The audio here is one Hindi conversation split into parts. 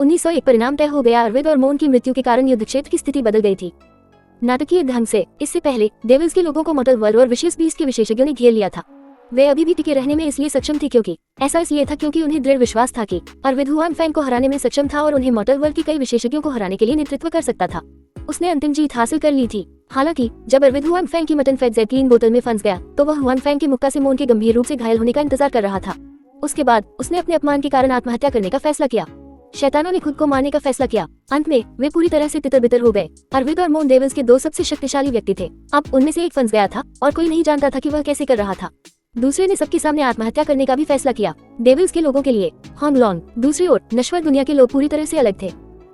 1901 परिणाम तय हो गया। अरविंद और मोन की मृत्यु के कारण युद्ध क्षेत्र की स्थिति बदल गई थी नाटकीय ढंग से। इससे पहले डेविल्स के लोगों को मोर्टल वर्ल्ड और विशियस बीस्ट के विशेषज्ञों ने घेर लिया था। वे अभी भी टिके रहने में इसलिए सक्षम थे क्योंकि ऐसा इसलिए था क्योंकि उन्हें दृढ़ विश्वास था कि अरविंद हुआन फैंग को हराने में सक्षम था और उन्हें मोर्टल वर्ल्ड के कई विशेषज्ञों को हराने के लिए नेतृत्व कर सकता था। उसने अंतिम जीत हासिल कर ली थी। हालांकि जब अरविंद हुआन फैंग की मटन फैट जेटलीन बोतल में फंस गया तो वह हुआन फैंग के मुक्का से मोन के गंभीर रूप से घायल होने का इंतजार कर रहा था। उसके बाद उसने अपने अपमान के कारण आत्महत्या करने का फैसला किया। शैतानों ने खुद को मारने का फैसला किया। अंत में वे पूरी तरह से तितर-बितर हो गए। अरविंद और मोन डेविल्स के दो सबसे शक्तिशाली व्यक्ति थे। अब उनमें से एक फंस गया था और कोई नहीं जानता था कि वह कैसे कर रहा था। दूसरे ने सबके सामने आत्महत्या करने का भी फैसला किया। डेविल्स के लोगों के लिए होंग लॉन्ग, दूसरी ओर नश्वर दुनिया के लोग पूरी तरह से अलग थे।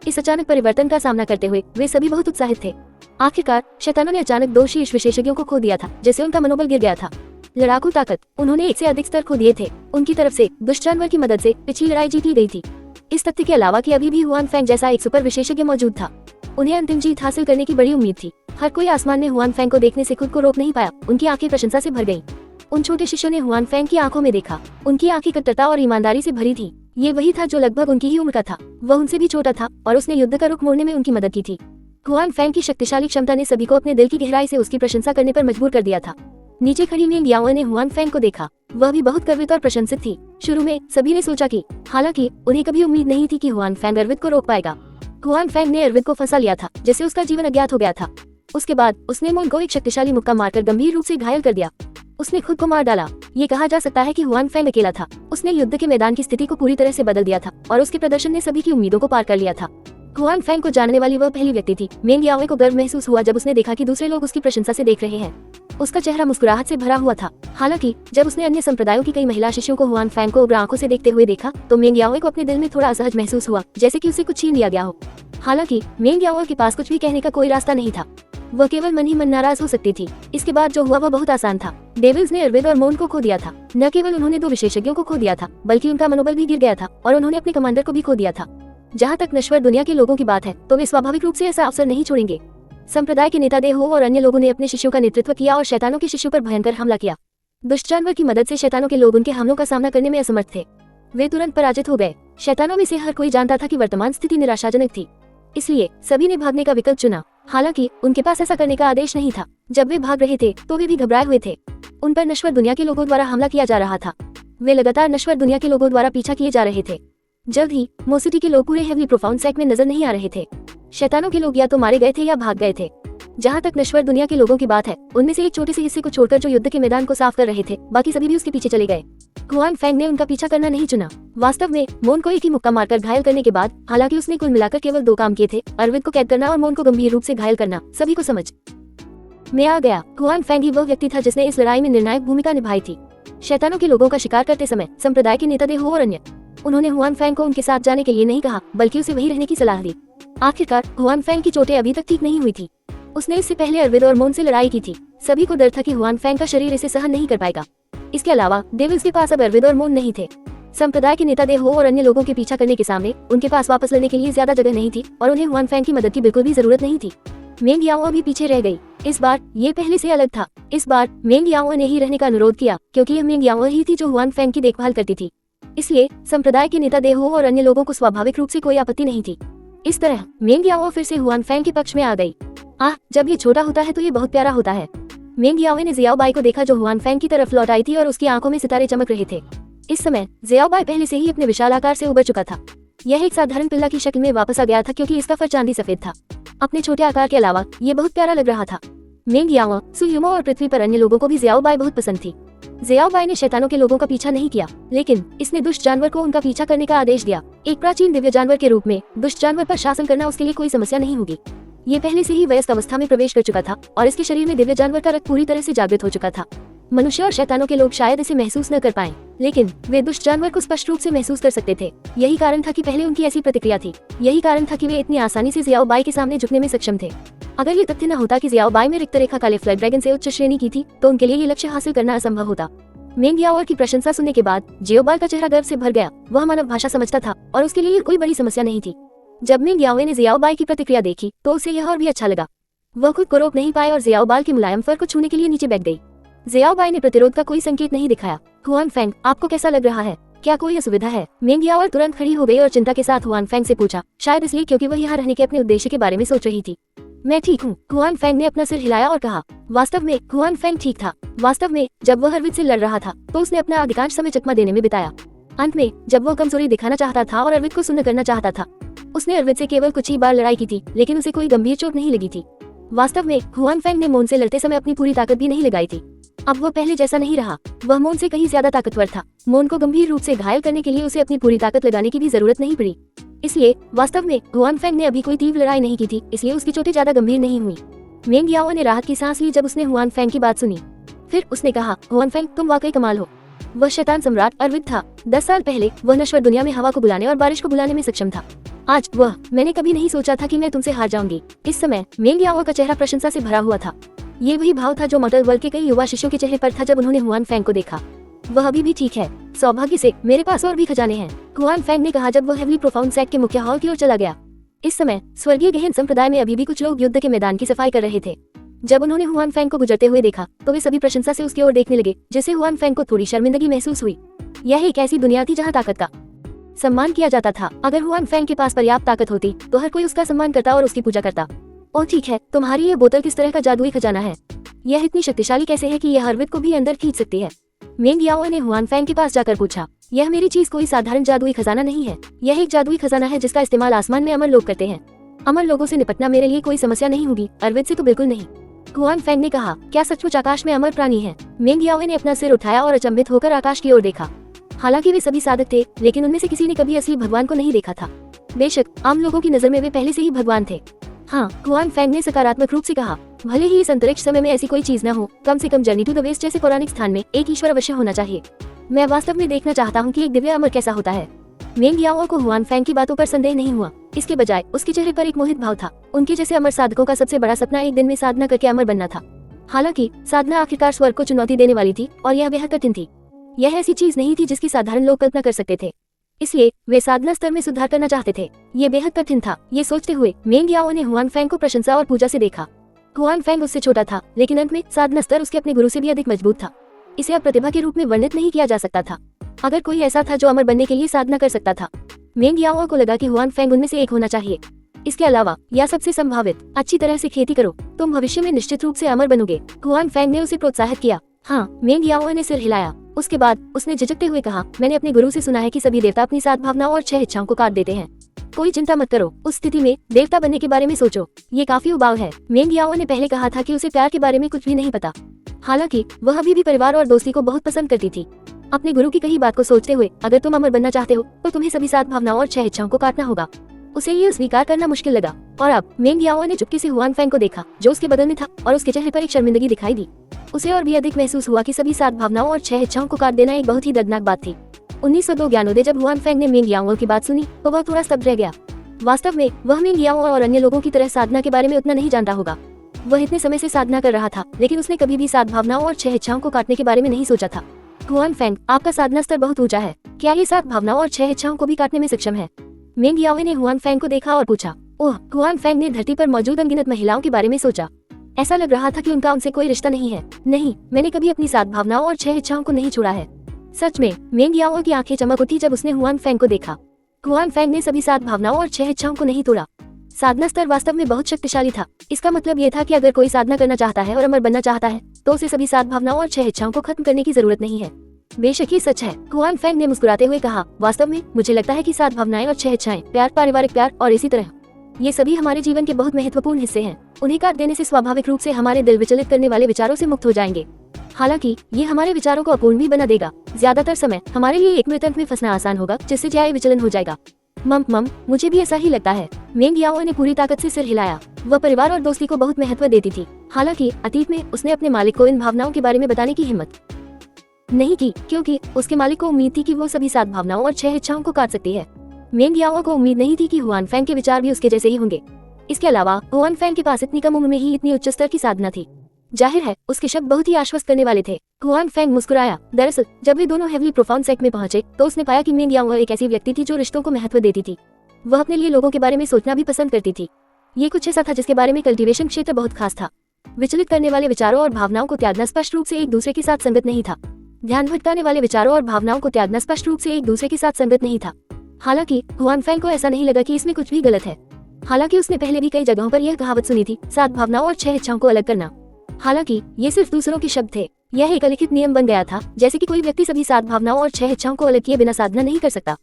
इस अचानक परिवर्तन का सामना करते हुए वे सभी बहुत उत्साहित थे। आखिरकार शैतानों ने अचानक दो शीर्ष विशेषज्ञों को खो दिया था, जिससे उनका मनोबल गिर गया था। लड़ाकू ताकत, उन्होंने एक से अधिक स्तर खो दिए थे। उनकी तरफ से दुष्ट जानवर की मदद से पिछली लड़ाई जीत ली गई थी। इस तथ्य के अलावा कि अभी भी हुआन फैंग जैसा एक सुपर विशेषज्ञ मौजूद था, उन्हें अंतिम जीत हासिल करने की बड़ी उम्मीद थी। हर कोई आसमान में हुआन फैंग को देखने से खुद को रोक नहीं पाया। उनकी आंखें प्रशंसा से भर गईं। उन छोटे शिष्यों ने हुआन फैंग की आंखों में देखा। उनकी आंखें कट्टरता और ईमानदारी से भरी थी। ये वही था जो लगभग उनकी ही उम्र का था। वह उनसे भी छोटा था और उसने युद्ध का रुख मोड़ने में उनकी मदद की थी। हुआन फैंग की शक्तिशाली क्षमता ने सभी को अपने दिल की गहराई से उसकी प्रशंसा करने पर मजबूर कर दिया था। नीचे खड़ी मेंग याओ ने हुआन फैंग को देखा। वह भी बहुत गर्वित और प्रशंसित थी। शुरू में सभी ने सोचा कि हालांकि उन्हें कभी उम्मीद नहीं थी कि हुआन फैंग अरविंद को रोक पाएगा। हुआन फैंग ने अरविंद को फंसा लिया था, जिससे उसका जीवन अज्ञात हो गया था। उसके बाद उसने मोन को एक शक्तिशाली मुक्का मारकर गंभीर रूप से घायल कर दिया। उसने खुद को मार डाला। ये कहा जा सकता है कि हुआन फैंग अकेला था। उसने युद्ध के मैदान की स्थिति को पूरी तरह से बदल दिया था और उसके प्रदर्शन ने सभी की उम्मीदों को पार कर लिया था। हुआन फैंग को जानने वाली वह पहली व्यक्ति थी। मेंग याओ को गर्व महसूस हुआ जब उसने देखा कि दूसरे लोग उसकी प्रशंसा से देख रहे हैं। उसका चेहरा मुस्कुराहट से भरा हुआ था। हालांकि जब उसने अन्य संप्रदायों की कई महिला शिष्यों को हुआन फैंग को उग्र आंखों से देखते हुए देखा तो मेंग याओ को अपने दिल में थोड़ा असहज महसूस हुआ, जैसे कि उसे कुछ छीन लिया गया हो। हालांकि मेंग याओ के पास कुछ भी कहने का कोई रास्ता नहीं था। वह केवल मन ही मन नाराज हो सकती थी। इसके बाद जो हुआ वह बहुत आसान था। डेविल्स ने अरविंद और मोन को खो दिया था। न केवल उन्होंने दो विशेषज्ञों को खो दिया था, बल्कि उनका मनोबल भी गिर गया था और उन्होंने अपने कमांडर को भी खो दिया था। जहाँ तक नश्वर दुनिया के लोगों की बात है तो वे स्वाभाविक रूप से ऐसा अवसर नहीं छोड़ेंगे। संप्रदाय के नेता देहो और अन्य लोगों ने अपने शिष्यों का नेतृत्व किया और शैतानों के शिष्यों पर भयंकर हमला किया। दुष्ट जानवर की मदद से शैतानों के लोग उनके हमलों का सामना करने में असमर्थ थे। वे तुरंत पराजित हो गए। शैतानों में से हर कोई जानता था कि वर्तमान स्थिति निराशाजनक थी, इसलिए सभी ने भागने का विकल्प चुना। हालांकि उनके पास ऐसा करने का आदेश नहीं था। जब वे भाग रहे थे तो वे भी घबराए हुए थे। उन पर नश्वर दुनिया के लोगों द्वारा हमला किया जा रहा था। वे लगातार नश्वर दुनिया के लोगों द्वारा पीछा किए जा रहे थे। जल्द ही मोसिटी के लोग पूरे हेवली प्रोफाउंड सैक में नजर नहीं आ रहे थे। शैतानों के लोग या तो मारे गए थे या भाग गए थे। जहाँ तक नश्वर दुनिया के लोगों की बात है, उनमें से एक छोटे से हिस्से को छोड़कर जो युद्ध के मैदान को साफ कर रहे थे, बाकी सभी भी उसके पीछे चले गए। हुआन फैंग ने उनका पीछा करना नहीं चुना। वास्तव में मोन को एक ही मुक्का मारकर घायल करने के बाद, हालांकि उसने कुल मिलाकर केवल दो काम किए थे, अरविंद को कैद करना और मोन को गंभीर रूप से घायल करना, सभी को समझ में आ गया। हुआन फैंग ही वह व्यक्ति था जिसने इस लड़ाई में निर्णायक भूमिका निभाई थी। शैतानों के लोगों का शिकार करते समय संप्रदाय के नेता देहो और अन्य, उन्होंने हुआन फैंग को उनके साथ जाने के लिए नहीं कहा, बल्कि उसे वहीं रहने की सलाह दी। आखिरकार हुआन फैंग की चोटें अभी तक ठीक नहीं हुई थी। उसने इससे पहले अरविंद और मोन से लड़ाई की थी। सभी को डर था कि हुआन फैंग का शरीर इसे सहन नहीं कर पाएगा। इसके अलावा डेविल्स के पास अब अरविंद और मोन नहीं थे। संप्रदाय के नेता देहो और अन्य लोगों के पीछा करने के सामने उनके पास वापस लेने के लिए ज्यादा जगह नहीं थी और उन्हें हुआन फैंग की मदद की बिल्कुल भी जरूरत नहीं थी। मेंग याओ भी पीछे रह गई। इस बार ये पहले से अलग था। इस बार मेंग याओ ने ही रहने का अनुरोध किया, क्योंकि यह मेंग याओ ही थी जो हुआन फैंग की देखभाल करती थी। इसलिए संप्रदाय के नेता देहो और अन्य लोगों को स्वाभाविक रूप से कोई आपत्ति नहीं थी। इस तरह मेंग याओ फिर से हुआन फैंग के पक्ष में आ गई। जब ये छोटा होता है तो ये बहुत प्यारा होता है। मेंग याओ ने जियाओ बाई को देखा जो हुआन फैंग की तरफ लौट आई थी और उसकी आंखों में सितारे चमक रहे थे। इस समय जियाओ बाई पहले से ही अपने विशाल आकार से उबर चुका था। यह एक साधारण पिल्ला की शक्ल में वापस आ गया था, क्योंकि इसका फर चांदी सफेद था। अपने छोटे आकार के अलावा ये बहुत प्यारा लग रहा था। मेंग याओ, सुयुमो और पृथ्वी पर अन्य लोगों को भी जियाओ बाई बहुत पसंद थी। जियाओ बाई ने शैतानों के लोगों का पीछा नहीं किया, लेकिन इसने दुष्ट जानवर को उनका पीछा करने का आदेश दिया। एक प्राचीन दिव्य जानवर के रूप में दुष्ट जानवर पर शासन करना उसके लिए कोई समस्या नहीं होगी। ये पहले से ही वयस्क अवस्था में प्रवेश कर चुका था और इसके शरीर में दिव्य जानवर का रक्त पूरी तरह से जागृत हो चुका था। मनुष्य और शैतानों के लोग शायद इसे महसूस न कर पाएं, लेकिन वे दुष्ट जानवर को स्पष्ट रूप से महसूस कर सकते थे। यही कारण था कि पहले उनकी ऐसी प्रतिक्रिया थी। यही कारण था कि वे इतनी आसानी से जियाओ बाई के सामने झुकने में सक्षम थे। अगर ये तथ्य न होता कि जियाओ बाई में रिक्त रेखा काले फ्लड ड्रैगन से उच्च श्रेणी की थी, तो उनके लिए ये लक्ष्य हासिल करना असंभव होता। मेंग याओ की प्रशंसा सुनने के बाद जियाओ बाई का चेहरा गर्व से भर गया। वह मानव भाषा समझता था और उसके लिए कोई बड़ी समस्या नहीं थी। जब मेंग याओ ने जियाओ बाई की प्रतिक्रिया देखी तो उसे यह और भी अच्छा लगा। वह खुद को रोक नहीं पाए और जियाओ बाई के मुलायम फर को छूने के लिए नीचे बैठ गई। जियाओ बाई ने प्रतिरोध का कोई संकेत नहीं दिखाया। हुआन फैंग, आपको कैसा लग रहा है? क्या कोई असुविधा है? मेंग याओ तुरंत खड़ी हो गई और चिंता के साथ हुआन फेंग से पूछा, शायद इसलिए क्योंकि वह यहाँ रहने के अपने उद्देश्य के बारे में सोच रही थी। मैं ठीक हूँ, हुआन फेंग ने अपना सिर हिलाया और कहा। वास्तव में हुआन फेंग ठीक था। वास्तव में जब वह अरविंद से लड़ रहा था तो उसने अपना अधिकांश समय चकमा देने में बिताया। अंत में जब वह कमजोरी दिखाना चाहता था और अरविंद को सुन्न करना चाहता था, उसने अरविंद से केवल कुछ ही बार लड़ाई की थी, लेकिन उसे कोई गंभीर चोट नहीं लगी थी। वास्तव में हुआन फेंग ने मोन से लड़ते समय अपनी पूरी ताकत भी नहीं लगाई थी। अब वह पहले जैसा नहीं रहा, वह मोन से कहीं ज्यादा ताकतवर था। मोन को गंभीर रूप से घायल करने के लिए उसे अपनी पूरी ताकत लगाने की भी जरूरत नहीं पड़ी। इसलिए वास्तव में हुआन फेंग ने अभी कोई तीव्र लड़ाई नहीं की थी, इसलिए उसकी चोटें ज्यादा गंभीर नहीं हुई। मेंग याओ ने राहत की सांस ली जब उसने हुआन फेंग की बात सुनी। फिर उसने कहा, हुआन फेंग तुम वाकई कमाल हो। वह शैतान सम्राट अरविंद था। 10 साल पहले वह नश्वर दुनिया में हवा को बुलाने और बारिश को बुलाने में सक्षम था। आज मैंने कभी नहीं सोचा था कि मैं तुमसे हार जाऊंगी। इस समय मेंग याओ का चेहरा प्रशंसा से भरा हुआ था। ये वही भाव था जो मॉडल वर्ल्ड के कई युवा शिष्यों के चेहरे पर था जब उन्होंने हुआन फेंग को देखा। वह अभी भी ठीक है। सौभाग्य से मेरे पास और भी खजाने हैं, हुआन फेंग ने कहा जब वह हेवली प्रोफाउंड सेक्ट के मुख्य हॉल की ओर चला गया। इस समय स्वर्गीय गहन संप्रदाय में अभी भी कुछ लोग युद्ध के मैदान की सफाई कर रहे थे। जब उन्होंने हुआन फेंग को गुजरते हुए देखा तो वे सभी प्रशंसा से उसकी ओर देखने लगे, जिससे हुआन फेंग को थोड़ी शर्मिंदगी महसूस हुई। यह एक ऐसी दुनिया थी जहाँ ताकत का सम्मान किया जाता था। अगर हुआन फेंग के पास पर्याप्त ताकत होती तो हर कोई उसका सम्मान करता और उसकी पूजा करता। और ठीक है, तुम्हारी ये बोतल किस तरह का जादुई खजाना है? यह इतनी शक्तिशाली कैसे है कि यह अरविंद को भी अंदर खींच सकती है? मेंग याओ ने हुआन फेंग के पास जाकर पूछा। यह मेरी चीज कोई साधारण जादुई खजाना नहीं है, यह एक जादुई खजाना है जिसका इस्तेमाल आसमान में अमर लोग करते हैं। अमर लोगों से निपटना मेरे लिए कोई समस्या नहीं होगी, अरविंद से तो बिल्कुल नहीं। हुआन फेंग ने कहा, क्या सचमुच आकाश में अमर प्राणी है? मेंग याओ ने अपना सिर उठाया और अचंभित होकर आकाश की ओर देखा। हालांकि वे सभी साधक थे, लेकिन उनमें से किसी ने कभी असली भगवान को नहीं देखा था। बेशक आम लोगों की नजर में वे पहले से ही भगवान थे। हाँ, हुआन फेंग ने सकारात्मक रूप से कहा, भले ही इस अंतरिक्ष समय में ऐसी कोई चीज न हो, कम से कम जर्नी टू द वेस्ट जैसे पौराणिक स्थान में एक ईश्वर अवश्य होना चाहिए। मैं वास्तव में देखना चाहता हूँ कि एक दिव्य अमर कैसा होता है। मेंग याओ को हुआन फेंग की बातों पर संदेह नहीं हुआ, इसके बजाय उसके चेहरे पर एक मोहित भाव था। उनके जैसे अमर साधकों का सबसे बड़ा सपना एक दिन में साधना करके अमर बनना था। हालांकि साधना आखिरकार स्वर्ग को चुनौती देने वाली थी और यह बेहद कठिन थी। यह ऐसी चीज नहीं थी जिसकी साधारण लोग कल्पना कर सकते थे, इसलिए वे साधना स्तर में सुधार करना चाहते थे। ये बेहद कठिन था। ये सोचते हुए मेंग याओ ने हुआन फेंग को प्रशंसा और पूजा से देखा। हुआन फेंग उससे छोटा था, लेकिन अंत में साधना स्तर उसके अपने गुरु से भी अधिक मजबूत था। इसे अब प्रतिभा के रूप में वर्णित नहीं किया जा सकता था। अगर कोई ऐसा था जो अमर बनने के लिए साधना कर सकता था, मेंग याओ को लगा कि हुआन फेंग उनमें से एक होना चाहिए। इसके अलावा या सबसे संभावित, अच्छी तरह से खेती करो, तुम भविष्य में निश्चित रूप से अमर बनोगे। हुआन फेंग ने उसे प्रोत्साहित किया। हाँ, मेंग याओ ने सिर हिलाया। उसके बाद उसने झिझकते हुए कहा, मैंने अपने गुरु से सुना है कि सभी देवता अपनी सात भावनाओं और 6 इच्छाओं को काट देते हैं। कोई चिंता मत करो, उस स्थिति में देवता बनने के बारे में सोचो, ये काफी उबाऊ है। मेंग याओ ने पहले कहा था कि उसे प्यार के बारे में कुछ भी नहीं पता। हालांकि वह अभी भी परिवार और दोस्ती को बहुत पसंद करती थी। अपने गुरु की कही बात को सोचते हुए, अगर तुम अमर बनना चाहते हो तो तुम्हें सभी 7 भावनाओं और 6 इच्छाओं को काटना होगा। उसे ये स्वीकार करना मुश्किल लगा। और अब मेंग याओ ने चुपके से हुआन फेंग को देखा जो उसके बगल में था, और उसके चेहरे पर एक शर्मिंदगी दिखाई दी। उसे और भी अधिक महसूस हुआ कि सभी 7 भावनाओं और 6 इच्छाओं को काट देना एक बहुत ही दर्दनाक बात थी। 1902 ज्ञानोदय जब हुआन फेंग ने मेंग याओ की बात सुनी तो वह थोड़ा स्तब्ध रह गया। वास्तव में वह मेंग याओ और अन्य लोगों की तरह साधना के बारे में उतना नहीं जानता होगा। वह इतने समय से साधना कर रहा था, लेकिन उसने कभी भी 7 भावनाओं और 6 इच्छाओं को काटने के बारे में नहीं सोचा था। हुआन फेंग, आपका साधना स्तर बहुत ऊंचा है, क्या ये 7 भावनाओं और 6 इच्छाओं को भी काटने में सक्षम है? मेंग याओ ने हुआन फेंग को देखा और पूछा। ओह, हुआन फेंग ने धरती पर मौजूद अनगिनत महिलाओं के बारे में सोचा। ऐसा लग रहा था कि उनका उनसे कोई रिश्ता नहीं है। नहीं, मैंने कभी अपनी 7 भावनाओं और 6 इच्छाओं को नहीं छोड़ा है। सच में, मेंग याओ की आंखें चमक उठी जब उसने हुआन फेंग को देखा। हुआन फेंग ने सभी 7 भावनाओं और 6 इच्छाओं को नहीं तोड़ा। साधना स्तर वास्तव में बहुत शक्तिशाली था। इसका मतलब ये था कि अगर कोई साधना करना चाहता है और अमर बनना चाहता है तो उसे सभी 7 भावनाओं और 6 इच्छाओं को खत्म करने की जरूरत नहीं है। बेशक ये सच है, हुआन फेंग ने मुस्कुराते हुए कहा। वास्तव में मुझे लगता है कि 7 भावनाएं और 6 इच्छाएं, प्यार, पारिवारिक प्यार और इसी तरह, ये सभी हमारे जीवन के बहुत महत्वपूर्ण हिस्से हैं। उन्हें काट देने से स्वाभाविक रूप से हमारे दिल विचलित करने वाले विचारों से मुक्त हो जाएंगे। हालांकि ये हमारे विचारों को अपूर्ण भी बना देगा। ज्यादातर समय हमारे लिए एक मृतंत्र में फंसना आसान होगा, जिससे जाए विचलन हो जाएगा। मम, मुझे भी ऐसा ही लगता है। मेंग याओ ने पूरी ताकत से सिर हिलाया। वह परिवार और दोस्ती को बहुत महत्व देती थी। हालांकि अतीत में उसने अपने मालिक को इन भावनाओं के बारे में बताने की हिम्मत नहीं की, क्योंकि उसके मालिक को उम्मीद थी कि वो सभी 7 भावनाओं और 6 इच्छाओं को काट सकती है। मेंग याओ को उम्मीद नहीं थी कि हुआन फेंग के विचार भी उसके जैसे ही होंगे। इसके अलावा हुआन फेंग के पास इतनी कम उम्र में ही इतनी उच्च स्तर की साधना थी। जाहिर है उसके शब्द बहुत ही आश्वस्त करने वाले थे। हुआन फेंग मुस्कुराया। दरअसल जब वे दोनों हेवली प्रोफाउंड सेक्ट में पहुंचे तो उसने पाया कि मेंग याओ एक ऐसी व्यक्ति थी जो रिश्तों को महत्व देती थी। वह अपने लिए लोगों के बारे में सोचना भी पसंद करती थी। ये कुछ ऐसा था जिसके बारे में कल्टीवेशन क्षेत्र बहुत खास था। विचलित करने वाले विचारों और भावनाओं को त्यागना स्पष्ट रूप से एक दूसरे के साथ संगत नहीं था। ध्यान भटकाने वाले विचारों और भावनाओं को त्यागना स्पष्ट रूप से एक दूसरे के साथ संगत नहीं था। हालांकि हुआन फैंग को ऐसा नहीं लगा कि इसमें कुछ भी गलत है। हालांकि उसने पहले भी कई जगहों पर यह कहावत सुनी थी, 7 भावनाओं और 6 इच्छाओं को अलग करना। हालांकि ये सिर्फ दूसरों के शब्द थे, यह एक अलिखित नियम बन गया था, जैसे कि कोई व्यक्ति सभी 7 भावनाओं और 6 इच्छाओं को अलग किए बिना साधना नहीं कर सकता।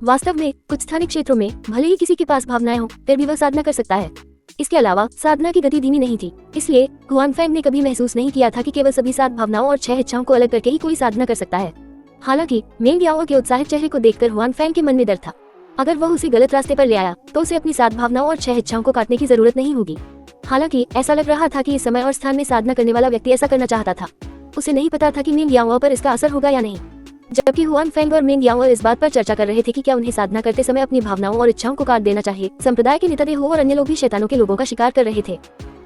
वास्तव में कुछ स्थानिक क्षेत्रों में भले ही किसी के पास भावनाएं हो, फिर भी वह साधना कर सकता है। इसके अलावा साधना की गति धीमी नहीं थी, इसलिए हुआन फैंग ने कभी महसूस नहीं किया था कि केवल सभी 7 भावनाओं और 6 इच्छाओं को अलग करके ही कोई साधना कर सकता है। हालांकि मेंग याओ के उत्साहित चेहरे को देखकर हुआन फैंग के मन में डर था। अगर वह उसे गलत रास्ते पर ले आया तो उसे अपनी 7 भावनाओं और 6 इच्छाओं को काटने की जरूरत नहीं होगी। हालांकि ऐसा लग रहा था कि इस समय और स्थान में साधना करने वाला व्यक्ति ऐसा करना चाहता था। उसे नहीं पता था कि मेंग याओ पर इसका असर होगा या नहीं। जबकि हुआन फैंग और मेंग याओ इस बात पर चर्चा कर रहे थे कि क्या उन्हें साधना करते समय अपनी भावनाओं और इच्छाओं को काट देना चाहिए, संप्रदाय के नेता देहो और अन्य लोग भी शैतानों के लोगों का शिकार कर रहे थे।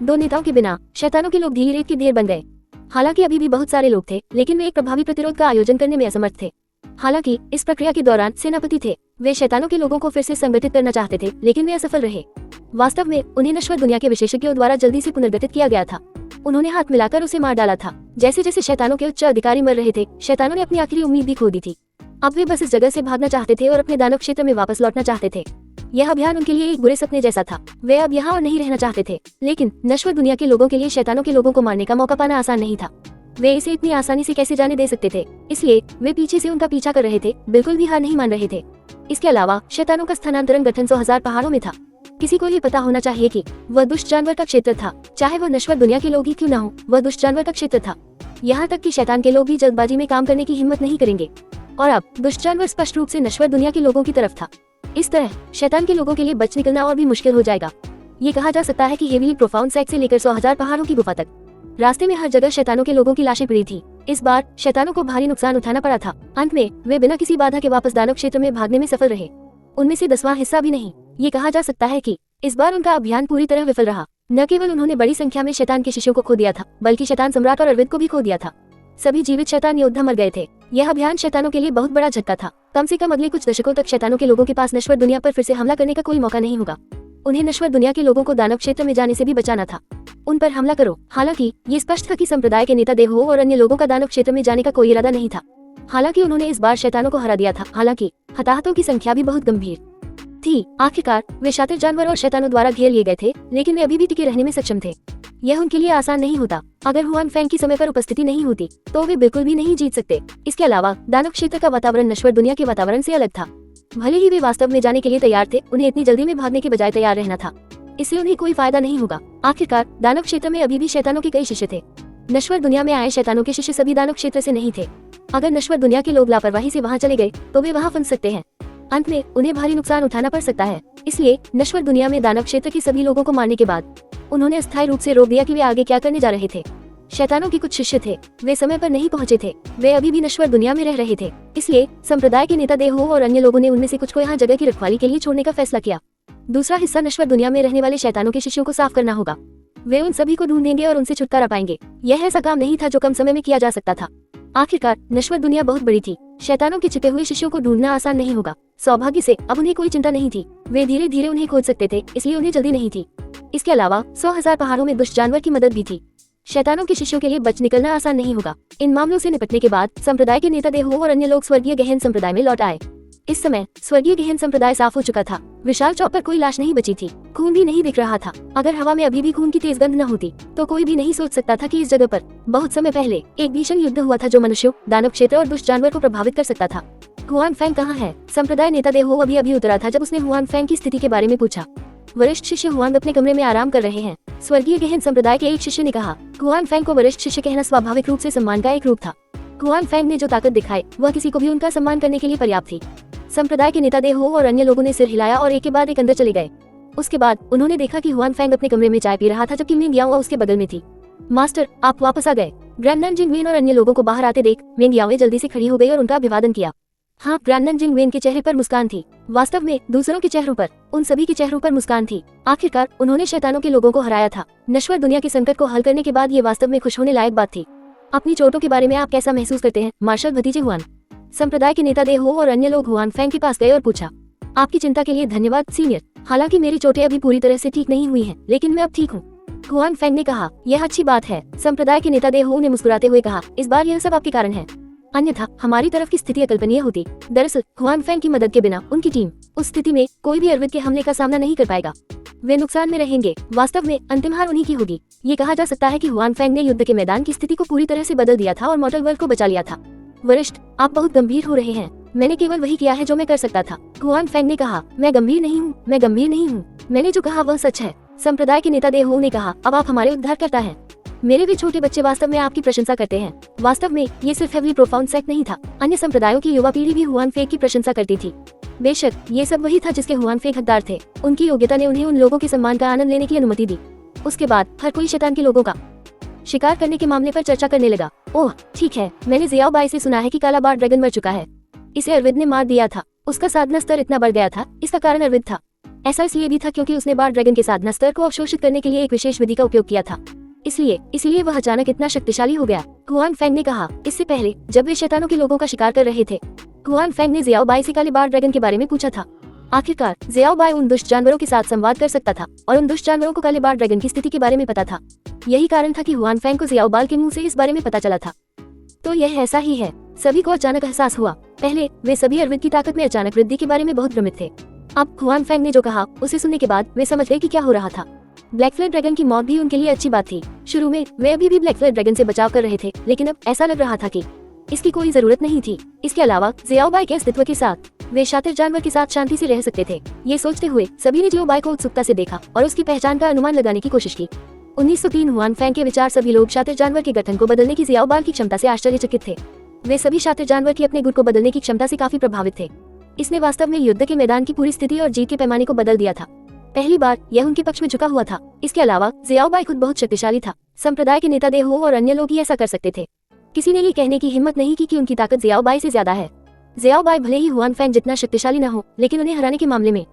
2 नेताओं के बिना शैतानों के लोग धीरे की ढेर बन गए। हालांकि अभी भी बहुत सारे लोग थे, लेकिन वे एक प्रभावी प्रतिरोध का आयोजन करने में असमर्थ थे। हालांकि इस प्रक्रिया के दौरान सेनापति थे, वे शैतानों के लोगों को फिर से संगठित करना चाहते थे, लेकिन वे असफल रहे। वास्तव में उन्हें नश्वर दुनिया के विशेषज्ञों द्वारा जल्दी से पुनर्गठित किया गया था। उन्होंने हाथ मिलाकर उसे मार डाला था। जैसे जैसे शैतानों के उच्च अधिकारी मर रहे थे, शैतानों ने अपनी आखिरी उम्मीद भी खो दी थी। अब वे बस इस जगह से भागना चाहते थे और अपने दानव क्षेत्र में वापस लौटना चाहते थे। यह अभियान उनके लिए एक बुरे सपने जैसा था। वे अब यहाँ और नहीं रहना चाहते थे, लेकिन नश्वर दुनिया के लोगों के लिए शैतानों के लोगों को मारने का मौका पाना आसान नहीं था। वे इसे इतनी आसानी से कैसे जाने दे सकते थे, इसलिए वे पीछे से उनका पीछा कर रहे थे, बिल्कुल भी हार नहीं मान रहे थे। इसके अलावा शैतानों का स्थानांतरण गठन 100,000 पहाड़ों में था। किसी को ये पता होना चाहिए कि वह दुष्ट जानवर का क्षेत्र था, चाहे वह नश्वर दुनिया के लोग ही क्यों न हो, वह दुष्ट जानवर का क्षेत्र था। यहाँ तक कि शैतान के लोग भी जल्दबाजी में काम करने की हिम्मत नहीं करेंगे। और अब दुष्ट जानवर स्पष्ट रूप से नश्वर दुनिया के लोगों की तरफ था। इस तरह शैतान के लोगों के लिए बच निकलना और भी मुश्किल हो जाएगा। ये कहा जा सकता है कि हेविली प्रोफाउंड सैक से लेकर 100,000 पहाड़ों की गुफा तक रास्ते में हर जगह शैतानों के लोगों की लाशें पड़ी थी। इस बार शैतानों को भारी नुकसान उठाना पड़ा था। अंत में वे बिना किसी बाधा के वापस दानव क्षेत्र में भागने में सफल रहे, उनमें से 10वां हिस्सा भी नहीं। ये कहा जा सकता है कि इस बार उनका अभियान पूरी तरह विफल रहा। न केवल उन्होंने बड़ी संख्या में शैतान के शिष्यों को खो दिया था, बल्कि शैतान सम्राट और अरविंद को भी खो दिया था। सभी जीवित शैतान योद्धा मर गए थे। यह अभियान शैतानों के लिए बहुत बड़ा झटका था। कम से कम अगले कुछ दशकों तक शैतानों के लोगों के पास नश्वर दुनिया पर फिर से हमला करने का कोई मौका नहीं होगा। उन्हें नश्वर दुनिया के लोगों को दानव क्षेत्र में जाने से भी बचाना था। उन पर हमला करो। हालांकि ये स्पष्ट था कि संप्रदाय के नेता देहो और अन्य लोगों का दानव क्षेत्र में जाने का कोई इरादा नहीं था। हालांकि उन्होंने इस बार शैतानों को हरा दिया था। हालांकि हताहतों की संख्या भी बहुत गंभीर थी। आखिरकार वे शातिर जानवर और शैतानों द्वारा घेर लिए गए थे, लेकिन वे अभी भी टिके रहने में सक्षम थे। यह उनके लिए आसान नहीं होता। अगर हुआन फैंग की समय पर उपस्थिति नहीं होती तो वे बिल्कुल भी नहीं जीत सकते। इसके अलावा दानव क्षेत्र का वातावरण नश्वर दुनिया के वातावरण से अलग था। भले ही वे वास्तव में जाने के लिए तैयार थे, उन्हें इतनी जल्दी में भागने के बजाय तैयार रहना था। इससे उन्हें कोई फायदा नहीं होगा। आखिरकार दानव क्षेत्र में अभी भी शैतानों के कई शिष्य थे। नश्वर दुनिया में आए शैतानों के शिष्य सभी दानव क्षेत्र से नहीं थे। अगर नश्वर दुनिया के लोग लापरवाही से वहाँ चले गए तो वे वहाँ फंस सकते हैं। अंत में उन्हें भारी नुकसान उठाना पड़ सकता है। इसलिए नश्वर दुनिया में दानव क्षेत्र के सभी लोगों को मारने के बाद उन्होंने अस्थायी रूप से रोक दिया कि वे आगे क्या करने जा रहे थे। शैतानों के कुछ शिष्य थे, वे समय पर नहीं पहुंचे थे। वे अभी भी नश्वर दुनिया में रह रहे थे। इसलिए संप्रदाय के नेता देहो और अन्य लोगों ने उनमें से कुछ को यहाँ जगह की रखवाली के लिए छोड़ने का फैसला किया। दूसरा हिस्सा नश्वर दुनिया में रहने वाले शैतानों के शिष्यों को साफ करना होगा। वे उन सभी को ढूंढेंगे और उनसे छुटकारा पाएंगे। यह ऐसा काम नहीं था जो कम समय में किया जा सकता था। आखिरकार नश्वर दुनिया बहुत बड़ी थी। शैतानों के छिपे हुए शिष्यों को ढूंढना आसान नहीं होगा। सौभाग्य से अब उन्हें कोई चिंता नहीं थी। वे धीरे धीरे उन्हें खोज सकते थे, इसलिए उन्हें जल्दी नहीं थी। इसके अलावा 100,000 पहाड़ों में दुष्ट जानवर की मदद भी थी। शैतानों के शिष्यों के लिए बच निकलना आसान नहीं होगा। इन मामलों से निपटने के बाद संप्रदाय के नेता देहो और अन्य लोग स्वर्गीय गहन संप्रदाय में लौट आए। इस समय स्वर्गीय गहन संप्रदाय साफ हो चुका था। विशाल चौक पर कोई लाश नहीं बची थी, खून भी नहीं दिख रहा था। अगर हवा में अभी भी खून की तेज गंध न होती तो कोई भी नहीं सोच सकता था कि इस जगह पर बहुत समय पहले एक भीषण युद्ध हुआ था जो मनुष्यों, दानव क्षेत्र और दुष्ट जानवर को प्रभावित कर सकता था। हुआन फैंग कहाँ है? संप्रदाय नेता देहो अभी उतरा था जब उसने हुआन फैंग की स्थिति के बारे में पूछा। वरिष्ठ शिष्य हुआन अपने कमरे में आराम कर रहे हैं। स्वर्गीय गहन संप्रदाय के एक शिष्य ने कहा। हुआन फैंग को वरिष्ठ शिष्य कहना स्वाभाविक रूप से सम्मान का एक रूप था। हुआन फैंग ने जो ताकत दिखाई वह किसी को भी उनका सम्मान करने के लिए पर्याप्त थी। संप्रदाय के नेता देहो और अन्य लोगों ने सिर हिलाया और एक के बाद एक अंदर चले गए। उसके बाद उन्होंने देखा कि हुआन फैंग अपने कमरे में चाय पी रहा था जबकि मेंग याओ उसके बगल में थी। मास्टर, आप वापस आ गए। ग्रैंडन जिंगवेन और अन्य लोगों को बाहर आते देख मेंग याओ जल्दी से खड़ी हो गई और उनका अभिवादन किया। हाँ, ग्रैंडन जिंगवेन के चेहरे पर मुस्कान थी। वास्तव में दूसरों के चेहरों पर, उन सभी के चेहरों पर मुस्कान थी। आखिरकार उन्होंने शैतानों के लोगों को हराया था। नश्वर दुनिया के संकट को हल करने के बाद ये वास्तव में खुश होने लायक बात थी। अपनी चोटों के बारे में आप कैसा महसूस करते हैं, मार्शल भतीजे हुआन? संप्रदाय के नेता देहो और अन्य लोग हुआन फैंग के पास गए और पूछा। आपकी चिंता के लिए धन्यवाद सीनियर। हालांकि मेरी चोटें अभी पूरी तरह से ठीक नहीं हुई हैं, लेकिन मैं अब ठीक हूँ। हुआन फैंग ने कहा। यह अच्छी बात है। संप्रदाय के नेता देहो ने मुस्कुराते हुए कहा। इस बार यह सब आपके कारण है। अन्यथा हमारी तरफ की स्थिति अकल्पनीय होती। दरअसल हुआन फैंग की मदद के बिना उनकी टीम उस स्थिति में कोई भी अरविंद के हमले का सामना नहीं कर पाएगा। वे नुकसान में रहेंगे। वास्तव में अंतिम हार उन्हीं की होगी। ये कहा जा सकता है कि हुआन फैंग ने युद्ध के मैदान की स्थिति को पूरी तरह से बदल दिया था और मॉर्टल वर्ल्ड को बचा लिया था। वरिष्ठ, आप बहुत गंभीर हो रहे हैं। मैंने केवल वही किया है जो मैं कर सकता था। हुआन फैंग ने कहा, मैं गंभीर नहीं हूँ, मैं गंभीर नहीं हूँ। मैंने जो कहा वह सच है। संप्रदाय के नेता दे हो ने कहा, अब आप हमारे उद्धार करता है। मेरे भी छोटे बच्चे वास्तव में आपकी प्रशंसा करते हैं। वास्तव में ये सिर्फ हेवली प्रोफाउंड सेक्ट नहीं था, अन्य संप्रदायों की युवा पीढ़ी भी हुआन फेंग की प्रशंसा करती थी। बेशक ये सब वही था जिसके हुआन फेंग हकदार थे। उनकी योग्यता ने उन्हें उन लोगों के सम्मान का आनंद लेने की अनुमति दी। उसके बाद हर कोई शैतान के लोगों का शिकार करने के मामले पर चर्चा करने लगा। ओह ठीक है, मैंने जियाओ बाई से सुना है कि काला बार ड्रैगन मर चुका है। इसे अरविंद ने मार दिया था। उसका साधना स्तर इतना बढ़ गया था, इसका कारण अरविंद था। ऐसा इसलिए भी था क्योंकि उसने बार ड्रैगन के साधना स्तर को अवशोषित करने के लिए एक विशेष विधि का उपयोग किया था। इसलिए वह अचानक इतना शक्तिशाली हो गया। हुआन फैंग ने कहा, इससे पहले जब वे शैतानों के लोगों का शिकार कर रहे थे, हुआन फैंग ने जियाओ बाई से काले बार ड्रैगन के बारे में पूछा था। आखिरकार जियाओ बाई उन दुष्ट जानवरों के साथ संवाद कर सकता था और उन दुष्ट जानवरों को काले बार ड्रैगन की स्थिति के बारे में पता था। यही कारण था कि हुआन फैंग को जियाओ बाल के मुंह से इस बारे में पता चला था। तो यह ऐसा ही है। सभी को अचानक एहसास हुआ। पहले वे सभी अरविंद की ताकत में अचानक वृद्धि के बारे में बहुत भ्रमित थे। अब हुआन फैंग ने जो कहा उसे सुनने के बाद वे समझ गए कि क्या हो रहा था। ब्लैक फ्लैग ड्रैगन की मौत भी उनके लिए अच्छी बात थी। शुरू में वे अभी भी ब्लैक फ्लैग ड्रैगन से बचाव कर रहे थे, लेकिन अब ऐसा लग रहा था कि इसकी कोई जरूरत नहीं थी। इसके अलावा जियाओ बाई के अस्तित्व के साथ वे शातिर जानवर के साथ शांति से रह सकते थे। ये सोचते हुए सभी ने जियाओ बाई को उत्सुकता से देखा और उसकी पहचान का अनुमान लगाने की कोशिश की। 1903 हुआन फैंग के विचार सभी लोग शातिर जानवर के गठन को बदलने की जियाओ बाई की क्षमता से आश्चर्यचकित थे। वे सभी शातिर जानवर की अपने गुण को बदलने की क्षमता से काफी प्रभावित थे। इसने वास्तव में युद्ध के मैदान की पूरी स्थिति और जीत के पैमाने को बदल दिया था। पहली बार यह उनके पक्ष में झुका हुआ था। इसके अलावा जियाओ बाई खुद बहुत शक्तिशाली था। संप्रदाय के नेता दे हो और अन्य लोग ही ऐसा कर सकते थे। किसी ने ये कहने की हिम्मत नहीं की कि उनकी ताकत जियाओ बाई से ज्यादा है। जियाओ बाई भले ही हुआन फैंग जितना शक्तिशाली न हो, लेकिन उन्हें हराने के मामले में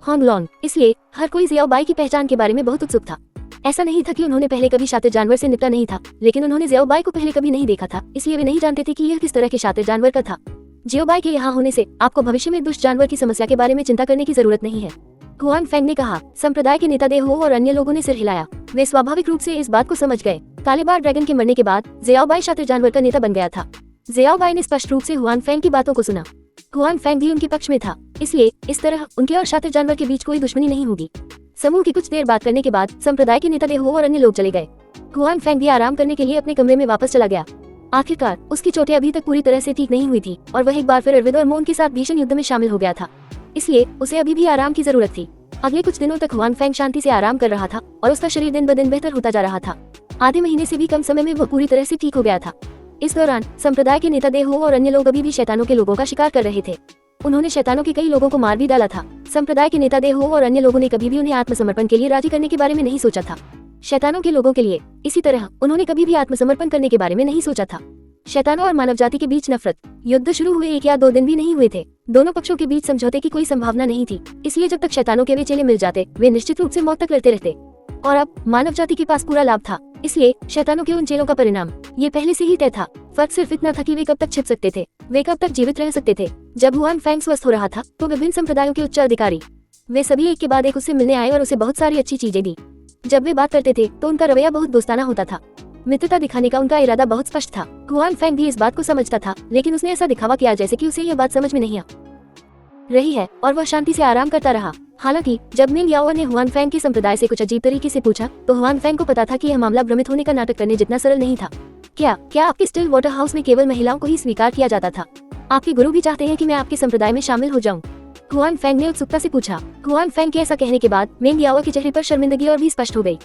होंग लॉन्ग। इसलिए हर कोई जियाओ बाई की पहचान के बारे में बहुत उत्सुक था। ऐसा नहीं था कि उन्होंने पहले कभी शातिर जानवर से निपटा नहीं था, लेकिन उन्होंने जियाओ बाई को पहले कभी नहीं देखा था, इसलिए वे नहीं जानते थे कि यह किस तरह के शातिर जानवर का था। जियाओ बाई के यहाँ होने से आपको भविष्य में दुष्ट जानवर की समस्या के बारे में चिंता करने की जरूरत नहीं है, हुआन फैंग ने कहा। संप्रदाय के नेता दे हो और अन्य लोगों ने सिर हिलाया। वे स्वाभाविक रूप से इस बात को समझ गए। काले बार ड्रैगन के मरने के बाद जियाओ बाई शातिर जानवर का नेता बन गया था। जियाओ बाई ने स्पष्ट रूप से हुआन फैंग की बातों को सुना। हुआन फैंग भी उनके पक्ष में था, इसलिए इस तरह उनके और शातिर जानवर के बीच कोई दुश्मनी नहीं होगी। समूह की कुछ देर बात करने के बाद संप्रदाय के नेता दे हो और अन्य लोग चले गए। हुआन फैंग भी आराम करने के लिए अपने कमरे में वापस चला गया। आखिरकार उसकी चोटें अभी तक पूरी तरह से ठीक नहीं हुई थी और वह एक बार फिर अरविंद और मोन के साथ भीषण युद्ध में शामिल हो गया था, इसलिए उसे अभी भी आराम की जरूरत थी। अगले कुछ दिनों तक हुआन फैंग शांति से आराम कर रहा था और उसका शरीर दिन ब दिन बेहतर होता जा रहा था। आधे महीने से भी कम समय में वह पूरी तरह से ठीक हो गया था। इस दौरान संप्रदाय के नेता दे हो और अन्य लोग अभी भी शैतानों के लोगों का शिकार कर रहे थे। उन्होंने शैतानों के कई लोगों को मार भी डाला था। संप्रदाय के नेता दे हो और अन्य लोगों ने कभी भी उन्हें आत्मसमर्पण के लिए राजी करने के बारे में नहीं सोचा था। शैतानों के लोगों के लिए इसी तरह उन्होंने कभी भी आत्मसमर्पण करने के बारे में नहीं सोचा था। शैतानों और मानव जाति के बीच नफरत। युद्ध शुरू हुए 1 या 2 दिन भी नहीं हुए थे। दोनों पक्षों के बीच समझौते की कोई संभावना नहीं थी, इसलिए जब तक शैतानों के वे चेले मिल जाते वे निश्चित रूप से मौत तक लड़ते रहते। और अब मानव जाति के पास पूरा लाभ था, इसलिए शैतानों के उन चेलों का परिणाम ये पहले से ही तय था। फर्क सिर्फ इतना था कि वे कब तक छिप सकते थे, वे कब तक जीवित रह सकते थे। जब हुआन फैंग स्वस्थ हो रहा था तो विभिन्न संप्रदायों के उच्च अधिकारी वे सभी एक के बाद एक उससे मिलने आए और उसे बहुत सारी अच्छी चीजें दी। जब वे बात करते थे तो उनका रवैया बहुत दोस्ताना होता था। मित्रता दिखाने का उनका इरादा बहुत स्पष्ट था। हुआन फैंग भी इस बात को समझता था, लेकिन उसने ऐसा दिखावा किया जैसे कि उसे यह बात समझ में नहीं आ रही है और वह शांति से आराम करता रहा। हालांकि जब मिंग याओ ने हुआन फैंग के संप्रदाय से कुछ अजीब तरीके से पूछा तो हुआन फैंग को पता था कि यह मामला भ्रमित होने का नाटक करने जितना सरल नहीं था। क्या आपके स्टिल वाटर हाउस में केवल महिलाओं को ही स्वीकार किया जाता था? आपके गुरु भी चाहते हैं कि मैं आपके संप्रदाय में शामिल हो जाऊं? हुआन फैंग ने उत्सुकता से पूछा। हुआन फैंग के ऐसा कहने के बाद मिंग याओ के चेहरे पर शर्मिंदगी और भी स्पष्ट हो गई।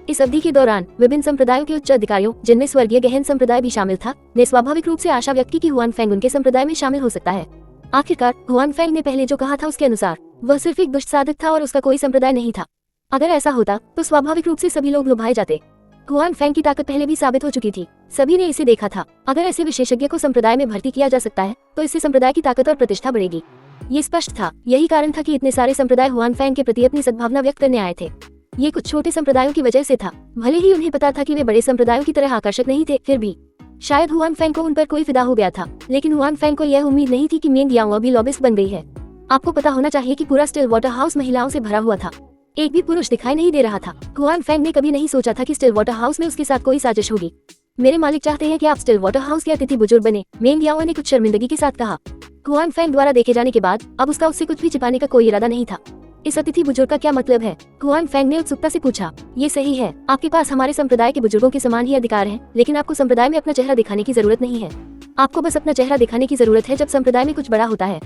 इस अवधि के दौरान विभिन्न संप्रदायों के उच्च अधिकारियों, जिनमें स्वर्गीय गहन संप्रदाय भी शामिल था, ने स्वाभाविक रूप से आशा व्यक्त की कि हुआन फैंग उनके संप्रदाय में शामिल हो सकता है। आखिरकार हुआन फैंग ने पहले जो कहा था उसके अनुसार वह सिर्फ एक दुष्ट साधक था और उसका कोई संप्रदाय नहीं था। अगर ऐसा होता तो स्वाभाविक रूप से सभी लोग लुभाए जाते। हुआन फैंग की ताकत पहले भी साबित हो चुकी थी, सभी ने इसे देखा था। अगर ऐसे विशेषज्ञ को संप्रदाय में भर्ती किया जा सकता है तो इससे संप्रदाय की ताकत और प्रतिष्ठा बढ़ेगी। ये स्पष्ट था। यही कारण था कि इतने सारे संप्रदाय हुआन फैंग के प्रति अपनी सद्भावना व्यक्त करने आए थे। ये कुछ छोटे संप्रदायों की वजह से था। भले ही उन्हें पता था कि वे बड़े संप्रदायों की तरह आकर्षक नहीं थे, फिर भी शायद हुआन फैंग को उन पर कोई फिदा हो गया था। लेकिन हुआन फैंग को यह उम्मीद नहीं थी कि मिंग याओ अभी लॉबिस्ट बन गई है। आपको पता होना चाहिए कि पूरा स्टिल वाटर हाउस महिलाओं से भरा हुआ था। एक भी पुरुष दिखाई नहीं दे रहा था। हुआन फैंग ने कभी नहीं सोचा था कि स्टिल वाटर हाउस में उसके साथ कोई साजिश होगी। मेरे मालिक चाहते हैं कि आप स्टिल वाटर हाउस के अतिथि बुजुर्ग बने, मेंग याओ ने कुछ शर्मिंदगी के साथ कहा। हुआन फैंग द्वारा देखे जाने के बाद अब उसका उससे कुछ भी छिपाने का कोई इरादा नहीं था। इस अतिथि बुजुर्ग का क्या मतलब है? हुआन फैंग ने उत्सुकता से पूछा। ये सही है, आपके पास हमारे संप्रदाय के बुजुर्गों के समान ही अधिकार हैं, लेकिन आपको संप्रदाय में अपना चेहरा दिखाने की जरूरत नहीं है। आपको बस अपना चेहरा दिखाने की जरूरत है जब संप्रदाय में कुछ बड़ा होता है,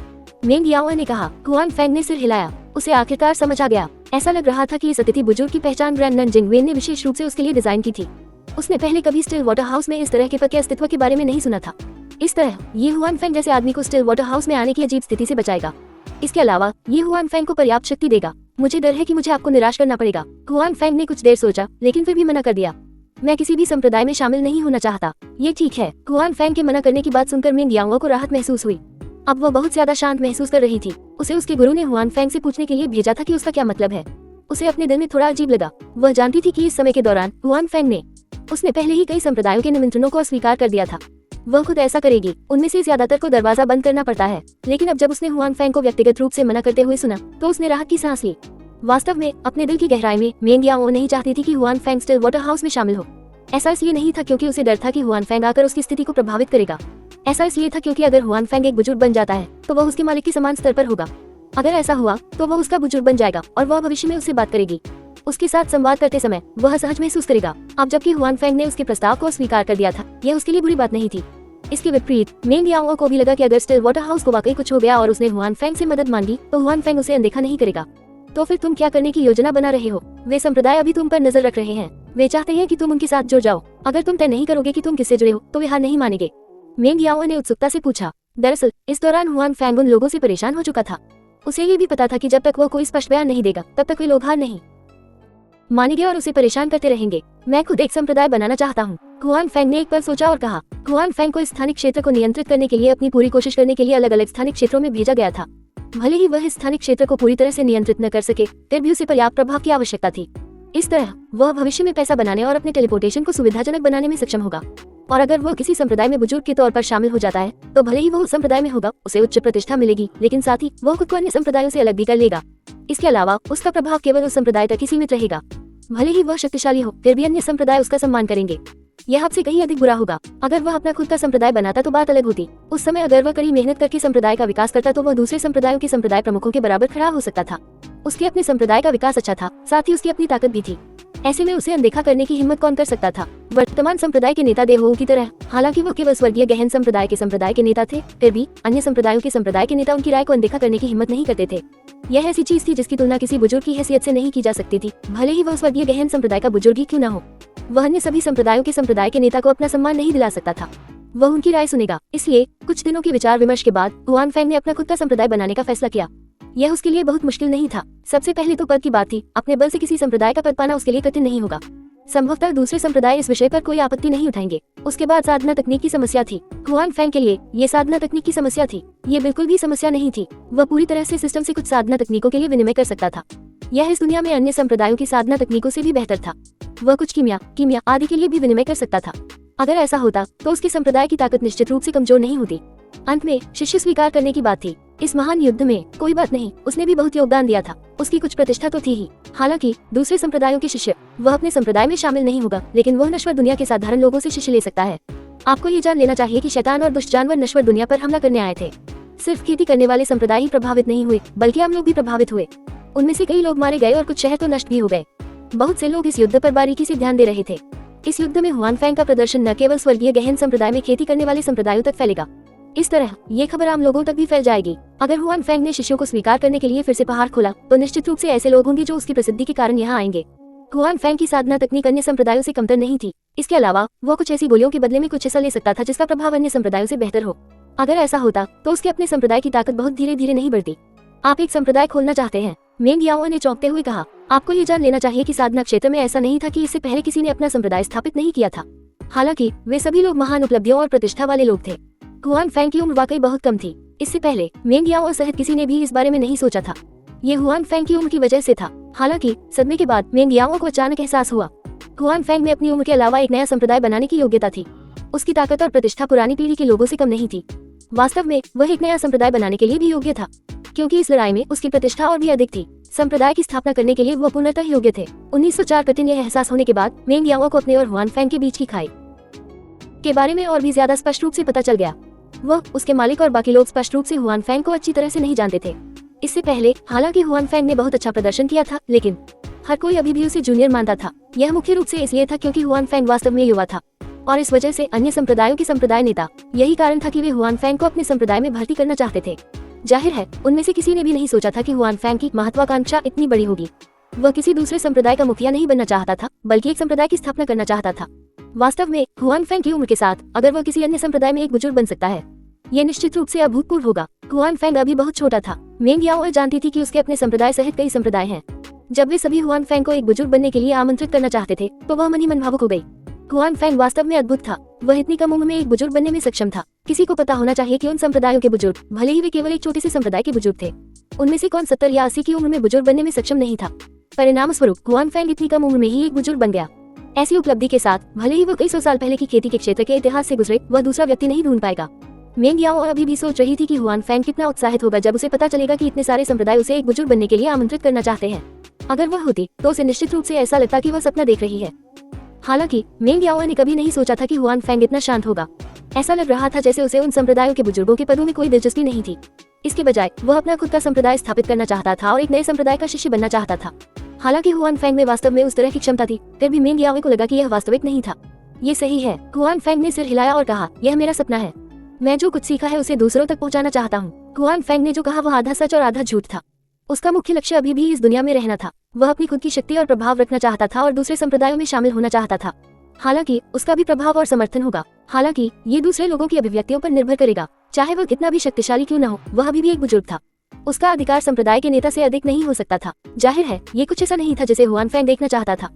मेंग याओ ने कहा। हुआन फैंग ने सिर हिलाया। उसे आखिरकार समझ आ गया। ऐसा लग रहा था कि इस अतिथि बुजुर्ग की पहचान ब्रैंडन जिंगवेन ने विशेष रूप से उसके लिए डिजाइन की थी। उसने पहले कभी स्टिल वाटर हाउस में इस तरह के पद के अस्तित्व के बारे में नहीं सुना था। इस तरह ये हुआन फैंग जैसे आदमी को स्टिल वाटर हाउस में आने की अजीब स्थिति से बचाएगा। इसके अलावा ये हुआन फैंग को पर्याप्त शक्ति देगा। मुझे डर है कि मुझे आपको निराश करना पड़ेगा। हुआन फैंग ने कुछ देर सोचा, लेकिन फिर भी मना कर दिया। मैं किसी भी संप्रदाय में शामिल नहीं होना चाहता। ये ठीक है। हुआन फैंग के मना करने की बात सुनकर मेंग याओ को राहत महसूस हुई। अब वो बहुत ज्यादा शांत महसूस कर रही थी। उसे उसके गुरु ने हुआन फैंग से पूछने के लिए भेजा था कि उसका क्या मतलब है। उसे अपने दिल में थोड़ा अजीब लगा। वह जानती थी कि इस समय के दौरान हुआन फैंग ने उसने पहले ही कई संप्रदायों के निमंत्रणों को अस्वीकार कर दिया था। वह खुद ऐसा करेगी। उनमें से ज्यादातर को दरवाजा बंद करना पड़ता है, लेकिन अब जब उसने हुआन फैंग को व्यक्तिगत रूप से मना करते हुए सुना तो उसने राहत की सांस ली। वास्तव में अपने दिल की गहराई में मेंग याओ नहीं चाहती थी कि Huan Fang still water house में शामिल हो। ऐसा इसलिए नहीं था क्योंकि उसे डर था कि हुआन फैंग आकर उसकी स्थिति को प्रभावित करेगा। ऐसा इसलिए था क्योंकि अगर हुआन फैंग एक बुजुर्ग बन जाता है तो वह उसके मालिक के समान स्तर पर होगा। अगर ऐसा हुआ तो वह उसका बुजुर्ग बन जाएगा और वह भविष्य में उससे बात करेगी। उसके साथ संवाद करते समय वह सहज महसूस करेगा। अब जबकि हुआन फैंग ने उसके प्रस्ताव को अस्वीकार कर दिया था, यह उसके लिए बुरी बात नहीं थी। इसके विपरीत मेंग याओ को भी लगा कि अगर स्टिल वाटर हाउस को वाकई कुछ हो गया और उसने हुआन फैंग से मदद मांगी तो हुआन फैंग उसे अनदेखा नहीं करेगा। तो फिर तुम क्या करने की योजना बना रहे हो? वे संप्रदाय अभी तुम पर नजर रख रहे हैं। वे चाहते हैं कि तुम उनके साथ जुड़ जाओ। अगर तुम तय नहीं करोगे कि तुम किससे जुड़े हो तो वे हार नहीं मानेंगे। मेंग याओ ने उत्सुकता से पूछा। दरअसल इस दौरान हुआन फैंग उन लोगों से परेशान हो चुका था। उसे ये भी पता था कि जब तक वह कोई स्पष्ट बयान नहीं देगा तब तक वे लोग हार नहीं मानेंगे और उसे परेशान करते रहेंगे। मैं खुद एक संप्रदाय बनाना चाहता हूँ, हुआन फैंग ने एक पल सोचा और कहा। हुआन फैंग को इस स्थानिक क्षेत्र को नियंत्रित करने के लिए अपनी पूरी कोशिश करने के लिए अलग अलग स्थानिक क्षेत्रों में भेजा गया था। भले ही वह इस स्थानिक क्षेत्र को पूरी तरह से नियंत्रित न कर सके, फिर भी उसे पर्याप्त प्रभाव की आवश्यकता थी। इस तरह वह भविष्य में पैसा बनाने और अपने टेलीपोर्टेशन को सुविधाजनक बनाने में सक्षम होगा। और अगर वह किसी संप्रदाय में बुजुर्ग के तौर पर शामिल हो जाता है तो भले ही वह उस संप्रदाय में होगा, उसे उच्च प्रतिष्ठा मिलेगी, लेकिन साथ ही वह खुद को अन्य संप्रदायों से अलग भी कर लेगा। इसके अलावा उसका प्रभाव केवल उस संप्रदाय तक ही सीमित रहेगा। भले ही वह शक्तिशाली हो, फिर भी अन्य संप्रदाय उसका सम्मान करेंगे। यह आपसे कहीं अधिक बुरा होगा। अगर वह अपना खुद का संप्रदाय बनाता तो बात अलग होती। उस समय अगर वह कड़ी मेहनत करके संप्रदाय का विकास करता तो वह दूसरे संप्रदायों के संप्रदाय प्रमुखों के बराबर खड़ा हो सकता था। उसके अपने संप्रदाय का विकास अच्छा था, साथ ही उसकी अपनी ताकत भी थी। ऐसे में उसे अनदेखा करने की हिम्मत कौन कर सकता था? वर्तमान संप्रदाय के नेता देवों की तरह, हालांकि वो केवल स्वर्गीय गहन संप्रदाय के नेता थे, फिर भी अन्य संप्रदायों के संप्रदाय के नेता उनकी राय को अनदेखा करने की हिम्मत नहीं करते थे। यह ऐसी चीज थी जिसकी तुलना किसी बुजुर्ग की हैसियत से नहीं की जा सकती थी, भले ही वह स्वर्गीय गहन संप्रदाय का बुजुर्ग ही क्यों न हो। वह अन्य सभी संप्रदायों के संप्रदाय के नेता को अपना सम्मान नहीं दिला सकता था। वह उनकी राय सुनेगा। इसलिए कुछ दिनों के विचार विमर्श के बाद हुआन फैंग ने अपना खुद का संप्रदाय बनाने का फैसला किया। यह उसके लिए बहुत मुश्किल नहीं था। सबसे पहले तो पद की बात थी। अपने बल से किसी संप्रदाय का पद पाना उसके लिए कठिन नहीं होगा। संभवतः दूसरे संप्रदाय इस विषय पर कोई आपत्ति नहीं उठाएंगे। उसके बाद साधना तकनीक की समस्या थी। हुआन फैंग के लिए ये साधना तकनीक की समस्या थी। ये बिल्कुल भी समस्या नहीं थी। वह पूरी तरह से सिस्टम से कुछ साधना तकनीकों के लिए विनिमय कर सकता था। यह इस दुनिया में अन्य संप्रदायों की साधना तकनीकों से भी बेहतर था। वह कुछ कीमिया आदि के लिए भी विनिमय कर सकता था। अगर ऐसा होता तो उसके संप्रदाय की ताकत निश्चित रूप से कमजोर नहीं होती। अंत में शिष्य स्वीकार करने की बात थी। इस महान युद्ध में कोई बात नहीं, उसने भी बहुत योगदान दिया था। उसकी कुछ प्रतिष्ठा तो थी ही। हालांकि दूसरे संप्रदायों के शिष्य, वह अपने संप्रदाय में शामिल नहीं होगा, लेकिन वह नश्वर दुनिया के साधारण लोगों से शिष्य ले सकता है। आपको ये जान लेना चाहिए कि शैतान और दुष्ट जानवर नश्वर दुनिया पर हमला करने आए थे। सिर्फ खेती करने वाले संप्रदाय ही प्रभावित नहीं हुए, बल्कि आम लोग भी प्रभावित हुए। उनमें से कई लोग मारे गए और कुछ शहर तो नष्ट भी हो गए। बहुत से लोग इस युद्ध पर बारीकी से ध्यान दे रहे थे। इस युद्ध में हुआन फैंग का प्रदर्शन न केवल स्वर्गीय गहन संप्रदाय में खेती करने वाले संप्रदायों तक फैलेगा, इस तरह ये खबर आम लोगों तक भी फैल जाएगी। अगर हुआन फैंग ने शिष्यों को स्वीकार करने के लिए फिर से पहाड़ खोला तो निश्चित रूप से ऐसे लोग होंगे जो उसकी प्रसिद्धि के कारण यहाँ आएंगे। हुआन फैंग की साधना तकनीक अन्य संप्रदायों से कमतर नहीं थी। इसके अलावा वो कुछ ऐसी बोलियों के बदले में कुछ हिस्सा ले सकता था जिसका प्रभाव अन्य संप्रदायों से बेहतर हो। अगर ऐसा होता तो उसके अपने संप्रदाय की ताकत बहुत धीरे धीरे नहीं बढ़ती। आप एक संप्रदाय खोलना चाहते हैं? मेंग याओ ने चौंकते हुए कहा। आपको ये जान लेना चाहिए कि साधना क्षेत्र में ऐसा नहीं था कि इससे पहले किसी ने अपना संप्रदाय स्थापित नहीं किया था। हालांकि वे सभी लोग महान उपलब्धियों और प्रतिष्ठा वाले लोग थे। हुआन फैंग की उम्र वाकई बहुत कम थी। इससे पहले मेंग याओ सहित किसी ने भी इस बारे में नहीं सोचा था। ये हुआन फैंग की उम्र की वजह से था। हालांकि सदमे के बाद मेंग याओ को अचानक एहसास हुआ हुआन फैंग में अपनी उम्र के अलावा एक नया संप्रदाय बनाने की योग्यता थी। उसकी ताकत और प्रतिष्ठा पुरानी पीढ़ी के लोगों से कम नहीं थी। वास्तव में वह एक नया संप्रदाय बनाने के लिए भी योग्य था, क्योंकि इस लड़ाई में उसकी प्रतिष्ठा और भी अधिक थी। संप्रदाय की स्थापना करने के लिए वह पूर्णतः योग्य थे। 1904 कठिन यह एहसास होने के बाद मेंग याओ को अपने और हुआन फैंग के बीच की खाई के बारे में और भी ज्यादा स्पष्ट रूप से पता चल गया। वह, उसके मालिक और बाकी लोग स्पष्ट रूप से हुआन फैंग को अच्छी तरह से नहीं जानते थे। इससे पहले हालांकि हुआन फैंग ने बहुत अच्छा प्रदर्शन किया था, लेकिन हर कोई अभी भी उसे जूनियर मानता था। यह मुख्य रूप से इसलिए था क्योंकि हुआन फैंग वास्तव में युवा था और इस वजह से अन्य संप्रदायों के संप्रदाय नेता यही कारण था कि वे हुआन फैंग को अपने संप्रदाय में भर्ती करना चाहते थे। जाहिर है, उनमें से किसी ने भी नहीं सोचा था कि हुआन फैंग की महत्वाकांक्षा इतनी बड़ी होगी। वह किसी दूसरे संप्रदाय का मुखिया नहीं बनना चाहता था, बल्कि एक संप्रदाय की स्थापना करना चाहता था। वास्तव में हुआन फैंग की उम्र के साथ अगर वह किसी अन्य संप्रदाय में एक बुजुर्ग बन सकता है, ये निश्चित रूप से अभूतपूर्व होगा। हुआन फैंग अभी बहुत छोटा था। मेंग याओ जानती थी कि उसके अपने संप्रदाय सहित कई संप्रदाय हैं। जब वे सभी हुआन फैंग को एक बुजुर्ग बनने के लिए आमंत्रित करना चाहते थे, तो वह मन ही मन भावुक हो गई। हुआन फैंग वास्तव में अद्भुत था। वह इतनी कम उम्र में एक बुजुर्ग बनने में सक्षम था। किसी को पता होना चाहिए कि उन संप्रदायों के बुजुर्ग, भले ही वे केवल एक छोटे से संप्रदाय के बुजुर्ग थे, उनमें से कौन 70 या 80 की उम्र में बुजुर्ग बनने में सक्षम नहीं था। परिणाम स्वरूप हुआन फैंग इतनी कम उम्र में ही एक बुजुर्ग बन गया। ऐसी उपलब्धि के साथ भले ही वह कई सौ साल पहले की खेती के क्षेत्र के इतिहास से गुजरे, वह दूसरा व्यक्ति नहीं ढूंढ पाएगा। मेंग याओ अभी भी सोच रही थी कि हुआन फैंग कितना उत्साहित होगा जब उसे पता चलेगा कि इतने सारे संप्रदाय उसे एक बुजुर्ग बनने के लिए आमंत्रित करना चाहते हैं। अगर वह होती तो उसे निश्चित रूप से ऐसा लगता कि वह सपना देख रही है। हालांकि मेंग याओ ने कभी नहीं सोचा था कि हुआन फैंग इतना शांत होगा। ऐसा लग रहा था जैसे उसे उन संप्रदायों के बुजुर्गों के पदों में कोई दिलचस्पी नहीं थी। इसके बजाय वह अपना खुद का संप्रदाय स्थापित करना चाहता था और एक नए संप्रदाय का शिष्य बनना चाहता था। हालांकि हुआन फैंग में वास्तव में उस तरह की क्षमता थी, फिर भी मेंग याओ को लगा कि यह वास्तविक नहीं था। ये सही है, हुआन फैंग ने सिर हिलाया और कहा, यह मेरा सपना है। मैं जो कुछ सीखा है उसे दूसरों तक पहुंचाना चाहता हूँ। हुआन फैंग ने जो कहा वह आधा सच और आधा झूठ था। उसका मुख्य लक्ष्य अभी भी इस दुनिया में रहना था। वह अपनी खुद की शक्ति और प्रभाव रखना चाहता था और दूसरे संप्रदायों में शामिल होना चाहता था। हालांकि उसका भी प्रभाव और समर्थन होगा। हालांकि ये दूसरे लोगों की अभिव्यक्तियों पर निर्भर करेगा। चाहे वह कितना भी शक्तिशाली क्यों न हो, वह अभी भी एक बुजुर्ग था। उसका अधिकार संप्रदाय के नेता से अधिक नहीं हो सकता था। जाहिर है, ये कुछ ऐसा नहीं था जिसे हुआन फैंग देखना चाहता था।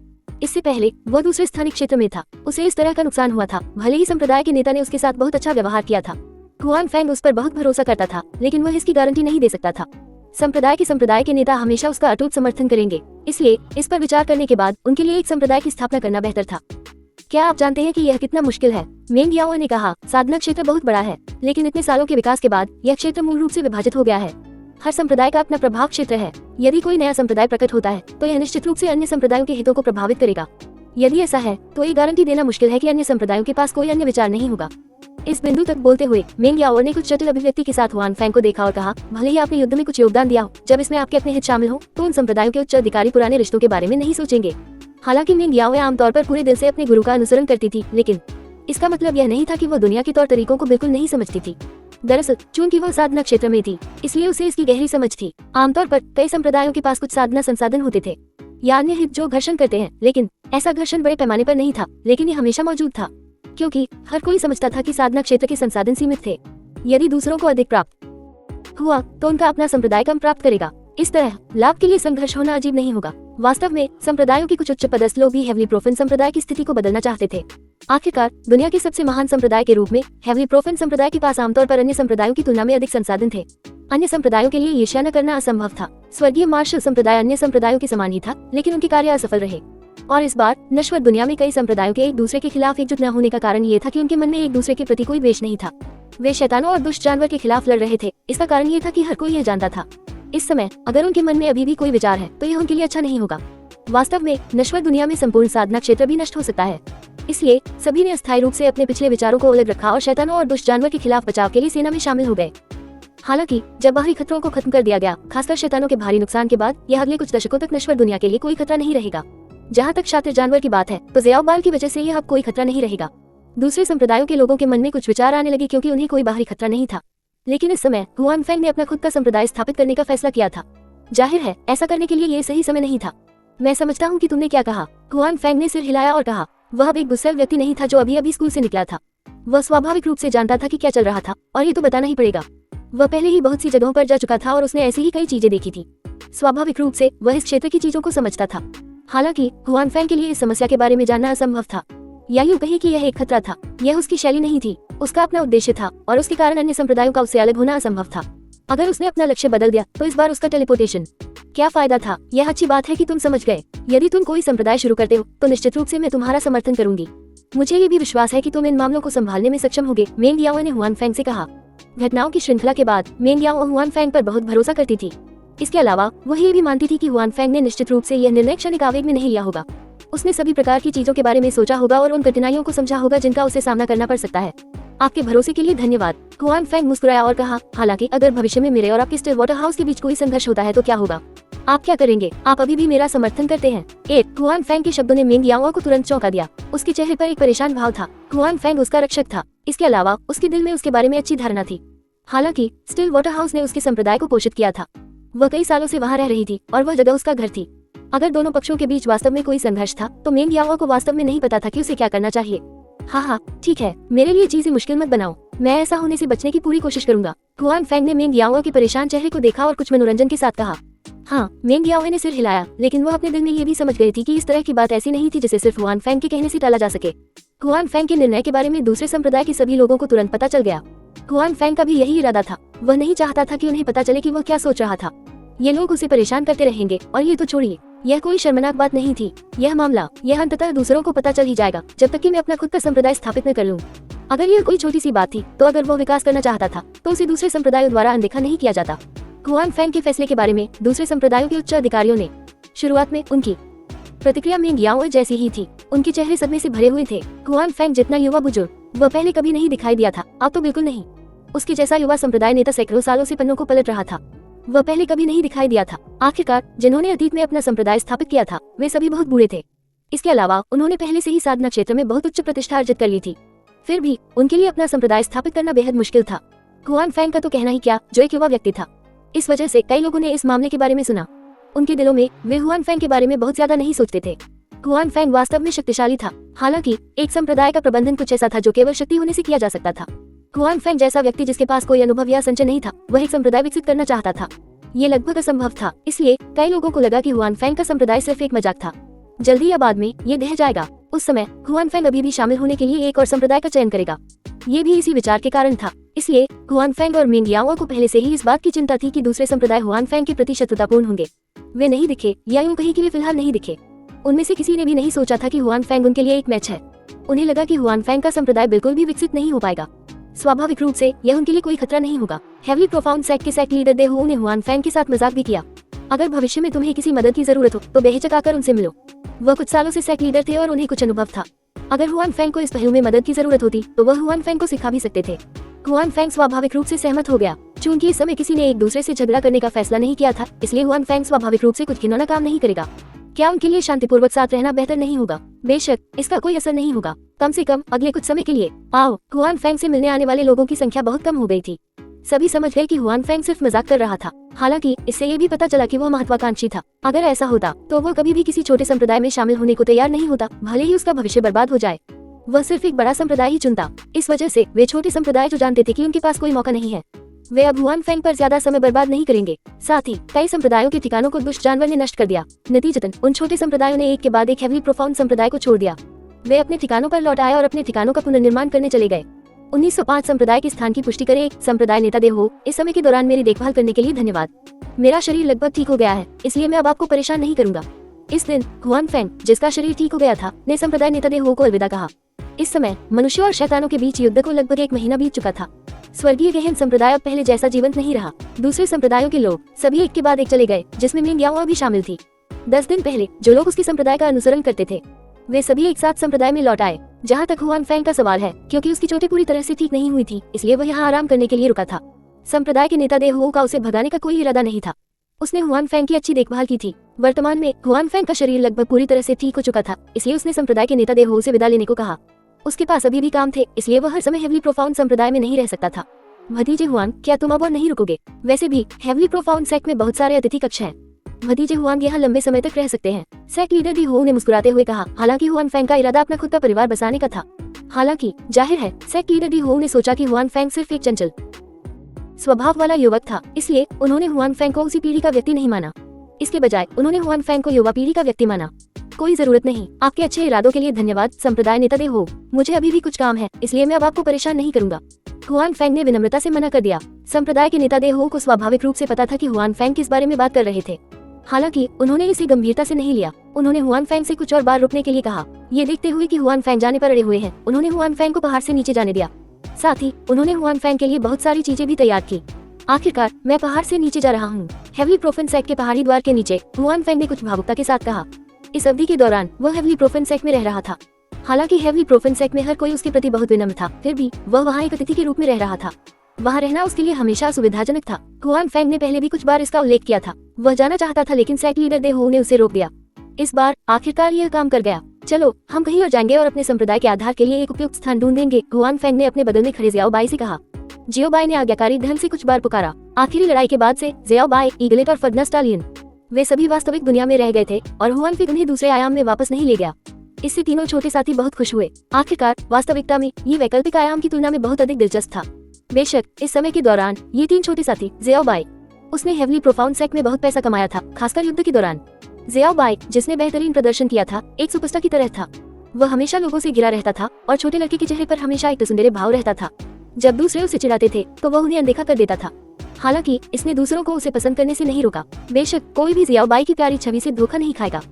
इससे पहले वह दूसरे स्थानिक क्षेत्र में था। उसे इस तरह का नुकसान हुआ था, भले ही संप्रदाय के नेता ने उसके साथ बहुत अच्छा व्यवहार किया था। हुआन फैंग उस पर बहुत भरोसा करता था, लेकिन वह इसकी गारंटी नहीं दे सकता था। संप्रदाय के नेता हमेशा उसका अटूट समर्थन करेंगे। इसलिए इस पर विचार करने के बाद उनके लिए एक संप्रदाय की स्थापना करना बेहतर था। क्या आप जानते हैं कि यह कितना मुश्किल है? मेंग याओ ने कहा, साधना क्षेत्र बहुत बड़ा है, लेकिन इतने सालों के विकास के बाद यह क्षेत्र मूल रूप से विभाजित हो गया है। हर संप्रदाय का अपना प्रभाव क्षेत्र है। यदि कोई नया संप्रदाय प्रकट होता है, तो यह निश्चित रूप से अन्य संप्रदायों के हितों को प्रभावित करेगा। यदि ऐसा है, तो ये गारंटी देना मुश्किल है कि अन्य संप्रदायों के पास कोई अन्य विचार नहीं होगा। इस बिंदु तक बोलते हुए मेंग याओ ने कुछ जटिल अभिव्यक्ति के साथ हुआन फैंग को देखा और कहा, भले ही आपने युद्ध में कुछ योगदान दिया हो, जब इसमें आपके अपने हित शामिल हो, तो उन संप्रदायों के उच्च अधिकारी पुराने रिश्तों के बारे में नहीं सोचेंगे। हालांकि मेंग याओ आमतौर पर पूरे दिल से अपने गुरु का अनुसरण करती थी, लेकिन इसका मतलब यह नहीं था कि वह दुनिया के तौर तरीकों को बिल्कुल नहीं समझती थी। दरअसल चूंकि वह साधना क्षेत्र में थी, इसलिए उसे इसकी गहरी समझ थी। आमतौर पर कई संप्रदायों के पास कुछ साधना संसाधन होते थे या अन्य हित जो घर्षण करते हैं, लेकिन ऐसा घर्षण बड़े पैमाने पर नहीं था, लेकिन ये हमेशा मौजूद था, क्योंकि हर कोई समझता था कि साधना क्षेत्र के संसाधन सीमित थे। यदि दूसरों को अधिक प्राप्त हुआ, तो उनका अपना संप्रदाय कम प्राप्त करेगा। इस तरह लाभ के लिए संघर्ष होना अजीब नहीं होगा। वास्तव में संप्रदायों के कुछ उच्च पदस्थ लोग भी हेवली प्रोफेन संप्रदाय की स्थिति को बदलना चाहते थे। आखिरकार दुनिया के सबसे महान संप्रदाय के रूप में हेवली प्रोफेन संप्रदाय के पास आमतौर पर अन्य संप्रदायों की तुलना में अधिक संसाधन थे। अन्य संप्रदायों के लिए ईर्ष्या न करना असंभव था। स्वर्गीय मार्शल संप्रदाय अन्य संप्रदायों के समान ही था, लेकिन उनके कार्य असफल रहे। और इस बार नश्वर दुनिया में कई संप्रदायों के एक दूसरे के खिलाफ एकजुट न होने का कारण ये था कि उनके मन में एक दूसरे के प्रति कोई द्वेष नहीं था। वे शैतानों और दुष्ट जानवर के खिलाफ लड़ रहे थे। इसका कारण ये था कि हर कोई यह जानता था, इस समय अगर उनके मन में अभी भी कोई विचार है, तो यह उनके लिए अच्छा नहीं होगा। वास्तव में नश्वर दुनिया में संपूर्ण साधना क्षेत्र भी नष्ट हो सकता है। इसलिए सभी ने अस्थायी रूप से अपने पिछले विचारों को अलग रखा और शैतानों और दुष्ट जानवर के खिलाफ बचाव के लिए सेना में शामिल हो गए। हालांकि जब बाहरी खतरों को खत्म कर दिया गया, खासकर शैतानों के भारी नुकसान के बाद, यह अगले कुछ दशकों तक नश्वर दुनिया के लिए कोई खतरा नहीं रहेगा। जहाँ तक शातिर जानवर की बात है, तो ज़ियाओबाल की वजह से यह अब कोई खतरा नहीं रहेगा। दूसरे संप्रदायों के लोगों के मन में कुछ विचार आने लगे क्योंकि उन्हें कोई बाहरी खतरा नहीं था। लेकिन इस समय हुआन फैंग ने अपना खुद का संप्रदाय स्थापित करने का फैसला किया था। जाहिर है, ऐसा करने के लिए ये सही समय नहीं था। मैं समझता हूँ कि तुमने क्या कहा। हुआन फैंग ने सिर हिलाया और कहा, वह अब एक गुस्सैल व्यक्ति नहीं था जो अभी अभी स्कूल से निकला था। वह स्वाभाविक रूप से जानता था कि क्या चल रहा था, और ये तो बताना ही पड़ेगा। वह पहले ही बहुत सी जगहों पर जा चुका था और उसने ऐसी ही कई चीजें देखी थी। स्वाभाविक रूप से वह इस क्षेत्र की चीजों को समझता था। हालांकि हुआन फैंग के लिए इस समस्या के बारे में जानना असंभव था, या यूं कहीं कि यह एक खतरा था। यह उसकी शैली नहीं थी, उसका अपना उद्देश्य था, और उसके कारण अन्य संप्रदायों का उससे अलग होना असंभव था। अगर उसने अपना लक्ष्य बदल दिया, तो इस बार उसका टेलीपोर्टेशन क्या फायदा था। यह अच्छी बात है कि तुम समझ गए। यदि तुम कोई संप्रदाय शुरू करते हो, तो निश्चित रूप से मैं तुम्हारा समर्थन करूंगी। मुझे ये भी विश्वास है कि तुम इन मामलों को संभालने में सक्षम होगे, मेंग याओ ने हुआन फैंग से कहा। घटनाओं की श्रृंखला के बाद मेंग याओ हुआन फैंग पर बहुत भरोसा करती थी। इसके अलावा वह ये भी मानती थी कि हुआन फैंग ने निश्चित रूप से यह निर्णय क्षणिक आवेग में नहीं लिया होगा। उसने सभी प्रकार की चीजों के बारे में सोचा होगा और उन कठिनाइयों को समझा होगा जिनका उसे सामना करना पड़ सकता है। आपके भरोसे के लिए धन्यवाद। हुआन फेंग मुस्कुराया और कहा, हालांकि अगर भविष्य में मेरे और आपके स्टिल वाटर हाउस के बीच कोई संघर्ष होता है तो क्या होगा? आप क्या करेंगे? आप अभी भी मेरा समर्थन करते हैं? एक हुआन फेंग के शब्दों ने मेंग याओ को तुरंत चौंका दिया। उसके चेहरे पर एक परेशान भाव था। हुआन फेंग उसका रक्षक था। इसके अलावा उसके दिल में उसके बारे में अच्छी धारणा थी। हालांकि स्टिल वाटर हाउस ने उसके संप्रदाय को पोषित किया था। वह कई सालों से वहाँ रह रही थी और वह जगह उसका घर थी। अगर दोनों पक्षों के बीच वास्तव में कोई संघर्ष था तो मेंग याओ को वास्तव में नहीं पता था कि उसे क्या करना चाहिए। हाँ, ठीक है, मेरे लिए चीजें मुश्किल मत बनाओ। मैं ऐसा होने से बचने की पूरी कोशिश करूंगा। हुआन फेंग ने मेंग याओ के परेशान चेहरे को देखा और कुछ मनोरंजन के साथ कहा। हाँ, मेंग याओ ने सिर हिलाया, लेकिन वह अपने दिल में ये भी समझ गई थी कि इस तरह की बात ऐसी नहीं थी जिसे सिर्फ हुआन फेंग के कहने से टाला जा सके। हुआन फेंग के निर्णय के बारे में दूसरे संप्रदाय के सभी लोगों को तुरंत पता चल गया। हुआन फेंग का भी यही इरादा था। वह नहीं चाहता था कि उन्हें पता चले कि वह क्या सोच रहा था। ये लोग उसे परेशान करते रहेंगे और ये तो छोड़िए, यह कोई शर्मनाक बात नहीं थी। यह अंततः दूसरों को पता चल ही जाएगा जब तक कि मैं अपना खुद का संप्रदाय स्थापित न कर लूं। अगर यह कोई छोटी सी बात थी तो अगर वो विकास करना चाहता था तो उसे दूसरे संप्रदायों द्वारा अनदेखा नहीं किया जाता। हुआन फेंग के फैसले के बारे में दूसरे संप्रदायों के उच्च अधिकारियों ने शुरुआत में उनकी प्रतिक्रिया मेंग याओ जैसी ही थी। उनके चेहरे सदमे से भरे हुए थे। हुआन फेंग जितना युवा बुजुर्ग वह पहले कभी नहीं दिखाई दिया था, अब तो बिल्कुल नहीं। उसके जैसा युवा संप्रदाय नेता सैकड़ों सालों से पन्नों को पलट रहा था। वह पहले कभी नहीं दिखाई दिया था। आखिरकार जिन्होंने अतीत में अपना संप्रदाय स्थापित किया था वे सभी बहुत बूढ़े थे। इसके अलावा उन्होंने पहले से ही साधना क्षेत्र में बहुत उच्च प्रतिष्ठा अर्जित कर ली थी। फिर भी उनके लिए अपना संप्रदाय स्थापित करना बेहद मुश्किल था। हुआन फेंग का तो कहना ही क्या, जो एक युवा व्यक्ति था। इस वजह से कई लोगों ने इस मामले के बारे में सुना। उनके दिलों में वे हुआन फेंग के बारे में बहुत ज्यादा नहीं सोचते थे। हुआन फेंग वास्तव में शक्तिशाली था। हालांकि एक संप्रदाय का प्रबंधन कुछ ऐसा था जो केवल शक्ति होने से किया जा सकता था। हुआन फेंग जैसा व्यक्ति जिसके पास कोई अनुभव या संचय नहीं था, वह एक संप्रदाय विकसित करना चाहता था। ये लगभग असंभव था। इसलिए कई लोगों को लगा कि हुआन फेंग का संप्रदाय सिर्फ एक मजाक था। जल्दी या बाद में ये ढह जाएगा। उस समय हुआन फेंग अभी भी शामिल होने के लिए एक और संप्रदाय का चयन करेगा। ये भी इसी विचार के कारण था। इसलिए हुआन फेंग और मेंग याओ को पहले से ही इस बात की चिंता थी कि दूसरे संप्रदाय हुआन फेंग के प्रति शत्रुतापूर्ण होंगे। वे नहीं दिखे, या यूं कहीं कि वे फिलहाल नहीं दिखे। उनमें से किसी ने भी नहीं सोचा था कि हुआन फेंग उनके लिए एक मैच है। उन्हें लगा कि हुआन फेंग का संप्रदाय बिल्कुल भी विकसित नहीं हो पाएगा। स्वाभाविक रूप से यह उनके लिए कोई खतरा नहीं होगा। हेवली प्रोफाउंड सेक्ट के सेक्ट लीडर दे हो ने हुआन फेंग के साथ मजाक भी किया। अगर भविष्य में तुम्हें किसी मदद की जरूरत हो तो बेहिचक आकर उनसे मिलो। वह कुछ सालों से सेक्ट लीडर थे और उन्हें कुछ अनुभव था। अगर हुआन फेंग को इस पहलू में मदद की जरूरत होती तो वह हुआन फेंग को सिखा भी सकते थे। हुआन फेंग स्वाभाविक रूप से सहमत हो गया। चूंकि इस समय किसी ने एक दूसरे से झगड़ा करने का फैसला नहीं किया था, इसलिए हुआन फेंग स्वाभाविक रूप से कुछ घिनौना काम नहीं करेगा। क्या उनके लिए शांतिपूर्वक साथ रहना बेहतर नहीं होगा? बेशक इसका कोई असर नहीं होगा, कम से कम अगले कुछ समय के लिए। आओ, हुआन फेंग से मिलने आने वाले लोगों की संख्या बहुत कम हो गई थी। सभी समझ गए कि हुआन फेंग सिर्फ मजाक कर रहा था। हालांकि इससे ये भी पता चला कि वह महत्वाकांक्षी था। अगर ऐसा होता तो वह कभी भी किसी छोटे संप्रदाय में शामिल होने को तैयार नहीं होता, भले ही उसका भविष्य बर्बाद हो जाए। वह सिर्फ एक बड़ा संप्रदाय ही चुनता। इस वजह से वे छोटे संप्रदाय जो जानते थे कि उनके पास कोई मौका नहीं है, वे अब हुआन फेंग पर ज्यादा समय बर्बाद नहीं करेंगे। साथ ही कई संप्रदायों के ठिकानों को दुष्ट जानवर ने नष्ट कर दिया। नतीजतन उन छोटे संप्रदायों ने एक के बाद एक हेवली प्रोफाउंड संप्रदाय को छोड़ दिया। वे अपने ठिकानों पर लौट आए और अपने ठिकानों का पुनर्निर्माण करने चले गए। 1905 संप्रदाय के स्थान की पुष्टि करे। संप्रदाय नेता दे हो, इस समय के दौरान मेरी देखभाल करने के लिए धन्यवाद। मेरा शरीर लगभग ठीक हो गया है, इसलिए मैं अब आपको परेशान नहीं करूंगा। इस दिन हुआन फेंग, जिसका शरीर ठीक हो गया था, ने संप्रदाय नेता दे हो को अलविदा कहा। इस समय मनुष्यों और शैतानों के बीच युद्ध को लगभग 1 महीना बीत चुका था। स्वर्गीय गहन संप्रदाय अब पहले जैसा जीवंत नहीं रहा। दूसरे संप्रदायों के लोग सभी एक के बाद एक चले गए, जिसमें मेंग याओ भी शामिल थी। 10 दिन पहले जो लोग उसके संप्रदाय का अनुसरण करते थे, वे सभी एक साथ संप्रदाय में लौट आए। जहाँ तक हुआन फेंग का सवाल है, क्योंकि उसकी चोटें पूरी तरह से ठीक नहीं हुई थी, इसलिए वह यहाँ आराम करने के लिए रुका था। संप्रदाय के नेता दे हो का उसे भगाने का कोई इरादा नहीं था। उसने हुआन फेंग की अच्छी देखभाल की थी। वर्तमान में हुआन फेंग का शरीर लगभग पूरी तरह से ठीक हो चुका था, इसलिए उसने संप्रदाय के नेता दे हो से विदा लेने को कहा। उसके पास अभी भी काम थे, इसलिए वह हर समय हेवली प्रोफाउंड संप्रदाय में नहीं रह सकता था। भतीजे हुआन, क्या तुम अब और नहीं रुकोगे? वैसे भी हेवली प्रोफाउंड सेक्ट में बहुत सारे अतिथि कक्ष हैं। भतीजे हुआन यहाँ लंबे समय तक रह सकते हैं। सेक्ट लीडर दी हो ने मुस्कुराते हुए कहा। हालांकि हुआन फेंग का इरादा अपना खुद का परिवार बसाने का था। हालांकि जाहिर है सेक्ट लीडर दी हो ने सोचा कि हुआन फेंग सिर्फ एक चंचल स्वभाव वाला युवक था, इसलिए उन्होंने हुआन फेंग को उसी पीढ़ी का व्यक्ति नहीं माना। इसके बजाय उन्होंने हुआन फेंग को युवा पीढ़ी का व्यक्ति माना। कोई जरूरत नहीं, आपके अच्छे इरादों के लिए धन्यवाद संप्रदाय नेता दे हो। मुझे अभी भी कुछ काम है, इसलिए मैं अब आपको परेशान नहीं करूंगा। हुआन फेंग ने विनम्रता से मना कर दिया। संप्रदाय के नेता दे हो को स्वाभाविक रूप से पता था कि हुआन फेंग किस बारे में बात कर रहे थे। हालांकि उन्होंने इसे गंभीरता से नहीं लिया। उन्होंने हुआन फेंग से कुछ और बार रुकने के लिए कहा। ये देखते हुए कि हुआन फेंग जाने पर अड़े हुए हैं, उन्होंने हुआन फेंग को पहाड़ से नीचे जाने दिया। साथ ही उन्होंने हुआन फेंग के लिए बहुत सारी चीजें भी तैयार की। आखिरकार मैं पहाड़ से नीचे जा रहा हूँ। हेवली प्रोफाउंड सेक्ट के पहाड़ी द्वार के नीचे हुआन फेंग ने कुछ भावुकता के साथ कहा। इस अवधि के दौरान वह हेवली प्रोफेंसेक में रह रहा था। हालांकि हेवली प्रोफेंसेक में हर कोई उसके प्रति बहुत विनम्र था, फिर भी वह वहाँ एक अतिथि के रूप में रह रहा था। वहाँ रहना उसके लिए हमेशा सुविधाजनक था। हुआन फेंग ने पहले भी कुछ बार इसका उल्लेख किया था। वह जाना चाहता था, लेकिन सेक्ट लीडर दे हो ने उसे रोक दिया। इस बार आखिरकार यह काम कर गया। चलो हम कहीं और जाएंगे और अपने संप्रदाय के आधार के लिए एक उपयुक्त स्थान ढूंढेंगे, हुआन फेंग ने अपने बगल में खड़े जियाओ बाई से कहा। जियो बाई ने आज्ञाकारी ढंग से कुछ बार पुकारा। आखिरी लड़ाई के बाद से जियाओ बाई, ईगलेट और फडना स्टालियन, वे सभी वास्तविक दुनिया में रह गए थे और हुआन फेंग उन्हें दूसरे आयाम में वापस नहीं ले गया। इससे तीनों छोटे साथी बहुत खुश हुए। आखिरकार वास्तविकता में ये वैकल्पिक आयाम की तुलना में बहुत अधिक दिलचस्प था। बेशक इस समय के दौरान ये तीन छोटे साथी, जियाओ बाई, उसने हेवली प्रोफाउंड सेक्ट में बहुत पैसा कमाया था, खासकर युद्ध के दौरान। जियाओ बाई, जिसने बेहतरीन प्रदर्शन किया था, एक सुपरस्टार की तरह था। वह हमेशा लोगों से घिरा रहता था और छोटे लड़के के चेहरे पर हमेशा एक सुंदर भाव रहता था। जब दूसरे उसे चिढ़ाते थे तो वह उन्हें अनदेखा कर देता था। हालांकि इसने दूसरों को उसे पसंद करने से नहीं रोका। बेशक कोई भी जियाओ बाई की प्यारी छवि से धोखा नहीं खाएगा।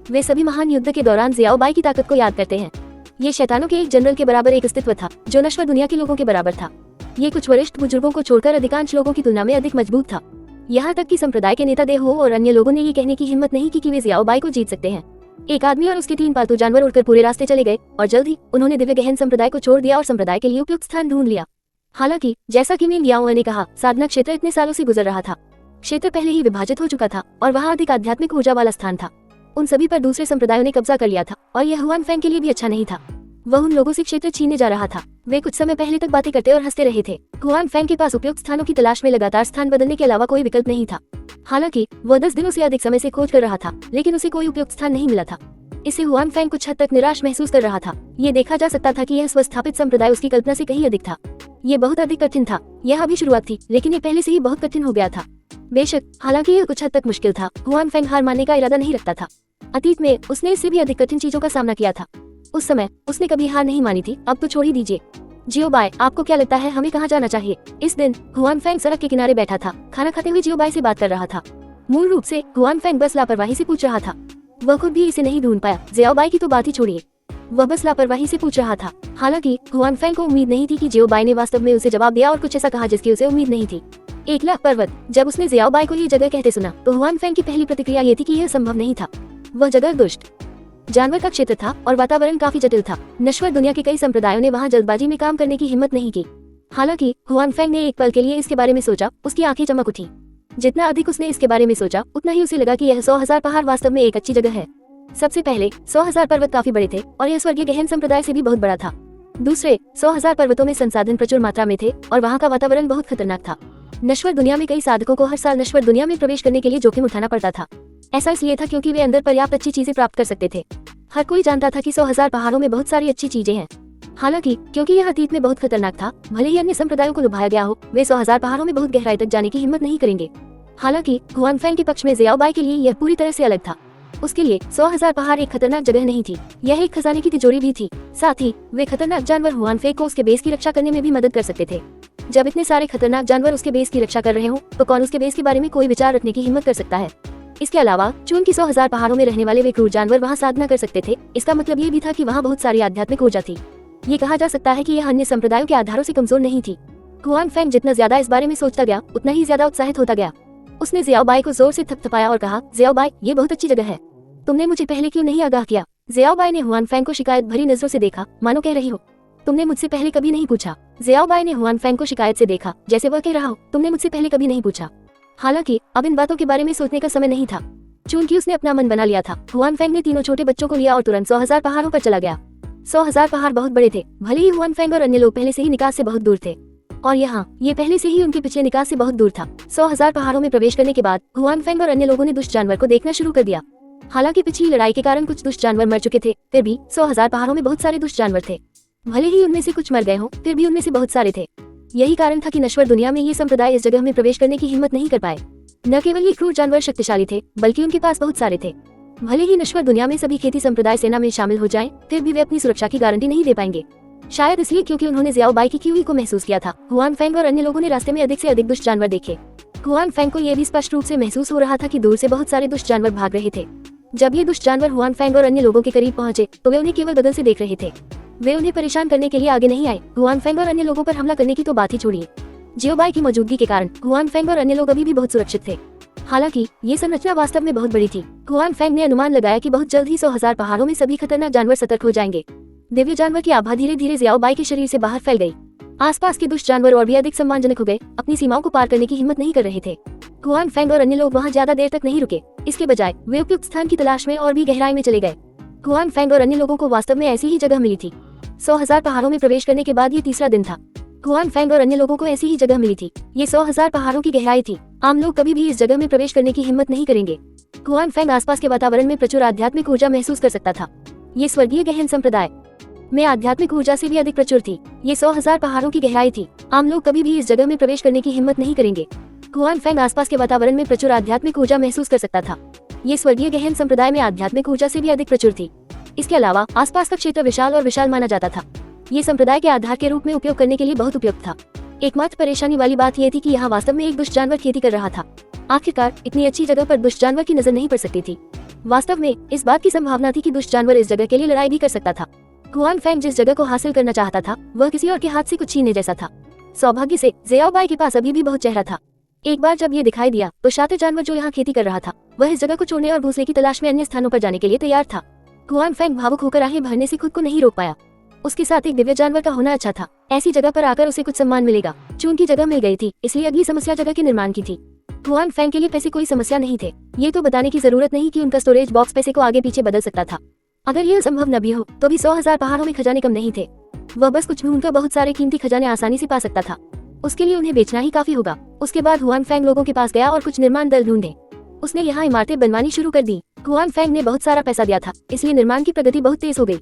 वे सभी महान युद्ध के दौरान जियाओ बाई की ताकत को याद करते हैं। ये शैतानों के एक जनरल के बराबर एक अस्तित्व था, जो नश्वर दुनिया के लोगों के बराबर था। ये कुछ वरिष्ठ बुजुर्गों को छोड़कर अधिकांश लोगों की तुलना में अधिक मजबूत था। यहाँ तक कि संप्रदाय के नेता दे हो और अन्य लोगों ने ये कहने की हिम्मत नहीं की कि वे जियाओ बाई को जीत सकते हैं। एक आदमी और उसके 3 पालतू जानवर उड़कर पूरे रास्ते चले गए और जल्द ही उन्होंने दिव्य गहन संप्रदाय को छोड़ दिया और संप्रदाय के लिए उपयुक्त स्थान ढूंढ लिया। हालांकि जैसा कि मिंग याओ ने कहा, साधना क्षेत्र इतने सालों से गुजर रहा था। क्षेत्र पहले ही विभाजित हो चुका था और वहाँ अधिक आध्यात्मिक ऊर्जा वाला स्थान था। उन सभी पर दूसरे संप्रदायों ने कब्जा कर लिया था और यह हुआन फेंग के लिए भी अच्छा नहीं था। वह उन लोगों से क्षेत्र छीनने जा रहा था। वे कुछ समय पहले तक बातें करते और हंसते रहे थे। हुआन फेंग के पास उपयुक्त स्थानों की तलाश में लगातार स्थान बदलने के अलावा कोई विकल्प नहीं था। हालांकि वह 10 दिनों से अधिक समय से खोज कर रहा था, लेकिन उसे कोई उपयुक्त स्थान नहीं मिला था। इससे हुआन फेंग कुछ हद तक निराश महसूस कर रहा था। ये देखा जा सकता था कि यह स्वस्थापित संप्रदाय उसकी कल्पना से कहीं अधिक था। ये बहुत अधिक कठिन था। यह अभी शुरुआत थी, लेकिन ये पहले से ही बहुत कठिन हो गया था। बेशक हालांकि यह कुछ हद तक मुश्किल था, हुआन फेंग हार मानने का इरादा नहीं रखता था। अतीत में उसने इससे भी अधिक कठिन चीजों का सामना किया था। उस समय उसने कभी हार नहीं मानी थी। अब तो छोड़ ही दीजिए। जियो बाई, आपको क्या लगता है हमें कहाँ जाना चाहिए? इस दिन हुआन फेंग सड़क के किनारे बैठा था, खाना खाते हुए जियो बाई से बात कर रहा था। मूल रूप से हुआन फेंग बस लापरवाही से पूछ रहा था। वह खुद भी इसे नहीं ढूंढ पाया। जियो बाई की तो बात ही छोड़िए, वह बस लापरवाही से पूछ रहा था। हालांकि हुआन फेंग को उम्मीद नहीं थी कि जियो बाई ने वास्तव में उसे जवाब दिया और कुछ ऐसा कहा जिसकी उसे उम्मीद नहीं थी। 1 लाख पर्वत। जब उसने जियाओ बाई को ये जगह कहते सुना तो हुआन फेंग की पहली प्रतिक्रिया ये थी कि यह संभव नहीं था। वह जगह दुष्ट जानवर का क्षेत्र था और वातावरण काफी जटिल था। नश्वर दुनिया के कई संप्रदायों ने वहाँ जल्दबाजी में काम करने की हिम्मत नहीं की। हालांकि हुआन फेंग ने एक पल के लिए इसके बारे में सोचा। उसकी आंखें चमक उठी। जितना अधिक उसने इसके बारे में सोचा, उतना ही उसे लगा कि यह 100,000 पहाड़ वास्तव में एक अच्छी जगह है। सबसे पहले 100,000 पर्वत काफी बड़े थे और यह स्वर्गीय गहन संप्रदाय से भी बहुत बड़ा था। दूसरे, 100,000 पर्वतों में संसाधन प्रचुर मात्रा में थे और वहाँ का वातावरण बहुत खतरनाक था। नश्वर दुनिया में कई साधकों को हर साल नश्वर दुनिया में प्रवेश करने के लिए जोखिम उठाना पड़ता था। ऐसा इसलिए था क्योंकि वे अंदर पर्याप्त अच्छी चीजें प्राप्त कर सकते थे। हर कोई जानता था कि 100,000 पहाड़ों में बहुत सारी अच्छी चीजें हैं। हालांकि क्योंकि यह अतीत में बहुत खतरनाक था, भले ही अन्य संप्रदायों को लुभाया गया हो, वे 100,000 पहाड़ों में बहुत गहराई तक जाने की हिम्मत नहीं करेंगे। हालांकि हुआन फेंग के पक्ष में जियाओ बाई के लिए यह पूरी तरह से अलग था। उसके लिए 100,000 पहाड़ एक खतरनाक जगह नहीं थी, यह एक खजाने की तिजोरी भी थी। साथ ही वे खतरनाक जानवर हुआन फेंग को उसके बेस की रक्षा करने में भी मदद कर सकते थे। जब इतने सारे खतरनाक जानवर उसके बेस की रक्षा कर रहे हो, तो कौन उसके बेस के बारे में कोई विचार रखने की हिम्मत कर सकता है? इसके अलावा चूंकि 100,000 पहाड़ों में रहने वाले वे क्रूर जानवर वहाँ साधना कर सकते थे, इसका मतलब ये भी था कि वहाँ बहुत सारी आध्यात्मिक ऊर्जा थी। ये कहा जा सकता है कि यह अन्य संप्रदायों के आधारों से कमजोर नहीं थी। हुआन फेंग जितना ज्यादा इस बारे में सोचता गया, उतना ही ज्यादा उत्साहित होता गया। उसने जियाओ बाई को जोर से थपथपाया और कहा, जियाओ बाई, ये बहुत अच्छी जगह है। तुमने मुझे पहले क्यों नहीं आगाह किया? जियाओ बाई ने हुआन फेंग को शिकायत भरी नजरों से देखा, मानो कह रही हो, तुमने मुझसे पहले कभी नहीं पूछा। जियाओ बाई ने हुआन फेंग को शिकायत से देखा, जैसे वह कह रहा हो, तुमने मुझसे पहले कभी नहीं पूछा। हालांकि अब इन बातों के बारे में सोचने का समय नहीं था, चूंकि उसने अपना मन बना लिया था। हुआन फेंग ने तीनों छोटे बच्चों को लिया और तुरंत 100,000 पहाड़ों पर चला गया। 100,000 पहाड़ बहुत बड़े थे, भले ही हुआन फेंग और अन्य लोग पहले से ही निकास से बहुत दूर थे, और यहाँ ये पहले से ही उनके पिछले निकास से बहुत दूर था। 100,000 पहाड़ों में प्रवेश करने के बाद हुआन फेंग और अन्य लोगों ने दुष्ट जानवर को देखना शुरू कर दिया। हालांकि पिछली लड़ाई के कारण कुछ दुष्ट जानवर मर चुके थे, फिर भी 100,000 पहाड़ों में बहुत सारे दुष्ट जानवर थे। भले ही उनमें से कुछ मर गए हों, फिर भी उनमें से बहुत सारे थे। यही कारण था कि नश्वर दुनिया में ये संप्रदाय इस जगह में प्रवेश करने की हिम्मत नहीं कर पाए। न केवल ये क्रूर जानवर शक्तिशाली थे, बल्कि उनके पास बहुत सारे थे। भले ही नश्वर दुनिया में सभी खेती संप्रदाय सेना में शामिल हो जाएं, फिर भी वे अपनी सुरक्षा की गारंटी नहीं दे पाएंगे। शायद इसलिए क्योंकि उन्होंने जियाओ बाई की की हुई को महसूस किया था। हुआन फेंग और अन्य लोगों ने रास्ते में अधिक से अधिक दुष्ट जानवर देखे। हुआन फेंग को यह भी स्पष्ट रूप से महसूस हो रहा था कि दूर से बहुत सारे दुष्ट जानवर भाग रहे थे। जब ये दुष्ट जानवर हुआन फेंग और अन्य लोगों के करीब पहुंचे, तो वे उन्हें केवल बगल से देख रहे थे। वे उन्हें परेशान करने के लिए आगे नहीं आए। हुआन फेंग और अन्य लोगों पर हमला करने की तो बात ही छोड़िए। जियो बाई की मौजूदगी के कारण हुआन फेंग और अन्य लोग अभी भी बहुत सुरक्षित थे। हालांकि ये संरचना वास्तव में बहुत बड़ी थी। कुआन फेंग ने अनुमान लगाया कि बहुत जल्द ही 100,000 पहाड़ों में सभी खतरनाक जानवर सतर्क हो जाएंगे। दिव्य जानवर की आभा धीरे धीरे ज़ियाओ बाई के शरीर से बाहर फैल गई। आसपास के दुष्ट जानवर और भी अधिक सम्मानजनक हो गए, अपनी सीमाओं को पार करने की हिम्मत नहीं कर रहे थे। कुआन फेंग और अन्य लोग वहाँ ज्यादा देर तक नहीं रुके, इसके बजाय वे उपयुक्त स्थान की तलाश में और भी गहराई में चले गए। कुआन फेंग और अन्य लोगों को वास्तव में ऐसी ही जगह मिली थी। 100,000 पहाड़ों में प्रवेश करने के बाद ये तीसरा दिन था। कुआन फेंग और अन्य लोगों को ऐसी ही जगह मिली थी। ये 100,000 पहाड़ों की गहराई थी। आम लोग कभी भी इस जगह में प्रवेश करने की हिम्मत नहीं करेंगे। कुआन फेंग आसपास के वातावरण में प्रचुर आध्यात्मिक ऊर्जा महसूस कर सकता था। ये स्वर्गीय गहन संप्रदाय में आध्यात्मिक ऊर्जा से भी अधिक प्रचुर थी। ये 100,000 पहाड़ों की गहराई थी। आम लोग कभी भी इस जगह में प्रवेश करने की हिम्मत नहीं करेंगे। कुआन फेंग आसपास के वातावरण में प्रचुर आध्यात्मिक ऊर्जा महसूस कर सकता था। ये स्वर्गीय गहन संप्रदाय में आध्यात्मिक ऊर्जा से भी अधिक प्रचुर थी। इसके अलावा आसपास का क्षेत्र विशाल और विशाल माना जाता था। ये संप्रदाय के आधार के रूप में उपयोग करने के लिए बहुत उपयुक्त था। एकमात्र परेशानी वाली बात यह थी कि यहाँ वास्तव में एक दुष्ट जानवर खेती कर रहा था। आखिरकार इतनी अच्छी जगह पर दुष्ट जानवर की नजर नहीं पड़ सकती थी। वास्तव में इस बात की संभावना थी कि दुष्ट जानवर इस जगह के लिए लड़ाई भी कर सकता था। कुआन फेंग जिस जगह को हासिल करना चाहता था वह किसी और के हाथ से कुछ छीनने जैसा था। सौभाग्य से ज़ियाओ बाई के पास अभी भी बहुत चेहरा था। एक बार जब ये दिखाई दिया तो शातिर जानवर जो यहाँ खेती कर रहा था वह इस जगह को छोड़ने और भूसे की तलाश में अन्य स्थानों पर जाने के लिए तैयार था। कुआन फेंग भावुक होकर आहें भरने से खुद को नहीं रोक पाया। उसके साथ एक दिव्य जानवर का होना अच्छा था। ऐसी जगह पर आकर उसे कुछ सम्मान मिलेगा। चून की जगह मिल गई थी, इसलिए अगली समस्या जगह के निर्माण की थी। कुआन फेंग के लिए पैसे कोई समस्या नहीं थे। ये तो बताने की जरूरत नहीं कि उनका स्टोरेज बॉक्स पैसे को आगे पीछे बदल सकता था। अगर यह संभव न भी हो तो भी 100,000 पहाड़ों में खजाने कम नहीं थे। वह बस कुछ ढूंढकर बहुत सारे कीमती खजाने आसानी से पा सकता था। उसके लिए उन्हें बेचना ही काफी होगा। उसके बाद कुआन फेंग लोगों के पास गया और कुछ निर्माण दल ढूंढे। उसने यहाँ इमारतें बनवानी शुरू कर दी। कुआन फेंग ने बहुत सारा पैसा दिया था, इसलिए निर्माण की प्रगति बहुत तेज हो गई।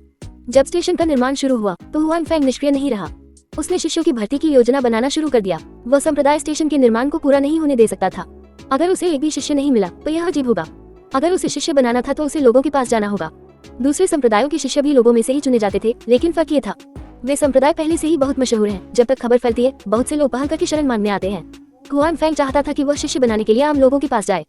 जब स्टेशन का निर्माण शुरू हुआ तो कुआन फेंग निष्क्रिय नहीं रहा। उसने शिष्यों की भर्ती की योजना बनाना शुरू कर दिया। वह संप्रदाय स्टेशन के निर्माण को पूरा नहीं होने दे सकता था। अगर उसे एक भी शिष्य नहीं मिला तो यह अजीब होगा। अगर उसे शिष्य बनाना था तो उसे लोगों के पास जाना होगा। दूसरे संप्रदायों के शिष्य भी लोगों में से ही चुने जाते थे, लेकिन फर्क ये था वे संप्रदाय पहले से ही बहुत मशहूर हैं। जब तक खबर फैलती है बहुत से लोग पहल करके शरण मांगने आते हैं। कुआन फेंग चाहता था कि वह शिष्य बनाने के लिए आम लोगों के पास जाए।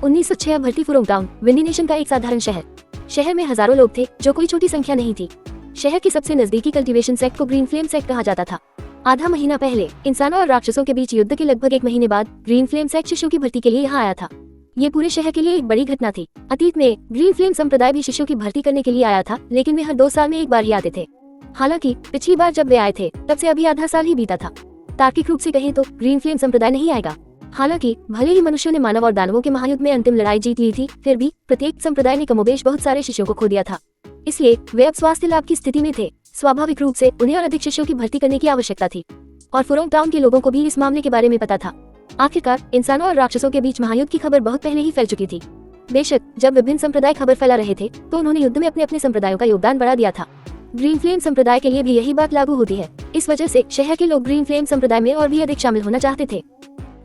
1906 भर्ती फुरोंग टाउन विंडी नेशन का एक साधारण शहर। शहर में हजारों लोग थे, जो कोई छोटी संख्या नहीं थी। शहर के सबसे नजदीकी कल्टीवेशन सेक्ट को ग्रीन फ्लेम सेक्ट कहा जाता था। आधा महीना पहले इंसानों और राक्षसों के बीच युद्ध के लगभग 1 महीने बाद ग्रीन फ्लेम सेक्ट शिष्यों की भर्ती के लिए यहाँ आया था। ये पूरे शहर के लिए एक बड़ी घटना थी। अतीत में ग्रीन फ्लेम संप्रदाय भी शिष्यों की भर्ती करने के लिए आया था, लेकिन वे हर 2 साल में एक बार ही आते थे। हालांकि पिछली बार जब वे आए थे तब से अभी आधा साल ही बीता था। तार्किक रूप से कहें तो ग्रीन फ्लेम संप्रदाय नहीं आएगा। हालांकि भले ही मनुष्यों ने मानव और दानवों के महायुद्ध में अंतिम लड़ाई जीत ली थी, फिर भी प्रत्येक संप्रदाय ने कमोबेश बहुत सारे शिष्यों को खो दिया था। इसलिए वे अब स्वास्थ्य लाभ की स्थिति में थे। स्वाभाविक रूप से उन्हें और अधिक शिष्यों की भर्ती करने की आवश्यकता थी, और फुरोंग टाउन के लोगों को भी इस मामले के बारे में पता था। आखिरकार इंसानों और राक्षसों के बीच महायुद्ध की खबर बहुत पहले ही फैल चुकी थी। बेशक जब विभिन्न संप्रदाय खबर फैला रहे थे तो उन्होंने युद्ध में अपने अपने संप्रदायों का योगदान बढ़ा दिया था। ग्रीन फ्लेम संप्रदाय के लिए भी यही बात लागू होती है। इस वजह से शहर के लोग ग्रीन फ्लेम संप्रदाय में और भी अधिक शामिल होना चाहते थे।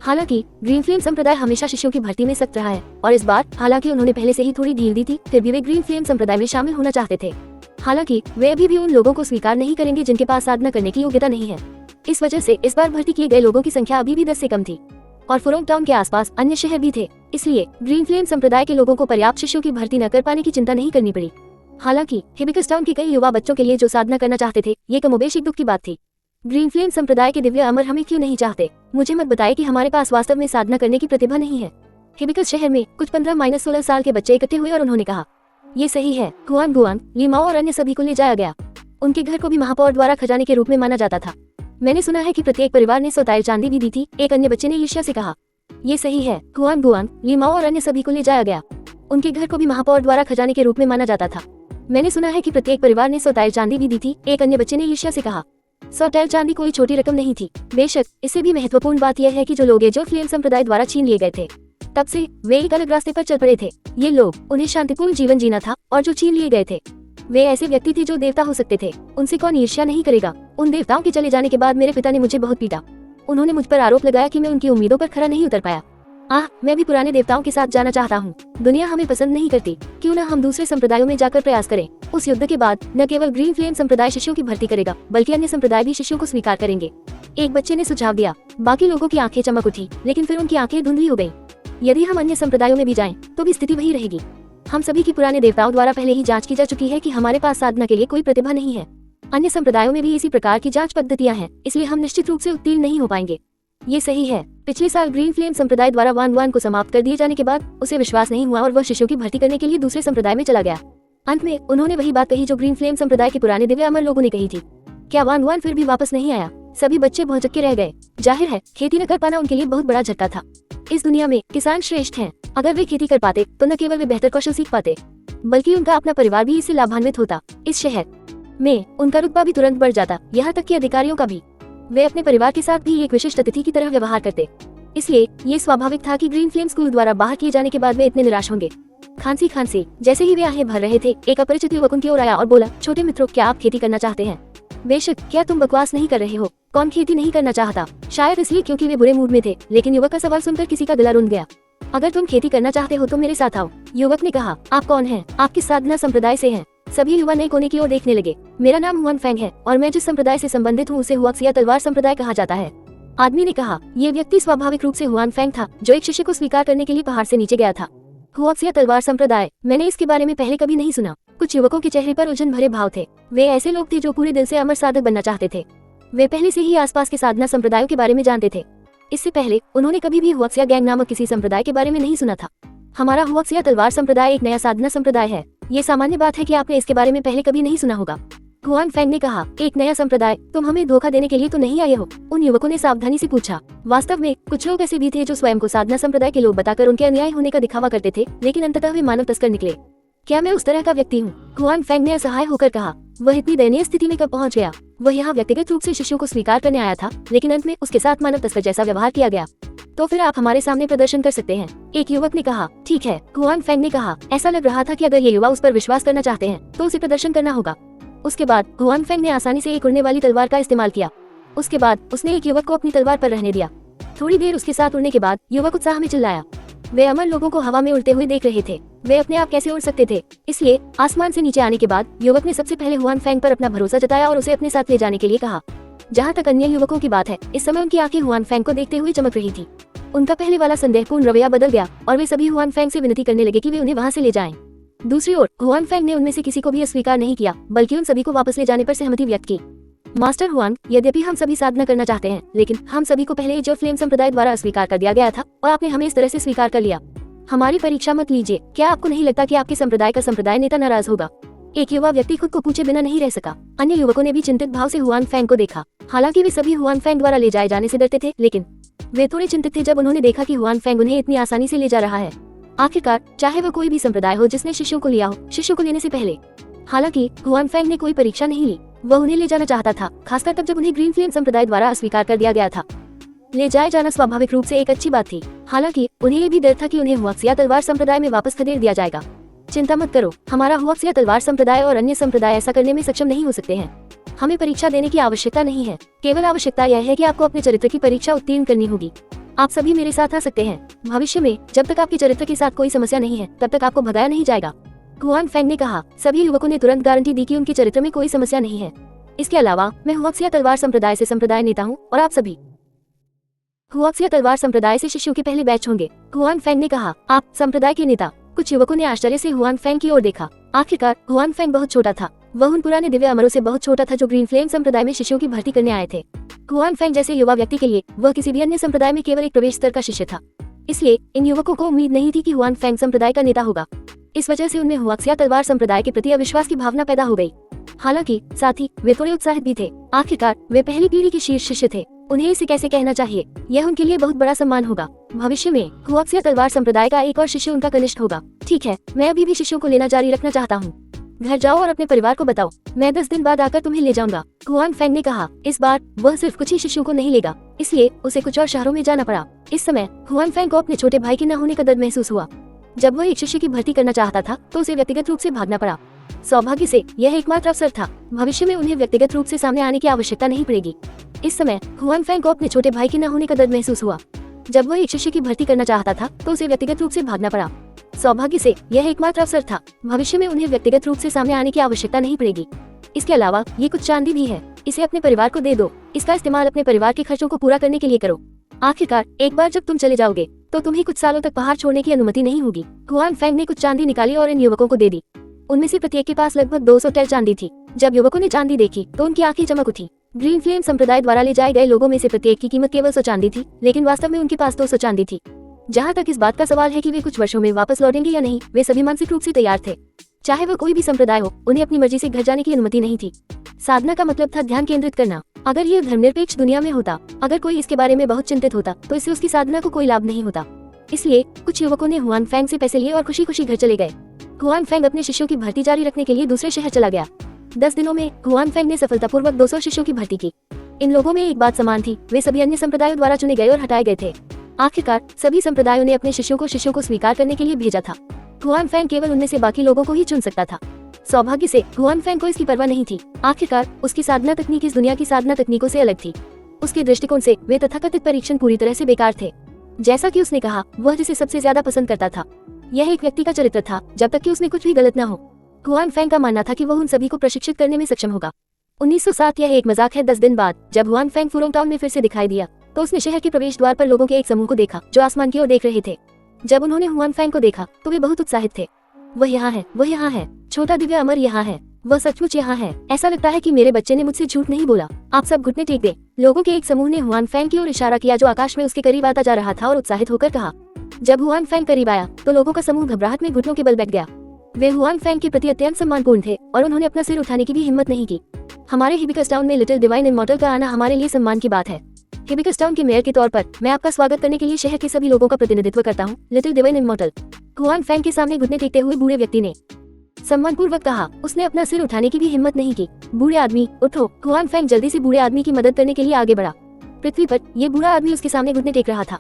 हालांकि ग्रीन फ्लेम संप्रदाय हमेशा शिष्यों की भर्ती में सख्त रहा है, और इस बार हालांकि उन्होंने पहले से ही थोड़ी ढील दी थी, फिर भी वे ग्रीन फ्लेम संप्रदाय में शामिल होना चाहते थे। हालांकि वे अभी भी उन लोगों को स्वीकार नहीं करेंगे जिनके पास साधना करने की योग्यता नहीं है। इस वजह से इस बार भर्ती किए गए लोगों की संख्या अभी भी 10 से कम थी, और फुरोंग टाउन के आसपास अन्य शहर भी थे। इसलिए ग्रीन फ्लेम संप्रदाय के लोगों को पर्याप्त शिष्यों की भर्ती न कर पाने की चिंता नहीं करनी पड़ी। हालांकि हिबिकस टाउन के कई युवा बच्चों के लिए जो साधना करना चाहते थे, ये कमोबेश एक दुख की बात थी। ग्रीन फ्लेम संप्रदाय के दिव्य अमर हमें क्यों नहीं चाहते? मुझे मत बताए कि हमारे पास वास्तव में साधना करने की प्रतिभा नहीं है। हिबिकस शहर में कुछ 15-16 साल के बच्चे इकट्ठे हुए और उन्होंने कहा, ये सही है। गुआन गुआन, लीमाओ और अन्य सभी को ले जाया गया। उनके घर को भी महापौर द्वारा खजाने के रूप में माना जाता था। मैंने सुना है कि प्रत्येक परिवार ने 100 टाइल चांदी भी दी थी। एक अन्य बच्चे ने ईर्ष्या से कहा, ये सही है। गुआन गुआन, लीमाओ और अन्य सभी को ले जाया गया। उनके घर को भी महापौर द्वारा खजाने के रूप में माना जाता था। मैंने सुना है कि प्रत्येक परिवार ने 100 टाइल चांदी भी दी थी। एक अन्य बच्चे ने ईर्ष्या से कहा, 100 टाइल चांदी कोई छोटी रकम नहीं थी। बेशक इससे भी महत्वपूर्ण बात यह है कि जो लोग जो फ्लेम संप्रदाय द्वारा छीन लिए गए थे, तब से वे एक अलग रास्ते पर चल पड़े थे। ये लोग, उन्हें शांतिपूर्ण जीवन जीना था, और जो छीन लिए गए थे वे ऐसे व्यक्ति थे जो देवता हो सकते थे। उनसे कौन ईर्ष्या नहीं करेगा? उन देवताओं के चले जाने के बाद मेरे पिता ने मुझे बहुत पीटा। उन्होंने मुझ पर आरोप लगाया कि मैं उनकी उम्मीदों पर खरा नहीं उतर पाया। मैं भी पुराने देवताओं के साथ जाना चाहता हूँ। दुनिया हमें पसंद नहीं करती, क्यों न हम दूसरे संप्रदायों में जाकर प्रयास करें। उस युद्ध के बाद न केवल ग्रीन फ्लेम संप्रदाय शिष्यों की भर्ती करेगा, बल्कि अन्य संप्रदाय भी शिष्यों को स्वीकार करेंगे। एक बच्चे ने सुझाव दिया। बाकी लोगों की आंखें चमक उठी, लेकिन फिर उनकी आंखें धुंधली हो गयी। यदि हम अन्य संप्रदायों में भी जाएं, तो भी स्थिति वही रहेगी। हम सभी की पुराने देवताओं द्वारा पहले ही जांच की जा चुकी है कि हमारे पास साधना के लिए कोई प्रतिभा नहीं है। अन्य संप्रदायों में भी इसी प्रकार की जांच पद्धतियां हैं, इसलिए हम निश्चित रूप से उत्तीर्ण नहीं हो पाएंगे। ये सही है। पिछले साल ग्रीन फ्लेम संप्रदाय द्वारा वान को समाप्त कर दिए जाने के बाद उसे विश्वास नहीं हुआ और वह शिष्यों की भर्ती करने के लिए दूसरे संप्रदाय में चला गया। अंत में उन्होंने वही बात कही जो ग्रीन फ्लेम संप्रदाय के पुराने दिव्य अमर लोगों ने कही थी। क्या वान फिर भी वापस नहीं आया? सभी बच्चे भौचक्के रह गए। जाहिर है खेती न कर पाना उनके लिए बहुत बड़ा झटका था। इस दुनिया में किसान श्रेष्ठ हैं। अगर वे खेती कर पाते तो न केवल वे बेहतर कौशल सीख पाते बल्कि उनका अपना परिवार भी इससे लाभान्वित होता। इस शहर में उनका रुतबा भी तुरंत बढ़ जाता, यहाँ तक कि अधिकारियों का भी। वे अपने परिवार के साथ भी एक विशिष्ट अतिथि की तरह व्यवहार करते। इसलिए ये स्वाभाविक था कि ग्रीन फ्लेम स्कूल द्वारा बाहर किए जाने के बाद वे इतने निराश होंगे। खांसी जैसे ही वे आहें भर रहे थे, एक अपरिचित युवक उनकी ओर आया और बोला, छोटे मित्रों, क्या आप खेती करना चाहते हैं? बेशक, क्या तुम बकवास नहीं कर रहे हो? कौन खेती नहीं करना चाहता? शायद इसलिए क्योंकि वे बुरे मूड में थे, लेकिन युवक का सवाल सुनकर किसी का गला रुंध गया। अगर तुम खेती करना चाहते हो तो मेरे साथ आओ, युवक ने कहा। आप कौन हैं? आप किस साधना संप्रदाय से हैं? सभी युवा नए कोने की ओर देखने लगे। मेरा नाम हुआन फेंग है और मैं जिस संप्रदाय से संबंधित हूँ उसे हुआक्सिया तलवार संप्रदाय कहा जाता है। आदमी ने कहा। ये व्यक्ति स्वाभाविक रूप से हुआन फेंग था, जो एक शिष्य को स्वीकार करने के लिए पहाड़ से नीचे गया था। हुआक्सिया तलवार संप्रदाय, मैंने इसके बारे में पहले कभी नहीं सुना। कुछ युवकों के चेहरे पर उलझन भरे भाव थे। वे ऐसे लोग थे जो पूरे दिल से अमर साधक बनना चाहते थे। वे पहले से ही आसपास के साधना संप्रदायों के बारे में जानते थे। इससे पहले उन्होंने कभी भी हुआक्सिया गैंग नामक किसी संप्रदाय के बारे में नहीं सुना था। हमारा हुआक्सिया तलवार संप्रदाय एक नया साधना संप्रदाय है। ये सामान्य बात है कि आपने इसके बारे में पहले कभी नहीं सुना होगा। हुआन फेंग ने कहा, एक नया संप्रदाय? तुम हमें धोखा देने के लिए तो नहीं आए हो? उन युवकों ने सावधानी से पूछा। वास्तव में कुछ लोग ऐसे भी थे जो स्वयं को साधना संप्रदाय के लोग बताकर उनके अन्याय होने का दिखावा करते थे, लेकिन अंततः वे मानव तस्कर निकले। क्या मैं उस तरह का व्यक्ति हूँ? हुआन फेंग ने असहाय होकर कहा। वह इतनी दयनीय स्थिति में कब पहुँच गया? वह यहाँ व्यक्तिगत रूप से शिष्यों को स्वीकार करने आया था, लेकिन अंत में उसके साथ मानव तस्कर जैसा व्यवहार किया गया। तो फिर आप हमारे सामने प्रदर्शन कर सकते हैं, एक युवक ने कहा। ठीक है, हुआन फेंग ने कहा। ऐसा लग रहा था कि अगर ये युवा उस पर विश्वास करना चाहते हैं तो उसे प्रदर्शन करना होगा। उसके बाद हुआन फेंग ने आसानी से एक उड़ने वाली तलवार का इस्तेमाल किया। उसके बाद उसने एक युवक को अपनी तलवार पर रहने दिया। थोड़ी देर उसके साथ उड़ने के बाद युवक उत्साह में चिल्लाया। वे अमर लोगों को हवा में उड़ते हुए देख रहे थे। वे अपने आप कैसे उड़ सकते थे? इसलिए आसमान से नीचे आने के बाद युवक ने सबसे पहले हुआन फेंग पर अपना भरोसा जताया और उसे अपने साथ ले जाने के लिए कहा। जहाँ तक अन्य युवकों की बात है, इस समय उनकी आंखें हुआन फेंग को देखते हुए चमक रही थी। उनका पहले वाला संदेहपूर्ण रवैया बदल गया और वे सभी हुआन फेंग से विनती करने लगे कि वे उन्हें वहाँ से ले जाएं। दूसरी ओर हुआन फेंग ने उनमें से किसी को भी अस्वीकार नहीं किया, बल्कि उन सभी को वापस ले जाने पर सहमति व्यक्त की। मास्टर हुआन, यद्यपि हम सभी साधना करना चाहते हैं, लेकिन हम सभी को पहले एज ऑफ फ्लेम संप्रदाय द्वारा अस्वीकार कर दिया गया था और आपने हमें इस तरह से स्वीकार कर लिया। हमारी परीक्षा मत लीजिए। क्या आपको नहीं लगता कि आपके संप्रदाय का संप्रदाय नेता नाराज होगा? एक युवा व्यक्ति खुद को पूछे बिना नहीं रह सका। अन्य युवकों ने भी चिंतित भाव से हुआन फेंग को देखा। हालांकि वे सभी हुआन फेंग द्वारा ले जाए जाने से डरते थे, लेकिन वे थोड़े चिंतित थे जब उन्होंने देखा कि हुआन फेंग उन्हें इतनी आसानी से ले जा रहा है। आखिरकार, चाहे वह कोई भी संप्रदाय हो जिसने शिष्यों को लिया हो, शिष्यों को लेने से पहले। हालांकि हुआन फेंग ने कोई परीक्षा नहीं ली। वह उन्हें ले जाना चाहता था, खासकर तब जब उन्हें ग्रीन फ्लेम संप्रदाय द्वारा अस्वीकार कर दिया गया था। ले जाए जाना स्वाभाविक रूप से एक अच्छी बात थी। हालांकि उन्हें ये भी डर था कि उन्हें हुआक्सिया तलवार संप्रदाय में वापस खदेड़ दिया जाएगा। चिंता मत करो, हमारा हुआक्सिया तलवार संप्रदाय और अन्य संप्रदाय ऐसा करने में सक्षम नहीं हो सकते हैं। हमें परीक्षा देने की आवश्यकता नहीं है। केवल आवश्यकता यह है कि आपको अपने चरित्र की परीक्षा उत्तीर्ण करनी होगी। आप सभी मेरे साथ आ सकते हैं। भविष्य में जब तक आपके चरित्र के साथ कोई समस्या नहीं है, तब तक आपको भगाया नहीं जाएगा, हुआन फेंग ने कहा। सभी युवकों ने तुरंत गारंटी दी कि उनके चरित्र में कोई समस्या नहीं है। इसके अलावा मैं हुआक्सिया तलवार संप्रदाय से संप्रदाय नेता हूँ और आप सभी हुआक्सिया तलवार संप्रदाय से शिष्यों के पहले बैच होंगे, हुआन फेंग ने कहा। आप संप्रदाय के नेता? कुछ युवकों ने आश्चर्य से हुआन फेंग की ओर देखा। आखिरकार हुआन फेंग बहुत छोटा था। वह उन पुराने दिव्य अमरों से बहुत छोटा था जो ग्रीन फ्लेम संप्रदाय में शिष्यों की भर्ती करने आए थे। हुआन फेंग जैसे युवा व्यक्ति के लिए वह किसी भी अन्य संप्रदाय में केवल एक प्रवेश स्तर का शिष्य था। इसलिए इन युवकों को उम्मीद नहीं थी कि हुआन फेंग संप्रदाय का नेता होगा। इस वजह से उनमें हुआक्सिया तलवार संप्रदाय के प्रति अविश्वास की भावना पैदा हो गई। हालांकि साथ ही वे थोड़े उत्साहित भी थे। आखिरकार वे पहली पीढ़ी के शीर्ष शिष्य थे। उन्हें इसे कैसे कहना चाहिए, यह उनके लिए बहुत बड़ा सम्मान होगा। भविष्य में हुआक्सिया तलवार संप्रदाय का एक और शिष्य उनका कनिष्ठ होगा। ठीक है, मैं अभी भी शिष्यों को लेना जारी रखना चाहता हूँ। घर जाओ और अपने परिवार को बताओ। मैं 10 दिन बाद आकर तुम्हें ले जाऊंगा, हुआन फेंग ने कहा। इस बार वह सिर्फ कुछ ही शिष्यों को नहीं लेगा, इसलिए उसे कुछ और शहरों में जाना पड़ा। इस समय हुआन फेंग को अपने छोटे भाई के न होने का दर्द महसूस हुआ। जब वह एक शिष्य की भर्ती करना चाहता था तो उसे व्यक्तिगत रूप से भागना पड़ा। सौभाग्य से यह एकमात्र अवसर था। भविष्य में उन्हें व्यक्तिगत रूप से सामने आने की आवश्यकता नहीं पड़ेगी। इस समय हुआन फेंग को अपने छोटे भाई के न होने का दर्द महसूस हुआ। जब वह एक शिष्य की भर्ती करना चाहता था तो उसे व्यक्तिगत रूप से भागना पड़ा। सौभाग्य से यह एकमात्र अवसर था। भविष्य में उन्हें व्यक्तिगत रूप से सामने आने की आवश्यकता नहीं पड़ेगी। इसके अलावा ये कुछ चांदी भी है, इसे अपने परिवार को दे दो। इसका इस्तेमाल अपने परिवार के खर्चों को पूरा करने के लिए करो। आखिरकार एक बार जब तुम चले जाओगे तो तुम्हें कुछ सालों तक पहाड़ छोड़ने की अनुमति नहीं होगी। हुआन फेंग ने कुछ चांदी निकाली और इन युवकों को दे दी। उनमें से प्रत्येक के पास लगभग 200 टैल चांदी थी। जब युवकों ने चांदी देखी तो उनकी आंखें चमक उठी। ग्रीन फ्लेम संप्रदाय द्वारा ले जाए गए लोगों में से प्रत्येक की कीमत केवल 100 चांदी थी, लेकिन वास्तव में उनके पास 200 चांदी थी। जहाँ तक इस बात का सवाल है कि वे कुछ वर्षों में वापस लौटेंगे या नहीं, वे सभी मानसिक रूप से तैयार थे। चाहे वह कोई भी संप्रदाय हो, उन्हें अपनी मर्जी से घर जाने की अनुमति नहीं थी। साधना का मतलब था ध्यान केंद्रित करना। अगर ये धर्मनिरपेक्ष दुनिया में होता, अगर कोई इसके बारे में बहुत चिंतित होता, तो इससे उसकी साधना को कोई लाभ नहीं होता। इसलिए कुछ युवकों ने हुआन फैंग से पैसे लिए और खुशी खुशी घर चले गए। हुआन फैंग अपने शिष्यों की भर्ती जारी रखने के लिए दूसरे शहर चला गया। 10 दिनों में हुआन फैंग ने सफलतापूर्वक 200 शिष्यों की भर्ती की। इन लोगों में एक बात समान थी, वे सभी अन्य संप्रदायों द्वारा चुने गए और हटाए गए थे। आखिरकार सभी संप्रदायों ने अपने शिष्यों को स्वीकार करने के लिए भेजा था। हुआन फैंग केवल उनमें से बाकी लोगों को ही चुन सकता था। सौभाग्य से हुआन फैंग को इसकी परवाह नहीं थी। आखिरकार उसकी साधना तकनीक इस दुनिया की साधना तकनीकों से अलग थी। उसके दृष्टिकोण से वे तथाकथित परीक्षण पूरी तरह से बेकार थे। जैसा कि उसने कहा, वह जिसे सबसे ज्यादा पसंद करता था, यह एक व्यक्ति का चरित्र था, जब तक कि उसमें कुछ भी गलत न हो। हुआन फैंग का मानना था कि वह उन सभी को प्रशिक्षित करने में सक्षम होगा। 1907 यह एक मजाक है। 10 दिन बाद जब हुआन फैंग फुरोंग टाउन में फिर से दिखाई दिया, तो उसने शहर के प्रवेश द्वार पर लोगों के एक समूह को देखा जो आसमान की ओर देख रहे थे। जब उन्होंने हुआन फैंग को देखा तो वे बहुत उत्साहित थे। वह यहाँ है, वह यहाँ है, छोटा दिव्य अमर यहाँ है, वह सचमुच यहाँ है। ऐसा लगता है कि मेरे बच्चे ने मुझसे झूठ नहीं बोला। आप सब घुटने टेक दे। लोगों के एक समूह ने हुआन फैंग की ओर इशारा किया जो आकाश में उसके करीब आता जा रहा था, और उत्साहित होकर कहा। जब हुआन फैंग करीब आया तो लोगों का समूह घबराहट में घुटनों के बल बैठ गया। वे हुआन फैंग के प्रति अत्यंत सम्मानपूर्ण थे और उन्होंने अपना सिर उठाने की भी हिम्मत नहीं की। हमारे हिबिकस टाउन में लिटिल डिवाइन इमॉर्टल का आना हमारे लिए सम्मान की बात है। हिबिकस टाउन के मेयर के तौर पर मैं आपका स्वागत करने के लिए शहर के सभी लोगों का प्रतिनिधित्व करता हूँ, little divine immortal. Huan Fang के सामने घुटने टेकते हुए बूढ़े व्यक्ति ने सम्मानपूर्वक कहा। उसने अपना सिर उठाने की भी हिम्मत नहीं की। बूढ़े आदमी उठो। हुआन फैंग जल्दी से बूढ़े आदमी की मदद करने के लिए आगे बढ़ा। पृथ्वी पर ये बूढ़ा आदमी उसके सामने घुटने टेक रहा था।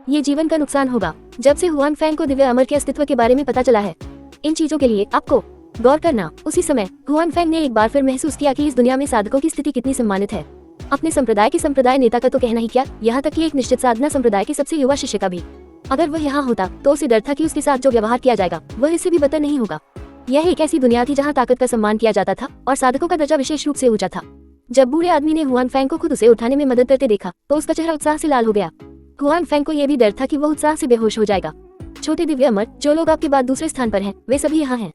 ये जीवन का नुकसान होगा। जब से हुआन फैंग को दिव्य अमर के अस्तित्व के बारे में पता चला है, इन चीजों के लिए आपको गौर करना। उसी समय हुआन फैंग ने एक बार फिर महसूस किया कि इस दुनिया में साधकों की स्थिति कितनी सम्मानित है। अपने संप्रदाय के संप्रदाय नेता का तो कहना ही क्या, यहाँ तक कि एक निश्चित साधना संप्रदाय के सबसे युवा शिष्य का भी। अगर वह यहाँ होता तो उसे डर था कि उसके साथ जो व्यवहार किया जाएगा वह इससे भी बदतर नहीं होगा। यह एक ऐसी दुनिया थी जहाँ ताकत का सम्मान किया जाता था और साधकों का दर्जा विशेष रूप से ऊंचा था। जब बूढ़े आदमी ने हुआन फैंग को खुद उसे उठाने में मदद करते देखा तो उसका चेहरा उत्साह से लाल हो गया। हुआन फैंग को यह भी डर था कि वह उत्साह से बेहोश हो जाएगा। छोटे दिव्य अमर, जो लोग आपके बाद दूसरे स्थान पर हैं, वे सभी यहाँ हैं।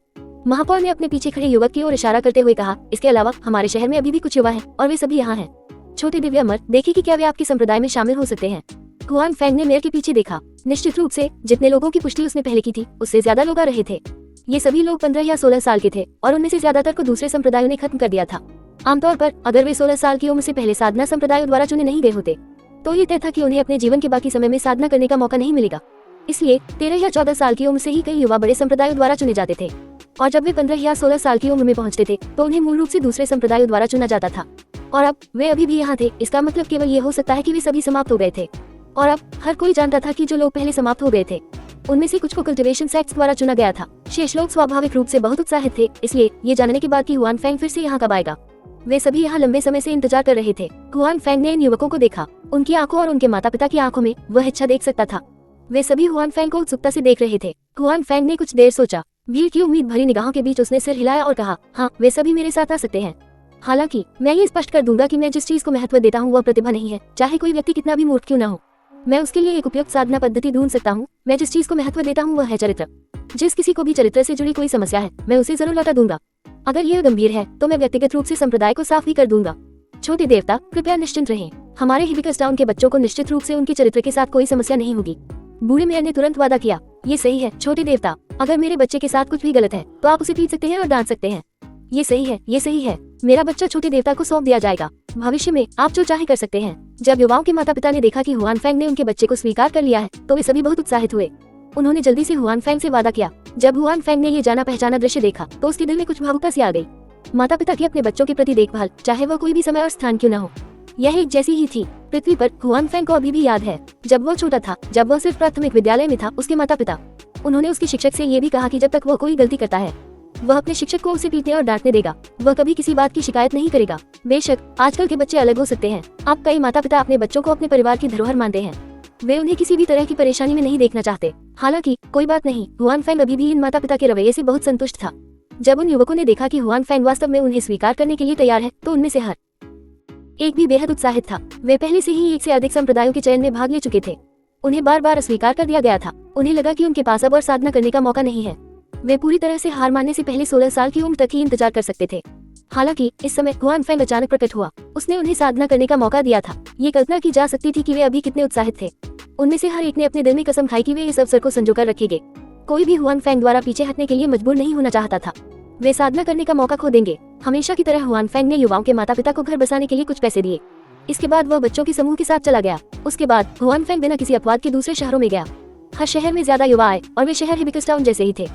महापौर ने अपने पीछे खड़े युवक की ओर इशारा करते हुए कहा। इसके अलावा हमारे शहर में अभी भी कुछ युवा हैं और वे सभी यहाँ हैं। छोटे दिव्य अमर, देखिए कि क्या वे आपके संप्रदाय में शामिल हो सकते हैं। हुआन फैंग ने मेयर के पीछे देखा। निश्चित रूप से जितने लोगों की पुष्टि उसने पहले की थी उससे ज्यादा लोग आ रहे थे। ये सभी लोग 15 या 16 साल के थे और उनमें से ज्यादातर को दूसरे संप्रदायों ने खत्म कर दिया था। आमतौर पर अगर वे 16 साल की उम्र से पहले साधना संप्रदायों द्वारा चुने नहीं गए होते तो ये तय था कि उन्हें अपने जीवन के बाकी समय में साधना करने का मौका नहीं मिलेगा। इसलिए 13 या 14 साल की उम्र से ही कई युवा बड़े संप्रदायों द्वारा चुने जाते थे, और जब वे 15 या 16 साल की उम्र में पहुंचते थे तो उन्हें मूल रूप से दूसरे संप्रदायों द्वारा चुना जाता था। और अब वे अभी भी यहाँ थे। इसका मतलब केवल ये हो सकता है कि वे सभी समाप्त हो गए थे। और अब हर कोई जानता था कि जो लोग पहले समाप्त हो गए थे उनमें से कुछ को कल्टिवेशन सेक्ट्स द्वारा चुना गया था। शेष लोग स्वाभाविक रूप से बहुत उत्साहित थे, इसलिए ये जानने के बाद कि हुआन फैंग फिर से यहाँ कब आएगा। वे सभी यहाँ लंबे समय से इंतजार कर रहे थे। हुआन फैंग ने इन युवकों को देखा। उनकी आंखों और उनके माता पिता की आंखों में वह इच्छा देख सकता था। वे सभी हुआन फैंग को उत्सुकता से देख रहे थे। हुआन फैंग ने कुछ देर सोचा। भीड़ की उम्मीद भरी निगाहों के बीच उसने सिर हिलाया और कहा, हाँ, वे सभी मेरे साथ आ सकते हैं। हालांकि मैं ये स्पष्ट कर दूंगा कि मैं जिस चीज को महत्व देता हूँ वह प्रतिभा नहीं है, चाहे कोई व्यक्ति कितना भी मूर्ख क्यों न हो। मैं उसके लिए एक उपयुक्त साधना पद्धति ढूंढ सकता हूँ। मैं जिस चीज को महत्व देता हूँ वह है चरित्र। जिस किसी को भी चरित्र से जुड़ी कोई समस्या है मैं उसे जरूर लौटा दूंगा। अगर यह गंभीर है तो मैं व्यक्तिगत रूप से संप्रदाय को साफ भी कर दूंगा। छोटे देवता, कृपया निश्चिंत रहें। हमारे हिबिकस टाउन के बच्चों को निश्चित रूप से उनके चरित्र के साथ कोई समस्या नहीं होगी। बूढ़े मेयर ने तुरंत वादा किया। ये सही है छोटे देवता, अगर मेरे बच्चे के साथ कुछ भी गलत है तो आप उसे पीट सकते हैं और डांट सकते हैं। ये सही है, ये सही है। मेरा बच्चा छोटे देवता को सौंप दिया जाएगा। भविष्य में आप जो चाहे कर सकते हैं। जब युवाओं के माता पिता ने देखा कि हुआन फैंग ने उनके बच्चे को स्वीकार कर लिया है तो वे सभी बहुत उत्साहित हुए। उन्होंने जल्दी से हुआन फैंग से वादा किया। जब हुआन फैंग ने ये जाना पहचाना दृश्य देखा तो उसके दिल में कुछ भावुकता सी आ गई। माता पिता की अपने बच्चों के प्रति देखभाल, चाहे वह कोई भी समय और स्थान क्यों न हो, यह एक जैसी ही थी। पृथ्वी पर हुआन फैंग को अभी भी याद है जब वह छोटा था, जब वह सिर्फ प्राथमिक विद्यालय में था। उसके माता पिता, उन्होंने उसके शिक्षक से ये भी कहा कि जब तक वह कोई गलती करता है वह अपने शिक्षक को उसे पीटने और डांटने देगा। वह कभी किसी बात की शिकायत नहीं करेगा। बेशक आजकल के बच्चे अलग हो सकते हैं। अब कई माता पिता अपने बच्चों को अपने परिवार की धरोहर मानते हैं। वे उन्हें किसी भी तरह की परेशानी में नहीं देखना चाहते। हालांकि कोई बात नहीं, हुआन फैंग अभी भी इन माता पिता के रवैये से बहुत संतुष्ट था। जब उन युवकों ने देखा कि हुआन फैंग वास्तव में उन्हें स्वीकार करने के लिए तैयार है तो उनमें से हर एक भी बेहद उत्साहित था। वे पहले से ही एक से अधिक संप्रदायों के चयन में भाग ले चुके थे। उन्हें बार बार अस्वीकार कर दिया गया था। उन्हें लगा कि उनके पास अब और साधना करने का मौका नहीं है। वे पूरी तरह से हार मानने से पहले 16 साल की उम्र तक ही इंतजार कर सकते थे। हालांकि इस समय हुआन फेंग अचानक प्रकट हुआ। उसने उन्हें साधना करने का मौका दिया था। ये कल्पना की जा सकती थी कि वे अभी कितने उत्साहित थे। उनमें से हर एक ने अपने दिल में कसम खाई कि वे इस अवसर को संजोकर रखेंगे। कोई भी हुआन फेंग द्वारा पीछे हटने के लिए मजबूर नहीं होना चाहता था। वे साधना करने का मौका खो देंगे। हमेशा की तरह हुआन फेंग ने युवाओं के माता पिता को घर बसाने के लिए कुछ पैसे दिए। इसके बाद वह बच्चों के समूह के साथ चला गया। उसके बाद हुआन फेंग बिना किसी अपवाद के दूसरे शहरों में गया। हर शहर में ज्यादा युवा आए और वे शहर हिबिकस टाउन जैसे ही थे।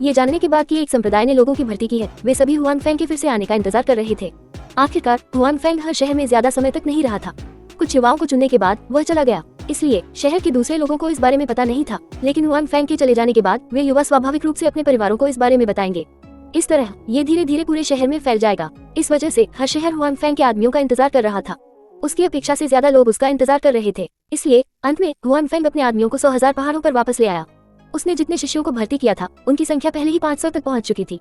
ये जानने के बाद कि एक संप्रदाय ने लोगों की भर्ती की है, वे सभी हुआन फेंग के फिर से आने का इंतजार कर रहे थे। आखिरकार हुआन फेंग हर शहर में ज्यादा समय तक नहीं रहा था। कुछ युवाओं को चुनने के बाद वह चला गया, इसलिए शहर के दूसरे लोगों को इस बारे में पता नहीं था। लेकिन हुआन फेंग के चले जाने के बाद वे युवा स्वाभाविक रूप से अपने परिवारों को इस बारे में बताएंगे। इस तरह ये धीरे धीरे पूरे शहर में फैल जाएगा। इस वजह से हर शहर हुआन फेंग के आदमियों का इंतजार कर रहा था। उसकी अपेक्षा से ज्यादा लोग उसका इंतजार कर रहे थे। इसलिए अंत में हुआन फेंग अपने आदमियों को 100,000 पहाड़ों पर वापस ले आया। उसने जितने शिष्यों को भर्ती किया था उनकी संख्या पहले ही 500 तक पहुंच चुकी थी।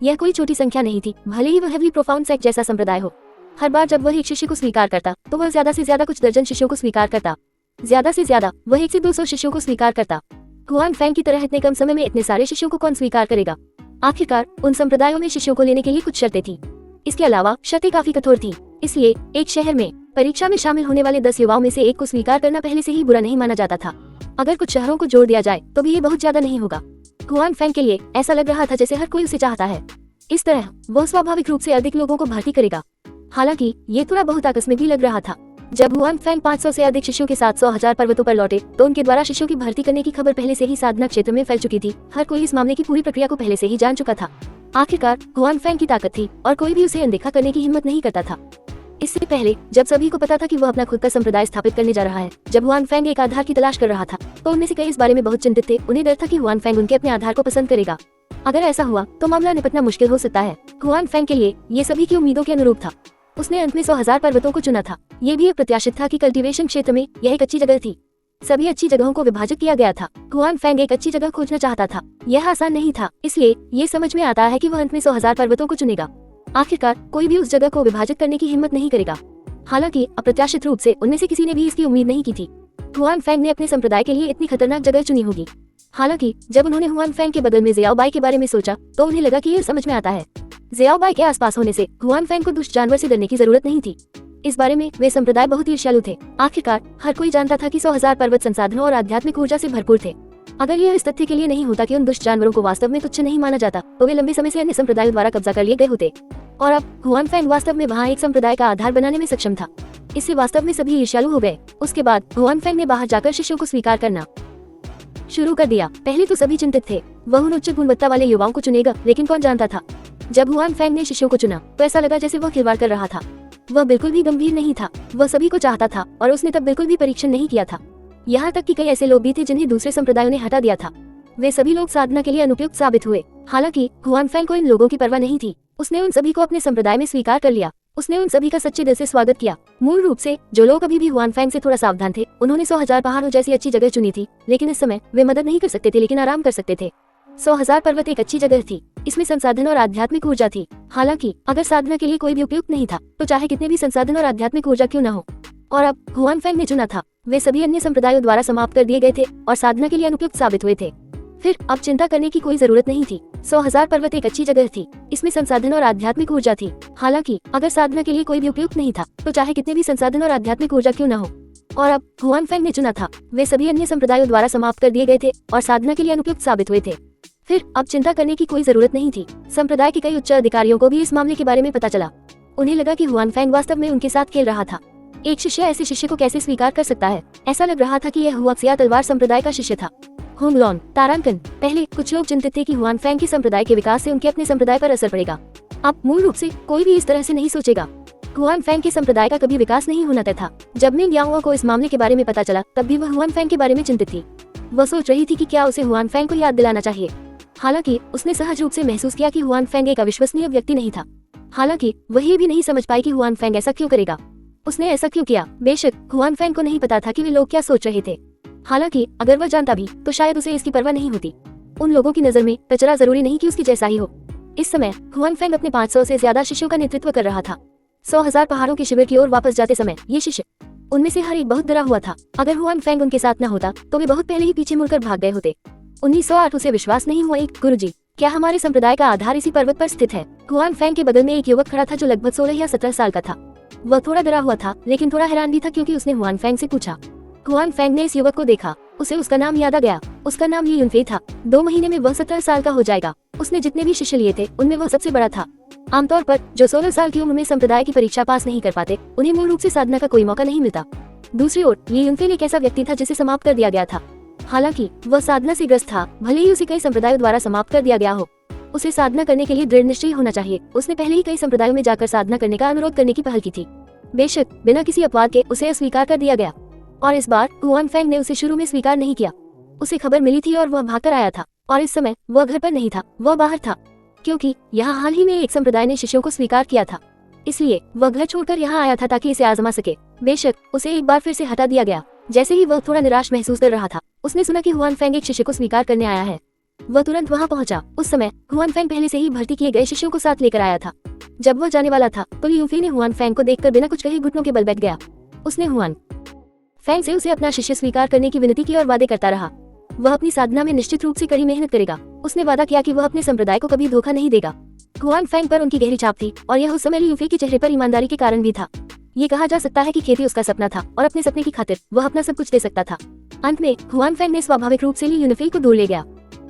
यह कोई छोटी संख्या नहीं थी, भले ही वह हेवली प्रोफाउंड सेक्ट जैसा संप्रदाय हो। हर बार जब वह एक शिष्य को स्वीकार करता तो वह ज्यादा से ज्यादा कुछ दर्जन शिष्यों को स्वीकार करता। ज्यादा से ज्यादा वह 1 से 200 शिष्यों को स्वीकार करता। हुआन फेंग की तरह इतने कम समय में इतने सारे शिष्यों को कौन स्वीकार करेगा। आखिरकार उन संप्रदायों में शिष्यों को लेने के लिए कुछ शर्तें थी। इसके अलावा शर्तें काफी कठोर थी। इसलिए एक शहर में परीक्षा में शामिल होने वाले 10 युवाओं में से एक को स्वीकार करना पहले से ही बुरा नहीं माना जाता था। अगर कुछ शहरों को जोड़ दिया जाए तो भी ये बहुत ज्यादा नहीं होगा। हुआन फेंग के लिए ऐसा लग रहा था जैसे हर कोई उसे चाहता है। इस तरह वह स्वाभाविक रूप से अधिक लोगों को भर्ती करेगा। हालांकि ये थोड़ा बहुत आकस्मिक भी लग रहा था। जब हुआन फेंग 500 से अधिक शिष्यों के साथ 100,000 पर्वतों पर लौटे तो उनके द्वारा शिष्यों की भर्ती करने की खबर पहले से ही साधना क्षेत्र में फैल चुकी थी। हर कोई इस मामले की पूरी प्रक्रिया को पहले से ही जान चुका था। आखिरकार हुआन फेंग की ताकत थी और कोई भी उसे अनदेखा करने की हिम्मत नहीं करता था। इससे पहले जब सभी को पता था कि वह अपना खुद का संप्रदाय स्थापित करने जा रहा है, जब हुआन फेंग एक आधार की तलाश कर रहा था तो उनमें से कई इस बारे में बहुत चिंतित थे। उन्हें डर था कि हुआन फेंग उनके अपने आधार को पसंद करेगा। अगर ऐसा हुआ तो मामला निपटना मुश्किल हो सकता है। हुआन फेंग के लिए ये सभी की उम्मीदों के अनुरूप था। उसने अंत में 100,000 पर्वतों को चुना था। ये भी एक प्रत्याशित था कि कल्टीवेशन क्षेत्र में यह एक अच्छी जगह थी। सभी अच्छी जगहों को विभाजित किया गया था। हुआन फेंग एक अच्छी जगह खोजना चाहता था। यह आसान नहीं था, इसलिए ये समझ में आता है कि वह अंत में 100,000 पर्वतों को चुनेगा। आखिरकार कोई भी उस जगह को विभाजित करने की हिम्मत नहीं करेगा। हालांकि अप्रत्याशित रूप से उनमें से किसी ने भी इसकी उम्मीद नहीं की थी। हुआन फेंग ने अपने संप्रदाय के लिए इतनी खतरनाक जगह चुनी होगी। हालांकि जब उन्होंने हुआन फेंग के बगल में ज़ियाओबाई के बारे में सोचा तो उन्हें लगा कि यह समझ में आता है। ज़ियाओबाई के आसपास होने से हुआन फेंग को दुष्ट जानवर से डरने की जरूरत नहीं थी। इस बारे में वे संप्रदाय बहुत ईर्ष्यालु थे। आखिरकार हर कोई जानता था कि 100,000 पर्वत संसाधनों और आध्यात्मिक ऊर्जा से भरपूर थे। अगर यह इस तथ्य के लिए नहीं होता कि उन दुष्ट जानवरों को वास्तव में तुच्छ नहीं माना जाता तो वे लंबे समय से अन्य संप्रदायों द्वारा कब्जा कर लिए गए होते। और अब हुआन फेंग वास्तव में वहाँ एक संप्रदाय का आधार बनाने में सक्षम था। इससे वास्तव में सभी ईर्ष्यालु हो गए। उसके बाद हुआन फेंग ने बाहर जाकर शिष्यों को स्वीकार करना शुरू कर दिया। पहले तो सभी चिंतित थे, वह उन उच्च गुणवत्ता वाले युवाओं को चुनेगा, लेकिन कौन जानता था। जब हुआन फेंग ने शिष्यों को चुना तो ऐसा लगा जैसे वह खिलवाड़ कर रहा था। वह बिल्कुल भी गंभीर नहीं था, वह सभी को चाहता था और उसने तब बिल्कुल भी परीक्षण नहीं किया था। यहाँ तक कि कई ऐसे लोग भी थे जिन्हें दूसरे संप्रदायों ने हटा दिया था। वे सभी लोग साधना के लिए अनुपयुक्त साबित हुए। हालांकि हुआन फेंग को इन लोगों की परवाह नहीं थी। उसने उन सभी को अपने संप्रदाय में स्वीकार कर लिया। उसने उन सभी का सच्चे दिल से स्वागत किया। मूल रूप से जो लोग अभी भी हुआन फेंग से थोड़ा सावधान थे, उन्होंने 100,000 पहाड़ों जैसी अच्छी जगह चुनी थी। लेकिन इस समय वे मदद नहीं कर सकते थे, लेकिन आराम कर सकते थे। 100,000 पर्वत एक अच्छी जगह थी। इसमें संसाधन और आध्यात्मिक ऊर्जा थी। हालांकि अगर साधना के लिए कोई भी उपयुक्त नहीं था तो चाहे कितने भी संसाधन और आध्यात्मिक ऊर्जा क्यों न हो। और अब हुआन फेंग ने चुना था। वे सभी अन्य संप्रदायों द्वारा समाप्त कर दिए गए थे और साधना के लिए अनुपयुक्त साबित हुए थे। फिर अब चिंता करने की कोई जरूरत नहीं थी। 100,000 पर्वत एक अच्छी जगह थी। इसमें संसाधन और आध्यात्मिक ऊर्जा थी। हालांकि अगर साधना के लिए कोई भी उपयुक्त नहीं था तो चाहे कितने भी संसाधन और आध्यात्मिक ऊर्जा क्यों न हो। और अब हुआन फेंग ने चुना था। वे सभी अन्य संप्रदायों द्वारा समाप्त कर दिए गए थे और साधना के लिए अनुपयुक्त साबित हुए थे। फिर अब चिंता करने की कोई जरूरत नहीं थी। संप्रदाय के कई उच्च अधिकारियों को भी इस मामले के बारे में पता चला। उन्हें लगा कि हुआन फेंग वास्तव में उनके साथ खेल रहा था। एक शिष्य ऐसे शिष्य को कैसे स्वीकार कर सकता है। ऐसा लग रहा था कि यह हुआक्सिया तलवार संप्रदाय का शिष्य था। होंगलॉन, तारांकन। पहले कुछ लोग चिंतित थे कि हुआन फेंग के संप्रदाय के विकास से उनके अपने संप्रदाय पर असर पड़ेगा। अब मूल रूप से कोई भी इस तरह से नहीं सोचेगा। हुआन फेंग के संप्रदाय का कभी विकास नहीं होना तय था। जब मिंग यांगहुआ को इस मामले के बारे में पता चला तब भी वह हुआन फेंग के बारे में चिंतित थी। वह सोच रही थी कि क्या उसे हुआन फेंग को याद दिलाना चाहिए। हालांकि उसने सहज रूप से महसूस किया कि हुआन फेंग एक अविश्वसनीय व्यक्ति नहीं था। हालांकि वह ये भी नहीं समझ पाई कि हुआन फेंग ऐसा क्यों करेगा। उसने ऐसा क्यों किया। बेशक हुआन फेंग को नहीं पता था कि वे लोग क्या सोच रहे थे। हालांकि अगर वह जानता भी तो शायद उसे इसकी परवाह नहीं होती। उन लोगों की नजर में कचरा जरूरी नहीं कि उसकी जैसा ही हो। इस समय हुआन फेंग अपने 500 से ज्यादा शिष्यों का नेतृत्व कर रहा था। 100,000 पहाड़ों के शिविर की ओर वापस जाते समय ये शिष्य, उनमें से हर एक बहुत डरा हुआ था। अगर हुआन फेंग उनके साथ न होता तो वे बहुत पहले ही पीछे मुड़कर भाग गए होते। 1908 उसे विश्वास नहीं हुआ। एक गुरुजी, क्या हमारे संप्रदाय का आधार इसी पर्वत पर स्थित है। हुआन फैंग के बगल में एक युवक खड़ा था जो लगभग 16 या 17 साल का था। वह थोड़ा डरा हुआ था, लेकिन थोड़ा हैरान भी था क्योंकि उसने हुआन फैंग से पूछा। हुआन फैंग ने इस युवक को देखा, उसे उसका नाम याद आ गया। उसका नाम ली युनफे था। 2 महीने में वह 17 साल का हो जाएगा। उसने जितने भी शिष्य लिए थे उनमें वह सबसे बड़ा था। आमतौर पर जो 16 साल की उम्र में संप्रदाय की परीक्षा पास नहीं कर पाते, उन्हें मूल रूप से साधना का कोई मौका नहीं मिलता। दूसरी ओर ली युनफे एक ऐसा व्यक्ति था जिसे समाप्त कर दिया गया था। हालांकि वह साधना से ग्रस्त था, भले ही उसे कई संप्रदायों द्वारा समाप्त कर दिया गया हो। उसे साधना करने के लिए दृढ़ निश्चय होना चाहिए। उसने पहले ही कई संप्रदायों में जाकर साधना करने का अनुरोध करने की पहल की थी। बेशक बिना किसी अपवाद के उसे अस्वीकार कर दिया गया, और इस बार हुआन फैंग ने उसे शुरू में स्वीकार नहीं किया। उसे खबर मिली थी और वह भागकर आया था, और इस समय वह घर पर नहीं था, वह बाहर था, क्योंकि यहाँ हाल ही में एक संप्रदाय ने शिष्यों को स्वीकार किया था। इसलिए वह घर छोड़कर यहाँ आया था ताकि इसे आजमा सके। बेशक उसे एक बार फिर से हटा दिया गया। जैसे ही वह थोड़ा निराश महसूस कर रहा था, उसने सुना कि हुआन फैंग एक शिष्य को स्वीकार करने आया है। वह तुरंत वहां पहुंचा। उस समय हुआन फैंग पहले से ही भर्ती किए गए शिष्यों को साथ लेकर आया था। जब वह जाने वाला था तो ली युनफे ने हुआन फैंग को देखकर बिना कुछ कहे घुटनों के बल बैठ गया। उसने हुआन फैंग से उसे अपना शिष्य स्वीकार करने की विनती की और वादे करता रहा। वह अपनी साधना में निश्चित रूप से कड़ी मेहनत करेगा। उसने वादा किया कि वह अपने संप्रदाय को कभी धोखा नहीं देगा। हुआन फैंग पर उनकी गहरी छाप थी, और यह उस समय ली युनफे के चेहरे पर ईमानदारी के कारण भी था। ये कहा जा सकता है कि खेती उसका सपना था, और अपने सपने की खातिर वह अपना सब कुछ दे सकता था। अंत में हुआन फैंग ने स्वाभाविक रूप से ली युनफे को दूर ले गया।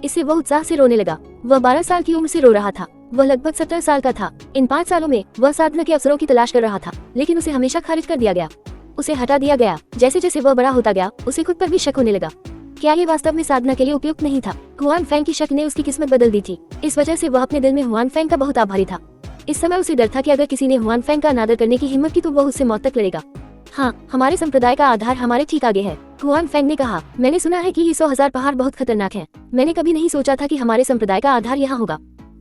इससे वह उत्साह से रोने लगा। वह 12 साल की उम्र से रो रहा था। वह लगभग 17 साल का था। इन 5 सालों में वह साधना के अवसरों की तलाश कर रहा था, लेकिन उसे हमेशा खारिज कर दिया गया। उसे हटा दिया गया। जैसे जैसे वह बड़ा होता गया, उसे खुद पर भी शक होने लगा। क्या ये वास्तव में साधना के लिए उपयुक्त नहीं था? हुआन फैंग की शक ने उसकी किस्मत बदल दी थी। इस वजह से वह अपने दिल में हुआन फैंग का बहुत आभारी था। इस समय उसे डर था कि अगर किसी ने हुआन फैंग का अनादर करने की हिम्मत की तो वह उससे मौत तक लड़ेगा। हाँ, हमारे संप्रदाय का आधार हमारे ठीक आगे है, हुआन फैंग ने कहा। मैंने सुना है कि ये 100,000 पहाड़ बहुत खतरनाक हैं। मैंने कभी नहीं सोचा था कि हमारे संप्रदाय का आधार यहाँ होगा,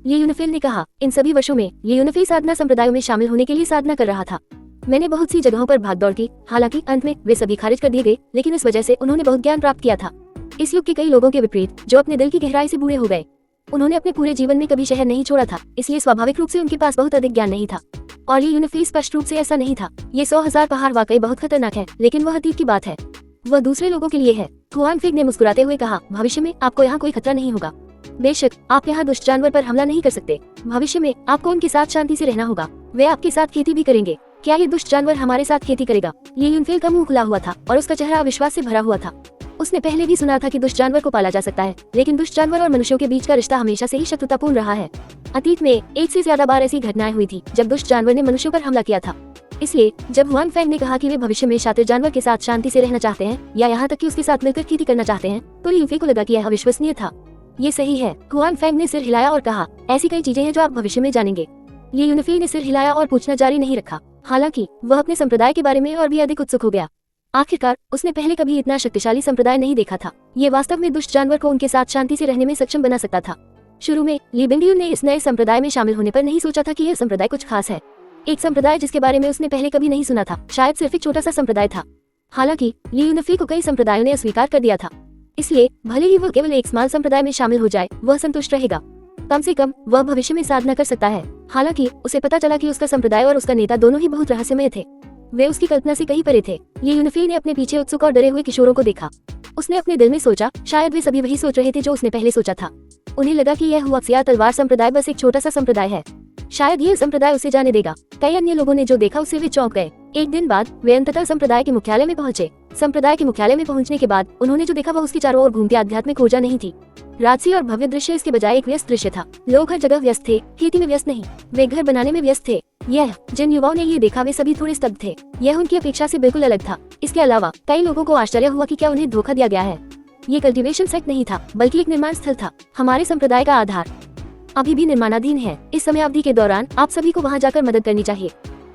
ली युनफे ने कहा। इन सभी वर्षों में ली युनफे साधना संप्रदायों में शामिल होने के लिए साधना कर रहा था। मैंने बहुत सी जगहों पर भागदौड़ की, हालांकि अंत में वे सभी खारिज कर दिए गए, लेकिन इस वजह से उन्होंने बहुत ज्ञान प्राप्त किया था। इस युग के कई लोगों के विपरीत, जो अपने दिल की गहराई से बूढ़े हो गए, उन्होंने अपने पूरे जीवन में कभी शहर नहीं छोड़ा था, इसलिए स्वाभाविक रूप से उनके पास बहुत अधिक ज्ञान नहीं था। और ली युनफे स्पष्ट रूप से ऐसा नहीं था। ये 100,000 पहाड़ वाकई बहुत खतरनाक है, लेकिन वह अतीत की बात है, वह दूसरे लोगों के लिए है। हुआन फैंग ने मुस्कुराते हुए कहा, भविष्य में आपको यहाँ कोई खतरा नहीं होगा। बेशक आप यहाँ दुष्ट जानवर पर हमला नहीं कर सकते। भविष्य में आपको उनके साथ शांति से रहना होगा। वे आपके साथ खेती भी करेंगे। क्या ये दुष्ट जानवर हमारे साथ खेती करेगा? ली युनफे का मुंह खुला हुआ था और उसका चेहरा अविश्वास से भरा हुआ था। उसने पहले भी सुना था कि दुष्ट जानवर को पाला जा सकता है, लेकिन दुष्ट जानवर और मनुष्यों के बीच का रिश्ता हमेशा से ही शत्रुतापूर्ण रहा है। अतीत में एक से ज्यादा बार ऐसी घटनाएं हुई थी जब दुष्ट जानवर ने मनुष्यों पर हमला किया था। इसलिए जब हुआन फैंग ने कहा कि वे भविष्य में शातिर जानवर के साथ शांति से रहना चाहते हैं, या यहाँ तक कि उसके साथ मिलकर खेती करना चाहते हैं, तो ली युनफे को लगा कि यह अविश्वसनीय था। ये सही है, हुआन फैंग ने सिर हिलाया और कहा, ऐसी कई चीजें हैं जो आप भविष्य में जानेंगे। ली युनफे ने सिर हिलाया और पूछना जारी नहीं रखा। हालांकि वह अपने संप्रदाय के बारे में और भी अधिक उत्सुक हो गया। आखिरकार उसने पहले कभी इतना शक्तिशाली संप्रदाय नहीं देखा था। ये वास्तव में दुष्ट जानवर को उनके साथ शांति से रहने में सक्षम बना सकता था। शुरू में ली बिंगलियू ने इस नए संप्रदाय में शामिल होने पर नहीं सोचा था कि यह संप्रदाय कुछ खास है। एक संप्रदाय जिसके बारे में उसने पहले कभी नहीं सुना था, शायद सिर्फ एक छोटा सा संप्रदाय था। हालांकि ली युनफे को कई संप्रदायों ने अस्वीकार कर दिया था, इसलिए भले ही वह केवल एक स्मॉल संप्रदाय में शामिल हो जाए, वह संतुष्ट रहेगा। कम से कम वह भविष्य में साधना कर सकता है। हालांकि उसे पता चला कि उसका संप्रदाय और उसका नेता दोनों ही बहुत रहस्यमय थे। वे उसकी कल्पना से कहीं परे थे। ली युनफे ने अपने पीछे उत्सुक और डरे हुए किशोरों को देखा। उसने अपने दिल में सोचा, शायद वे सभी वही सोच रहे थे जो उसने पहले सोचा था। उन्हें लगा कि यह हुआक्सिया तलवार संप्रदाय बस एक छोटा सा संप्रदाय है, शायद यह संप्रदाय उसे जाने देगा। कई अन्य लोगों ने जो देखा उससे वे चौंक गए। एक दिन बाद वे अंततः संप्रदाय के मुख्यालय में पहुंचे। संप्रदाय के मुख्यालय में पहुंचने के बाद उन्होंने जो देखा वह उसकी चारों ओर घूमती आध्यात्मिक ऊर्जा नहीं थी। राजसी और भव्य दृश्य इसके बजाय एक व्यस्त दृश्य था। लोग हर जगह व्यस्त थे, खेती में व्यस्त नहीं, वे घर बनाने में व्यस्त थे। यह जिन युवाओं ने ये देखा वे सभी थोड़े स्तब्ध थे। यह उनकी अपेक्षा से बिल्कुल अलग था। इसके अलावा कई लोगों को आश्चर्य हुआ कि क्या उन्हें धोखा दिया गया है। ये कल्टीवेशन साइट नहीं था, बल्कि एक निर्माण स्थल था। हमारे संप्रदाय का आधार अभी भी निर्माणाधीन है। इस समय अवधि के दौरान आप सभी को वहां जाकर मदद करनी चाहिए।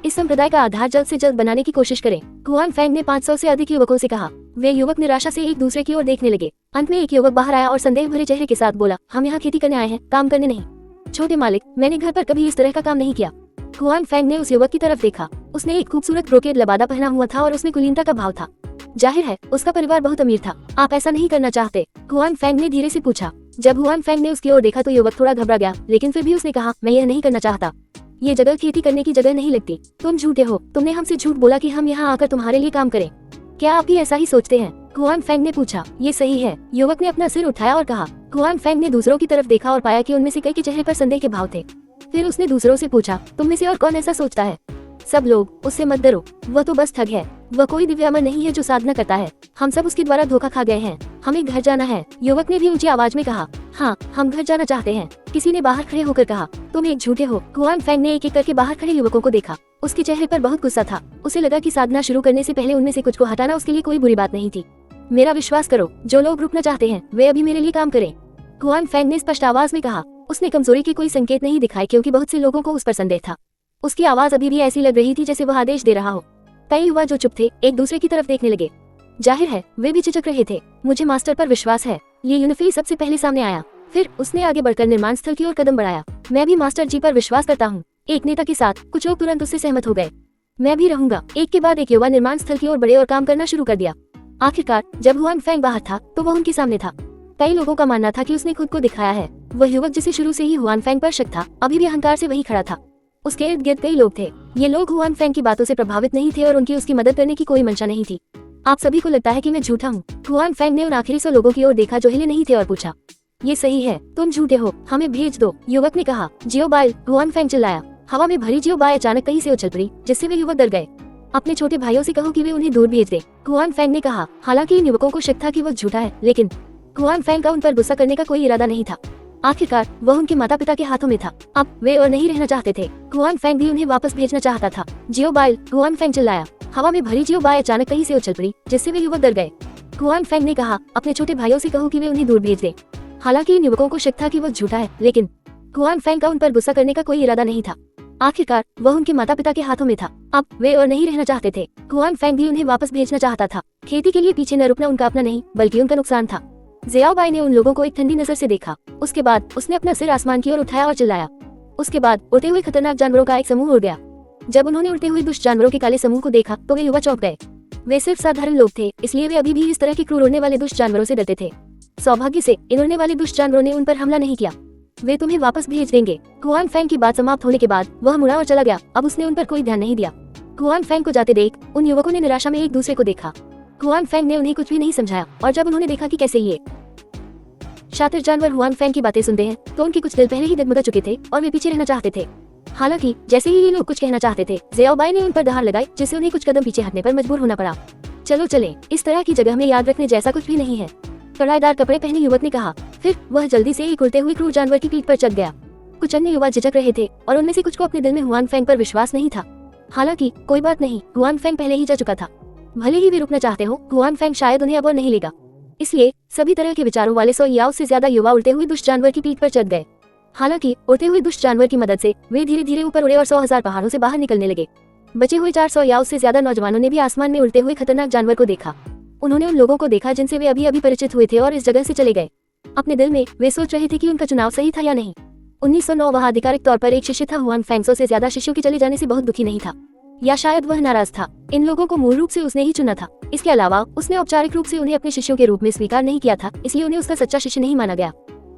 इस संप्रदाय का आधार जल्द से जल्द बनाने की कोशिश करें। हुआन फैंग ने 500 से अधिक युवकों से कहा। वे युवक निराशा से एक दूसरे की ओर देखने लगे। अंत में एक युवक बाहर आया और संदेह भरे चेहरे के साथ बोला, हम यहाँ खेती करने आए हैं, काम करने नहीं। छोटे मालिक, मैंने घर पर कभी इस तरह का काम नहीं किया। हुआन फैंग ने उस युवक की तरफ देखा। उसने एक खूबसूरत ब्रोकेड लबादा पहना हुआ था और उसमें कुलीनता का भाव था। जाहिर है उसका परिवार बहुत अमीर था। आप ऐसा नहीं करना चाहते? हुआन फैंग ने धीरे से पूछा। जब हुआन फैंग ने उसकी ओर देखा तो युवक थोड़ा घबरा गया, लेकिन फिर भी उसने कहा, मैं यह नहीं करना चाहता। ये जगह खेती करने की जगह नहीं लगती। तुम झूठे हो। तुमने हमसे झूठ बोला कि हम यहाँ आकर तुम्हारे लिए काम करें। क्या आप भी ऐसा ही सोचते हैं? हुआन फैंग ने पूछा। ये सही है। युवक ने अपना सिर उठाया और कहा। हुआन फैंग ने दूसरों की तरफ देखा और पाया कि उनमें से कई के चेहरे पर संदेह के भाव थे। फिर उसने दूसरों से पूछा, तुम में से और कौन ऐसा सोचता है? सब लोग, उससे मत डरो, वह तो बस ठग है, वह कोई दिव्यामर नहीं है जो साधना करता है। हम सब उसके द्वारा धोखा खा गए हैं, हमें घर जाना है। युवक ने भी ऊंची आवाज में कहा, हाँ, हम घर जाना चाहते हैं। किसी ने बाहर खड़े होकर कहा, तुम एक झूठे हो। हुआन फेंग ने एक एक करके बाहर खड़े युवकों को देखा। उसके चेहरे पर बहुत गुस्सा था। उसे लगा कि साधना शुरू करने से पहले उनमें से कुछ को हटाना उसके लिए कोई बुरी बात नहीं थी। मेरा विश्वास करो, जो लोग रुकना चाहते हैं वे अभी मेरे लिए काम करें। हुआन फेंग ने स्पष्ट आवाज में कहा। उसने कमजोरी के कोई संकेत नहीं दिखाए क्योंकि बहुत से लोगों को उस पर संदेह था। उसकी आवाज अभी भी ऐसी लग रही थी जैसे वह आदेश दे रहा हो। कई युवा जो चुप थे एक दूसरे की तरफ देखने लगे। जाहिर है वे भी झिझक रहे थे। मुझे मास्टर पर विश्वास है, ये यूनिफी सबसे पहले सामने आया। फिर उसने आगे बढ़कर निर्माण स्थल की ओर कदम बढ़ाया। मैं भी मास्टर जी पर विश्वास करता हूँ। एक नेता के साथ कुछ लोग तुरंत उससे सहमत हो गए। मैं भी रहूंगा। एक के बाद एक युवा निर्माण स्थल की ओर बढ़े और काम करना शुरू कर दिया। आखिरकार जब हुआन फेंग बाहर था तो वह उनके सामने था। कई लोगों का मानना था कि उसने खुद को दिखाया है। वह युवक जिसे शुरू से ही हुआन फेंग पर शक था अभी भी अहंकार से वही खड़ा था। उसके इर्द गिर्द कई लोग थे। ये लोग हुआन फेंग की बातों से प्रभावित नहीं थे और उनकी उसकी मदद करने की कोई मंशा नहीं थी। आप सभी को लगता है कि मैं झूठा हूँ? हुआन फेंग ने उन आखिरी 100 लोगों की ओर देखा जो हिले नहीं थे और पूछा, ये सही है, तुम झूठे हो, हमें भेज दो। युवक ने कहा, जियो बाय। हुआन फेंग चिल्लाया। हवा में भरी जियो बाय अचानक कहीं से उछल पड़ी जिससे वे युवक डर गए। अपने छोटे भाइयों से कहो कि वे उन्हें दूर भेज दे। हुआन फेंग ने कहा। हालांकि इन युवकों को शक था कि वह झूठा है, लेकिन हुआन फेंग का उन पर गुस्सा करने का कोई इरादा नहीं था। आखिरकार वह उनके माता पिता के हाथों में था। अब वे और नहीं रहना चाहते थे। हुआन फेंग भी उन्हें वापस भेजना चाहता था। जियो बाय। हुआन फेंग चिल्लाया। हवा में भरी जियो बाय अचानक कहीं से उछल पड़ी जिससे वे युवक डर गए। हुआन फेंग ने कहा, अपने छोटे भाइयों से कहो कि वे उन्हें दूर भेज दे। हालांकि इन युवकों को शक था कि वह झूठा है, लेकिन हुआन फेंग का उन पर गुस्सा करने का कोई इरादा नहीं था। आखिरकार वह उनके माता पिता के हाथों में था। अब वे और नहीं रहना चाहते थे। हुआन फेंग भी उन्हें वापस भेजना चाहता था। खेती के लिए पीछे न रुकना उनका अपना नहीं बल्कि उनका नुकसान था। जियाओ बाई ने उन लोगों को एक ठंडी नजर से देखा। उसके बाद उसने अपना सिर आसमान की ओर उठाया और चिल्लाया। उसके बाद उड़ते हुए खतरनाक जानवरों का एक समूह उड़ गया। जब उन्होंने उड़ते हुए दुष्ट जानवरों के काले समूह को देखा तो वे युवा चौंक गए। वे सिर्फ साधारण लोग थे, इसलिए वे अभी भी इस तरह के क्रूर उड़ने वाले दुष्ट जानवरों से डरते थे। सौभाग्य से इन उड़ने वाले दुष्ट जानवरों ने उन पर हमला नहीं किया। वे तुम्हें वापस भेज देंगे। हुआन फेंग की बात समाप्त होने के बाद वह मुड़ा और चला गया। अब उसने उन पर कोई ध्यान नहीं दिया। हुआन फेंग को जाते देख उन युवकों ने निराशा में एक दूसरे को देखा। हुआन फेंग ने उन्हें कुछ भी नहीं समझाया और जब उन्होंने देखा कि कैसे ये शातिर जानवर हुआन फेंग की बातें सुनते हैं तो उनके कुछ दिल पहले ही डगमगा चुके थे और वे पीछे रहना चाहते थे। हालांकि जैसे ही ये लोग कुछ कहना चाहते थे जियाओ बाई ने उन पर दहाड़ लगाई जिससे उन्हें कुछ कदम पीछे हटने पर मजबूर होना पड़ा। चलो चलें, इस तरह की जगह में याद रखने जैसा कुछ भी नहीं है। कड़ाईदार कपड़े पहने युवक ने कहा। फिर वह जल्दी से एक उड़ते हुए क्रूर जानवर की पीठ पर चढ़ गया। कुछ अन्य युवा झिझक रहे थे और उनमें से कुछ को अपने दिल में हुआन फेंग पर विश्वास नहीं था। हालांकि कोई बात नहीं, हुआन फेंग पहले ही जा चुका था। भले ही वे रुकना चाहते हो, हुआन फेंग शायद उन्हें अब और नहीं लेगा। इसलिए सभी तरह के विचारों वाले 100 या उससे ज्यादा युवा उड़ते हुए दुष्ट जानवर की पीठ पर चढ़ गए। हालांकि उड़ते हुए दुष्ट जानवर की मदद से वे धीरे धीरे ऊपर उड़े और 100,000 पहाड़ों से बाहर निकलने लगे। बचे हुए 400 या उससे ज्यादा नौजवानों ने भी आसमान में उड़ते हुए खतरनाक जानवर को देखा। उन्होंने उन लोगों को देखा जिनसे वे अभी अभी परिचित हुए थे और इस जगह से चले गए। अपने दिल में वे सोच रहे थे कि उनका चुनाव सही था या नहीं। 1909 वह आधिकारिक तौर पर एक शिष्य था। हुआन फेंग 100 से ज्यादा शिष्यों के चले जाने से बहुत दुखी नहीं था, या शायद वह नाराज था। इन लोगों को मूल रूप से उसने ही चुना था। इसके अलावा उसने औपचारिक रूप से उन्हें अपने शिष्यों के रूप में स्वीकार नहीं किया था, इसलिए उन्हें उसका सच्चा शिष्य नहीं माना गया।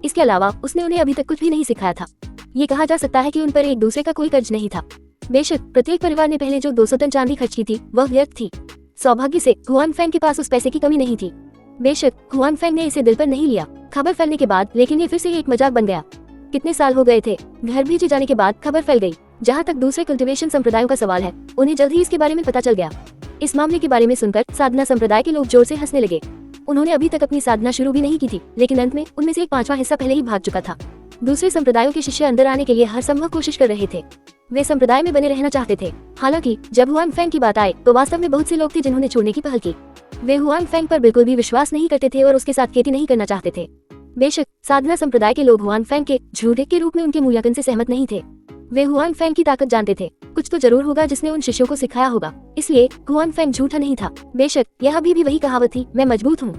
इसके अलावा उसने उन्हें अभी तक कुछ भी नहीं सिखाया था। ये कहा जा सकता है कि उन पर एक दूसरे का कोई कर्ज नहीं था। बेशक प्रत्येक परिवार ने पहले जो 200 टन चांदी खर्च की थी वह व्यर्थ थी। सौभाग्य से हुआन फेंग के पास उस पैसे की कमी नहीं थी। बेशक हुआन फेंग ने इसे दिल पर नहीं लिया खबर फैलने के बाद, लेकिन ये फिर से एक मजाक बन गया। कितने साल हो गए थे, घर भेजे जाने के बाद खबर फैल गई। जहाँ तक दूसरे कल्टीवेशन संप्रदायों का सवाल है, उन्हें जल्द ही इसके बारे में पता चल गया। इस मामले के बारे में सुनकर साधना संप्रदाय के लोग जोर से हंसने लगे। उन्होंने अभी तक अपनी साधना शुरू भी नहीं की थी, लेकिन अंत में उनमें से एक 5वां हिस्सा पहले ही भाग चुका था। दूसरे संप्रदायों के शिष्य अंदर आने के लिए हर संभव कोशिश कर रहे थे। वे संप्रदाय में बने रहना चाहते थे। हालांकि जब हुआन फेंग की बात आए तो वास्तव में बहुत से लोग थे जिन्होंने छोड़ने की पहल की। वे हुआन फेंग पर बिल्कुल भी विश्वास नहीं करते थे और उसके साथ खेती नहीं करना चाहते थे। बेशक साधना संप्रदाय के लोग हुआन फेंग के झूठे के रूप में उनके मूल्यांकन से सहमत नहीं थे। वे हुआन फेंग की ताकत जानते थे। कुछ तो जरूर होगा जिसने उन शिष्यों को सिखाया होगा, इसलिए हुआन फेंग झूठा नहीं था। बेशक यह अभी भी वही कहावत थी, मैं मजबूत हूँ।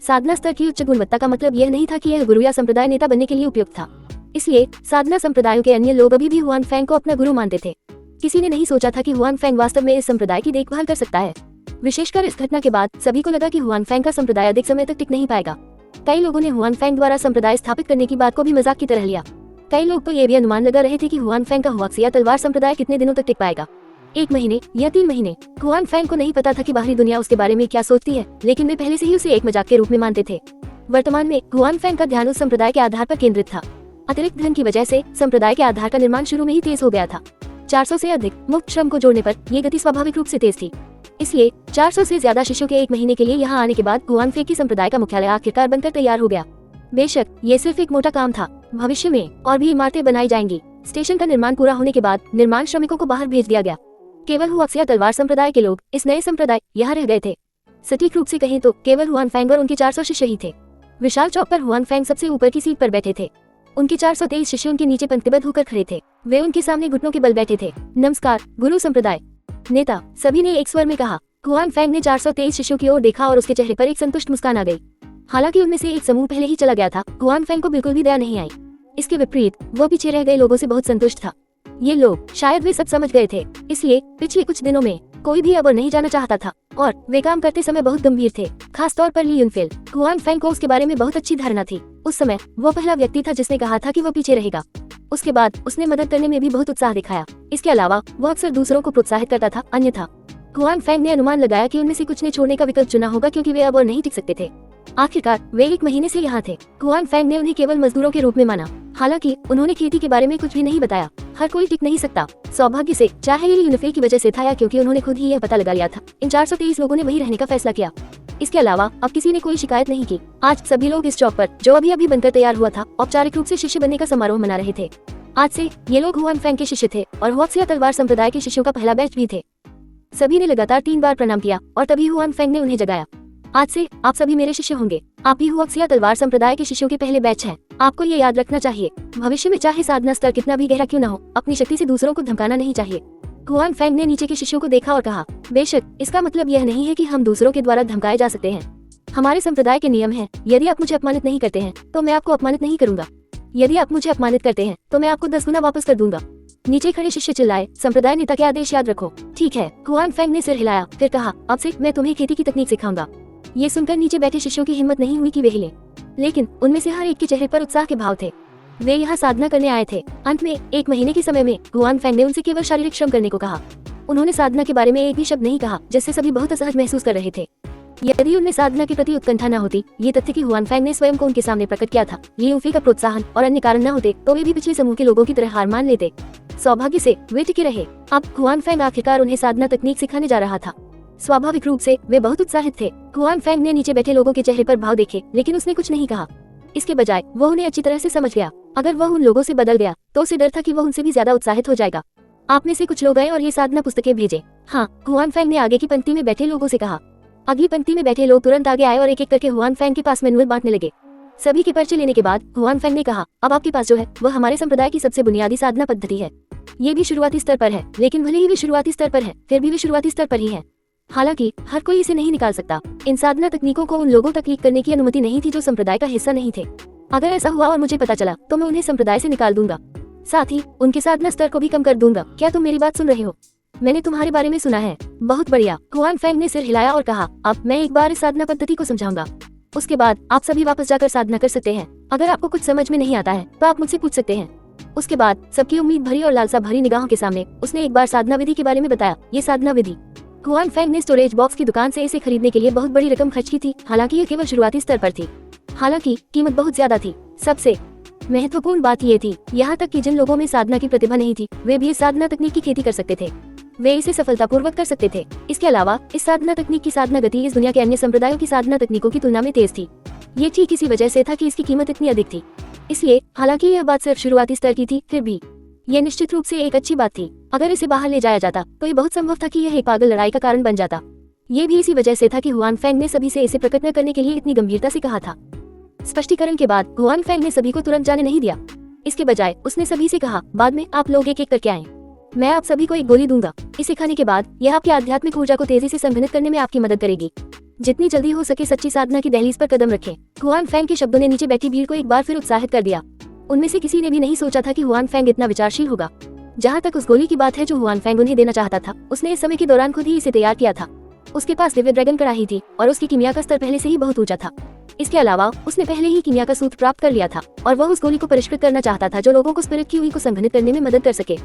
साधना स्तर की उच्च गुणवत्ता का मतलब यह नहीं था कि यह गुरु या संप्रदाय नेता बनने के लिए उपयुक्त था। इसलिए साधना संप्रदायों के अन्य लोग अभी भी हुआन फेंग को अपना गुरु मानते थे। किसी ने नहीं सोचा था कि हुआन फेंग वास्तव में इस संप्रदाय की देखभाल कर सकता है। विशेषकर इस घटना के बाद सभी को लगा कि हुआन फेंग का संप्रदाय अधिक समय तक टिक नहीं पाएगा। कई लोगों ने हुआन फेंग द्वारा संप्रदाय स्थापित करने की बात को भी मजाक की तरह लिया। कई लोग तो ये भी अनुमान लगा रहे थे कि हुआन फेंग का हुआक्स या तलवार संप्रदाय कितने दिनों तक टिक पाएगा, 1 महीने या 3 महीने। हुआन फेंग को नहीं पता था कि बाहरी दुनिया उसके बारे में क्या सोचती है, लेकिन वे पहले से ही उसे एक मजाक के रूप में मानते थे। वर्तमान में हुआन फेंग का ध्यान उस संप्रदाय के आधार पर केंद्रित था। अतिरिक्त धन की वजह से संप्रदाय के आधार का निर्माण शुरू में ही तेज हो गया था। 400 से अधिक मुक्त श्रम को जोड़ने पर यह गति स्वाभाविक रूप से तेज थी। इसलिए 400 से ज्यादा शिष्यों के एक महीने के लिए यहाँ आने के बाद हुआनफे की संप्रदाय का मुख्यालय आखिरकार बनकर तैयार हो गया। बेशक ये सिर्फ एक मोटा काम था, भविष्य में और भी इमारतें बनाई जाएंगी। स्टेशन का निर्माण पूरा होने के बाद निर्माण श्रमिकों को बाहर भेज दिया गया। केवल हुआक्सिया तलवार संप्रदाय के लोग, इस नए संप्रदाय, यहाँ रह गए थे। सटीक रूप से कहें तो केवल हुआनफैंग और उनके 400 शिष्य ही थे। विशाल चौक पर हुआनफैंग सबसे ऊपर की सीट पर बैठे थे। उनके 423 शिष्य उनके नीचे पंक्तिबद्ध होकर खड़े थे। वे उनके सामने घुटनों के बल बैठे थे। नमस्कार गुरु संप्रदाय नेता, सभी ने एक स्वर में कहा। हुआनफैंग ने 423 शिष्यों की ओर देखा और उसके चेहरे पर एक संतुष्ट मुस्कान आ गई। हालांकि उनमें से एक समूह पहले ही चला गया था, हुआनफैंग को बिल्कुल भी दया नहीं आई। इसके विपरीत वो पीछे रह गए लोगों से बहुत संतुष्ट था। ये लोग शायद वे सब समझ गए थे, इसलिए पिछले कुछ दिनों में कोई भी अब नहीं जाना चाहता था और वे काम करते समय बहुत गंभीर थे। खास तौर पर ली युनफेल। हुआनफैंग को उसके बारे में बहुत अच्छी धारणा थी। उस समय वो पहला व्यक्ति था जिसने कहा था कि वो पीछे रहेगा। उसके बाद उसने मदद करने में भी बहुत उत्साह दिखाया। इसके अलावा वो अक्सर दूसरों को प्रोत्साहित करता था। अन्यथा हुआनफैंग ने अनुमान लगाया कि उनमें से कुछ ने छोड़ने का विकल्प चुना होगा क्योंकि वे अब और नहीं टिक सकते थे। आखिरकार वे एक महीने से यहाँ थे। हुआनफैंग ने उन्हें केवल मजदूरों के रूप में माना। हालांकि उन्होंने खेती के बारे में कुछ भी नहीं बताया। हर कोई टिक नहीं सकता, सौभाग्य से, चाहे ये यूनिफे की वजह से था या क्योंकि उन्होंने खुद ही यह पता लगा लिया था। इन 423 लोगों ने वही रहने का फैसला किया। इसके अलावा अब किसी ने कोई शिकायत नहीं की। आज सभी लोग इस चौक पर, जो अभी अभी बनकर तैयार हुआ था, औपचारिक रूप से शिष्य बनने का समारोह मना रहे थे। आज से ये लोग हुआनफैंग के शिष्य थे और हुआक्सिया तलवार संप्रदाय के शिष्यों का पहला बैच भी थे। सभी ने लगातार 3 बार प्रणाम किया और तभी हुआनफैंग ने उन्हें जगाया। आज से आप सभी मेरे शिष्य होंगे। आप भी हुआक्सिया तलवार संप्रदाय के शिष्यों के पहले बैच हैं। आपको ये याद रखना चाहिए, भविष्य में चाहे साधना स्तर कितना भी गहरा क्यों न हो, अपनी शक्ति से दूसरों को धमकाना नहीं चाहिए। हुआनफैंग ने नीचे के शिष्यों को देखा और कहा, बेशक इसका मतलब यह नहीं है कि हम दूसरों के द्वारा धमकाए जा सकते हैं। हमारे संप्रदाय के नियम हैं, यदि आप मुझे अपमानित नहीं करते हैं तो मैं आपको अपमानित नहीं करूंगा। यदि आप मुझे अपमानित करते हैं तो मैं आपको 10 गुना वापस कर दूंगा। नीचे खड़े शिष्य चिल्लाए, संप्रदाय नेता के आदेश याद रखो। ठीक है, हुआनफैंग ने सिर हिलाया, फिर कहा, अब से मैं तुम्हें खेती की तकनीक सिखाऊंगा। ये सुनकर नीचे बैठे शिष्यों की हिम्मत नहीं हुई कि वे हिले, लेकिन उनमें से हर एक के चेहरे पर उत्साह के भाव थे। वे यहाँ साधना करने आए थे। अंत में 1 महीने के समय में हुआनफैंग ने उनसे केवल शारीरिक श्रम करने को कहा। उन्होंने साधना के बारे में एक भी शब्द नहीं कहा, जिससे सभी बहुत असहज महसूस कर रहे थे। यदि उनमें साधना के प्रति उत्कंठा न होती, ये तथ्य कि हुआनफैंग ने स्वयं को उनके सामने प्रकट किया था, ये यूफी का प्रोत्साहन और अन्य कारण न होते, तो वे भी पिछले समूह के लोगों की तरह हार मान लेते। सौभाग्य से वे टिके रहे। अब हुआनफैंग आखिरकार उन्हें साधना तकनीक सिखाने जा रहा था। स्वाभाविक रूप से वे बहुत उत्साहित थे। हुआनफैंग ने नीचे बैठे लोगों के चेहरे पर भाव देखे, लेकिन उसने कुछ नहीं कहा। इसके बजाय वो उन्हें अच्छी तरह से समझ गया। अगर वह उन लोगों से बदल गया तो उसे डर था कि वह उनसे भी ज्यादा उत्साहित हो जाएगा। आप में से कुछ लोग गए और ये साधना पुस्तकें भेजे। हाँ, हुआनफैंग ने आगे की पंक्ति में बैठे लोगों से कहा। अगली पंक्ति में बैठे लोग तुरंत आगे आए और एक एक करके हुआनफैंग के पास मैनुअल बांटने लगे। सभी के पर्चे लेने के बाद हुआनफैंग ने कहा, अब आपके पास जो है वह हमारे संप्रदाय की सबसे बुनियादी साधना पद्धति है। ये भी शुरुआती स्तर पर है, लेकिन भले ही वे शुरुआती स्तर पर है, फिर भी वे शुरुआती स्तर पर ही है। हालांकि हर कोई इसे नहीं निकाल सकता। इन साधना तकनीकों को उन लोगों तक लीक करने की अनुमति नहीं थी जो संप्रदाय का हिस्सा नहीं थे। अगर ऐसा हुआ और मुझे पता चला तो मैं उन्हें संप्रदाय से निकाल दूंगा, साथ ही उनके साधना स्तर को भी कम कर दूंगा। क्या तुम मेरी बात सुन रहे हो? मैंने तुम्हारे बारे में सुना है। बहुत बढ़िया। हुआनफैंग ने सिर हिलाया और कहा, अब मैं एक बार इस साधना पद्धति को समझाऊंगा। उसके बाद आप सभी वापस जाकर साधना कर सकते हैं। अगर आपको कुछ समझ में नहीं आता है तो आप मुझसे पूछ सकते हैं। उसके बाद सबकी उम्मीद भरी और लालसा भरी निगाहों के सामने उसने एक बार साधना विधि के बारे में बताया। ये साधना विधि, हुआनफैंग ने स्टोरेज बॉक्स की दुकान से इसे खरीदने के लिए बहुत बड़ी रकम खर्च की थी। हालांकि ये केवल शुरुआती स्तर पर थी। हालांकि कीमत बहुत ज्यादा थी। सबसे महत्वपूर्ण बात ये थी, यहाँ तक कि जिन लोगों में साधना की प्रतिभा नहीं थी, वे भी इस साधना तकनीक की खेती कर सकते थे। वे इसे सफलतापूर्वक कर सकते थे। इसके अलावा इस साधना तकनीक की साधना गति इस दुनिया के अन्य संप्रदायों की साधना तकनीकों की तुलना में तेज थी। ये ठीक इसी वजह से था कि इसकी कीमत इतनी अधिक थी। इसलिए हालांकि यह बात सिर्फ शुरुआती स्तर की थी, फिर भी यह निश्चित रूप से एक अच्छी बात थी। अगर इसे बाहर ले जाया जाता तो ये बहुत संभव था कि यह एक पागल लड़ाई का कारण बन जाता। ये भी इसी वजह से था कि हुआनफैंग ने सभी से इसे प्रकट न करने के लिए इतनी गंभीरता से कहा था। स्पष्टीकरण के बाद हुआनफैंग ने सभी को तुरंत जाने नहीं दिया। इसके बजाय उसने सभी से कहा, बाद में आप लोग एक एक करके आएं। मैं आप सभी को एक गोली दूंगा। इसे खाने के बाद यह आपकी आध्यात्मिक ऊर्जा को तेजी से संघनित करने में आपकी मदद करेगी। जितनी जल्दी हो सके सच्ची साधना की दहलीज पर कदम रखें। हुआनफैंग के शब्दों ने नीचे बैठी भीड़ को एक बार फिर उत्साहित कर दिया। उनमें से किसी ने भी नहीं सोचा था कि हुआनफैंग इतना विचारशील होगा। जहाँ तक उस गोली की बात है जो हुआनफैंग उन्हें देना चाहता था, उसने इस समय के दौरान खुद ही इसे तैयार किया था। उसके पास दिव्य ड्रैगन कड़ाही थी और उसकी कीमिया का स्तर पहले से ही बहुत ऊंचा था। इसके अलावा उसने पहले ही कीमिया का सूत्र प्राप्त कर लिया था और वह उस गोली को परिष्कृत करना चाहता था जो लोगों को स्पिरिट की हुई को संघनित करने में मदद कर सके।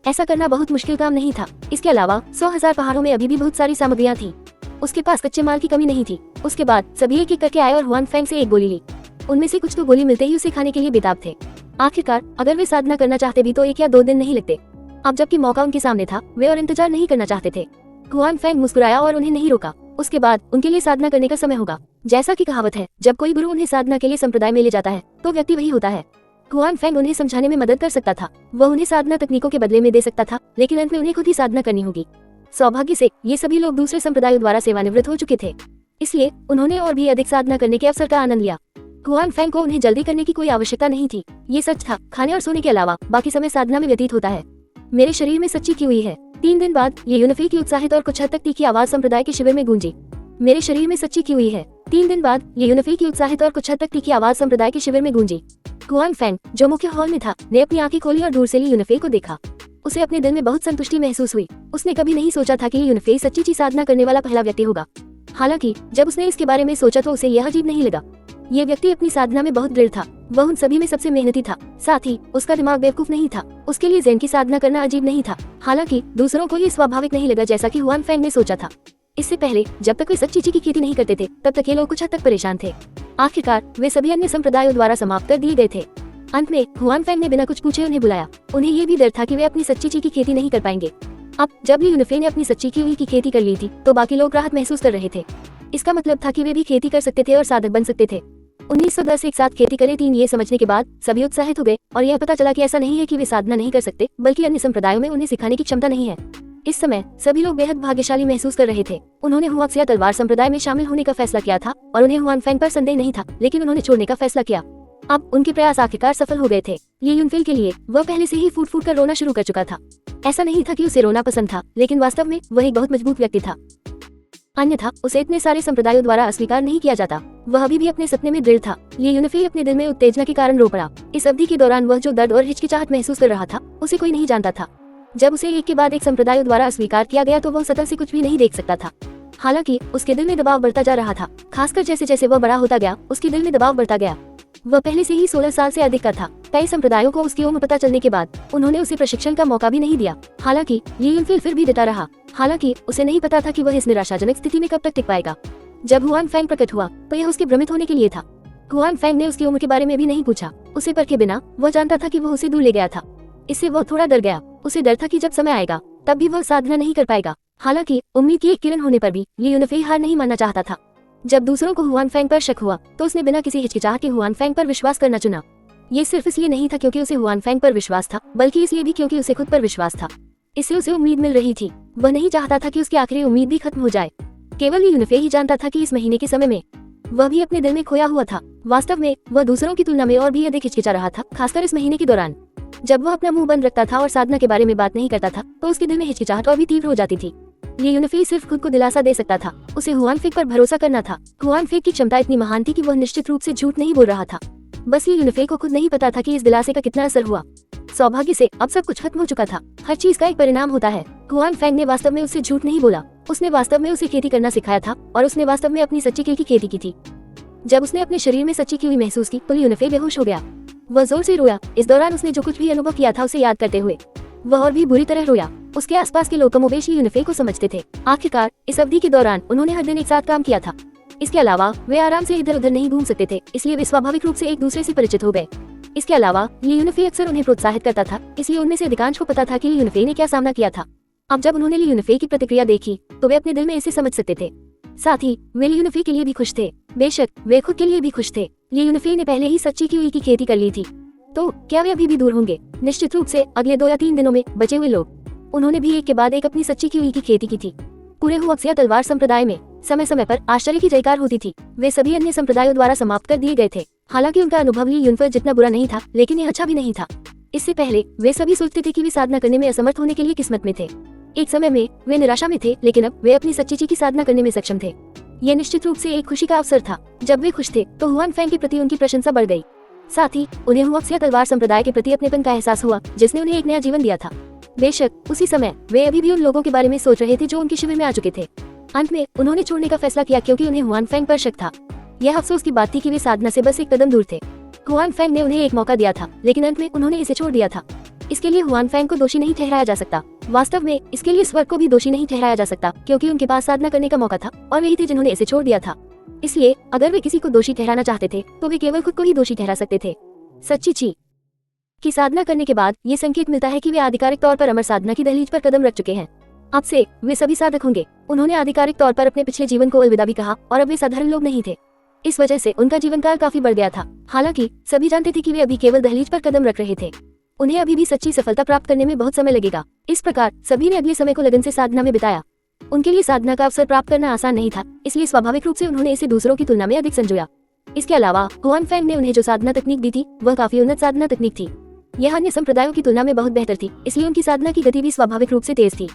ऐसा करना बहुत मुश्किल काम नहीं था। इसके अलावा 100,000 पहाड़ों में अभी भी बहुत सारी सामग्रियां थी। उसके पास कच्चे माल की कमी नहीं थी। उसके बाद सभी एक एक करके आए और हुआनफैंग से एक गोली ली। उनमें से कुछ तो गोली मिलते ही उसे खाने के लिए बेताब थे। आखिरकार अगर वे साधना करना चाहते भी तो 1 या 2 दिन नहीं लगते। अब जबकि मौका उनके सामने था, वे और इंतजार नहीं करना चाहते थे। हुआन फैंग मुस्कुराया और उन्हें नहीं रोका। उसके बाद उनके लिए साधना करने का समय होगा। जैसा कि कहावत है, जब कोई गुरु उन्हें साधना के लिए संप्रदाय में ले जाता है तो व्यक्ति वही होता है। हुआन फैंग उन्हें समझाने में मदद कर सकता था, वह उन्हें साधना तकनीकों के बदले में दे सकता था, लेकिन अंत में उन्हें खुद ही साधना करनी होगी। सौभाग्य से ये सभी लोग दूसरे संप्रदायों द्वारा सेवानिवृत्त हो चुके थे, इसलिए उन्होंने और भी अधिक साधना करने के अवसर का आनंद लिया। हुआन फैंग को उन्हें जल्दी करने की कोई आवश्यकता नहीं थी। ये सच था, खाने और सोने के अलावा बाकी समय साधना में व्यतीत होता है। मेरे शरीर में सच्ची की हुई है। 3 दिन बाद ये यूनिफी की उत्साहित और कुछ हद तक तीखी आवाज संप्रदाय के शिविर में गूंजी। मेरे शरीर में सच्ची की हुई है। 3 दिन बाद ये यूनिफी की उत्साहित और कुछ हद तक तीखी आवाज संप्रदाय के शिविर में गूंजी। हुआन फैंग, जो मुख्य हॉल में था, ने अपनी आंखें खोली और दूर से ली यूनिफे को देखा। उसे अपने दिल में बहुत संतुष्टि महसूस हुई। उसने कभी नहीं सोचा था कि यूनिफे सच्ची साधना करने वाला पहला व्यक्ति होगा। हालांकि जब उसने इसके बारे में सोचा तो उसे यह अजीब नहीं लगा। ये व्यक्ति अपनी साधना में बहुत दृढ़ था। वह उन सभी में सबसे मेहनती था। साथ ही उसका दिमाग बेवकूफ नहीं था। उसके लिए ज़ेन की साधना करना अजीब नहीं था। हालांकि दूसरों को ये स्वाभाविक नहीं लगा जैसा कि हुआन फैंग ने सोचा था। इससे पहले जब तक वे सच्ची की खेती नहीं करते थे तब तक ये लोग कुछ हद तक परेशान थे। आखिरकार वे सभी अन्य संप्रदायों द्वारा समाप्त कर दिए गए थे। अंत में हुआन फैंग ने बिना कुछ पूछे उन्हें बुलाया। उन्हें ये भी डर था कि वे अपनी सच्ची की खेती नहीं कर पाएंगे। अब जब ली यूनिफे ने अपनी सच्ची की खेती कर ली थी तो बाकी लोग राहत महसूस कर रहे थे। इसका मतलब था कि वे भी खेती कर सकते थे और साधक बन सकते थे। 1910 एक साथ खेती करें 3 ये समझने के बाद सभी उत्साहित हो गए और यह पता चला कि ऐसा नहीं है कि वे साधना नहीं कर सकते, बल्कि अन्य संप्रदायों में उन्हें सिखाने की क्षमता नहीं है। इस समय सभी लोग बेहद भाग्यशाली महसूस कर रहे थे। उन्होंने हुआक्सिया तलवार संप्रदाय में शामिल होने का फैसला किया था और उन्हें हुआन फैंग पर संदेह नहीं था, लेकिन उन्होंने छोड़ने का फैसला किया। अब उनके प्रयास आखिरकार सफल हो गए थे। ये यूनफिल के लिए वह पहले से ही फूट फूट कर रोना शुरू कर चुका था। ऐसा नहीं था कि उसे रोना पसंद था, लेकिन वास्तव में वह एक बहुत मजबूत व्यक्ति था। अन्यथा उसे इतने सारे संप्रदायों द्वारा अस्वीकार नहीं किया जाता। वह अभी भी अपने सपने में दृढ़ था। ये यूनिफी अपने दिल में उत्तेजना के कारण रो पड़ा। इस अवधि के दौरान वह जो दर्द और हिचकिचाहट महसूस कर रहा था उसे कोई नहीं जानता था। जब उसे एक के बाद एक संप्रदायों द्वारा अस्वीकार किया गया तो वह सतह से कुछ भी नहीं देख सकता था। हालांकि उसके दिल में दबाव बढ़ता जा रहा था। खासकर जैसे जैसे वह बड़ा होता गया उसके दिल में दबाव बढ़ता गया। वह पहले से ही 16 साल से अधिक का था। कई संप्रदायों को उसकी उम्र पता चलने के बाद उन्होंने उसे प्रशिक्षण का मौका भी नहीं दिया। हालांकि ये यूनफिल फिर भी डटा रहा। हालांकि उसे नहीं पता था कि वह इस निराशाजनक स्थिति में कब तक टिक पाएगा। जब हुआन फैंग प्रकट हुआ तो यह उसके भ्रमित होने के लिए था। हुआन फैंग ने उसकी उम्र के बारे में भी नहीं पूछा। उसे परखे बिना वह जानता था कि वह उसे दूर ले गया था। इससे वह थोड़ा डर गया। उसे डर था कि जब समय आएगा तब भी वह साधना नहीं कर पाएगा। हालांकि उम्मीद की एक किरण होने पर भी ये यूनफे हार नहीं मानना चाहता था। जब दूसरों को हुआन फैंग पर शक हुआ तो उसने बिना किसी हिचकिचाहट के हुआन फैंग पर विश्वास करना चुना। ये सिर्फ इसलिए नहीं था क्योंकि उसे हुआन फैंग पर विश्वास था, बल्कि इसलिए भी क्योंकि उसे खुद पर विश्वास था। इससे उसे उम्मीद मिल रही थी। वह नहीं चाहता था कि उसकी आखिरी उम्मीद भी खत्म हो जाए। केवल ये यूनफे ही जानता था कि इस महीने के समय में वह भी अपने दिल में खोया हुआ था। वास्तव में वह दूसरों की तुलना में और भी अधिक हिचकिचा रहा था, खासकर इस महीने के दौरान। जब वह अपना मुंह बंद रखता था और साधना के बारे में बात नहीं करता था तो उसके दिल में हिचकिचाहट और भी तीव्र हो जाती थी। ये यूनफे सिर्फ खुद को दिलासा दे सकता था। उसे हुआन फेक पर भरोसा करना था। हुआन फेक की क्षमता इतनी महान थी कि वह निश्चित रूप से झूठ नहीं बोल रहा था। बस ये यूनफे को खुद नहीं पता था कि इस दिलासे का कितना असर हुआ। सौभाग्य से अब सब कुछ खत्म हो चुका था। हर चीज का एक परिणाम होता है। हुआन फैंग ने वास्तव में उससे झूठ नहीं बोला। उसने वास्तव में उसे खेती करना सिखाया था और उसने वास्तव में अपनी सच्ची की खेती की थी। जब उसने अपने शरीर में सच्ची की हुई महसूस की तो यूनफे बेहोश हो गया। वह जोर से रोया। इस दौरान उसने जो कुछ भी अनुभव किया था उसे याद करते हुए वह और भी बुरी तरह रोया। उसके आसपास के लोग कमोबेश यूनफे को समझते थे। आखिरकार इस अवधि के दौरान उन्होंने हर दिन एक साथ काम किया था। इसके अलावा वे आराम से इधर उधर नहीं घूम सकते थे, इसलिए वे स्वाभाविक रूप से एक दूसरे से परिचित हो गए। इसके अलावा ये यूनफे अक्सर उन्हें प्रोत्साहित करता था, इसलिए उनमें से अधिकांश को पता था कि यूनफे ने क्या सामना किया था। अब जब उन्होंने यूनफे की प्रतिक्रिया देखी तो वे अपने दिल में इसे समझ सकते थे। साथ ही वे यूनफे के लिए भी खुश थे। बेशक वे खुद के लिए भी खुश थे। ये यूनफे ने पहले ही सच्ची की खेती कर ली थी, तो क्या वे अभी भी दूर होंगे? निश्चित रूप से अगले 2 या 3 दिनों में बचे हुए लोग उन्होंने भी एक के बाद एक अपनी सच्ची की खेती की थी। पूरे हुआक्सिया तलवार संप्रदाय में समय समय पर आश्चर्य की जयकार होती थी। वे सभी अन्य संप्रदायों द्वारा समाप्त कर दिए गए थे। हालांकि उनका अनुभव ली यूनफे जितना बुरा नहीं था, लेकिन यह अच्छा भी नहीं था। इससे पहले वे सभी सोचते थे कि वे साधना करने में असमर्थ होने के लिए किस्मत में थे। एक समय में वे निराशा में थे, लेकिन अब वे अपनी सच्ची की साधना करने में सक्षम थे। यह निश्चित रूप से एक खुशी का अवसर था। जब वे खुश थे तो हुआन फैंग के प्रति उनकी प्रशंसा बढ़ गई। साथ ही उन्हें हुआक्सिया तलवार संप्रदाय के प्रति अपनेपन का एहसास हुआ, जिसने उन्हें एक नया जीवन दिया था। बेशक उसी समय वे अभी भी उन लोगों के बारे में सोच रहे थे जो उनके शिविर में आ चुके थे। अंत में उन्होंने छोड़ने का फैसला किया क्योंकि उन्हें हुआन फैंग पर शक था। यह अफसोस की बात थी कि वे साधना से बस एक कदम दूर थे। हुआन फैंग ने उन्हें एक मौका दिया था, लेकिन अंत में उन्होंने इसे छोड़ दिया था। इसके लिए हुआन फैंग को दोषी नहीं ठहराया जा सकता। वास्तव में इसके लिए स्वर्ग को भी दोषी नहीं ठहराया जा सकता, क्योंकि उनके पास साधना करने का मौका था और वही थे जिन्होंने इसे छोड़ दिया था। इसलिए अगर वे किसी को दोषी ठहराना चाहते थे तो वे केवल खुद को ही दोषी ठहरा सकते थे। सच्ची की साधना करने के बाद ये संकेत मिलता है कि वे आधिकारिक तौर पर अमर साधना की दहलीज पर कदम रख चुके हैं। अब से वे सभी साधक होंगे। उन्होंने आधिकारिक तौर पर अपने पिछले जीवन को अलविदा भी कहा और अब वे साधारण लोग नहीं थे। इस वजह से उनका जीवन काल काफी बढ़ गया था। हालांकि सभी जानते थे कि वे अभी केवल दहलीज पर कदम रख रहे थे। उन्हें अभी भी सच्ची सफलता प्राप्त करने में बहुत समय लगेगा। इस प्रकार सभी ने अगले समय को लगन से साधना में बिताया। उनके लिए साधना का अवसर प्राप्त करना आसान नहीं था, इसलिए स्वाभाविक रूप से उन्होंने इसे दूसरों की तुलना में अधिक संजोया। इसके अलावा हुआन फैंग ने उन्हें जो साधना तकनीक दी थी वह काफी उन्नत साधना तकनीक थी। यह अन्य संप्रदायों की तुलना में बहुत बेहतर थी, इसलिए उनकी साधना की गति भी स्वाभाविक रूप से तेज थी।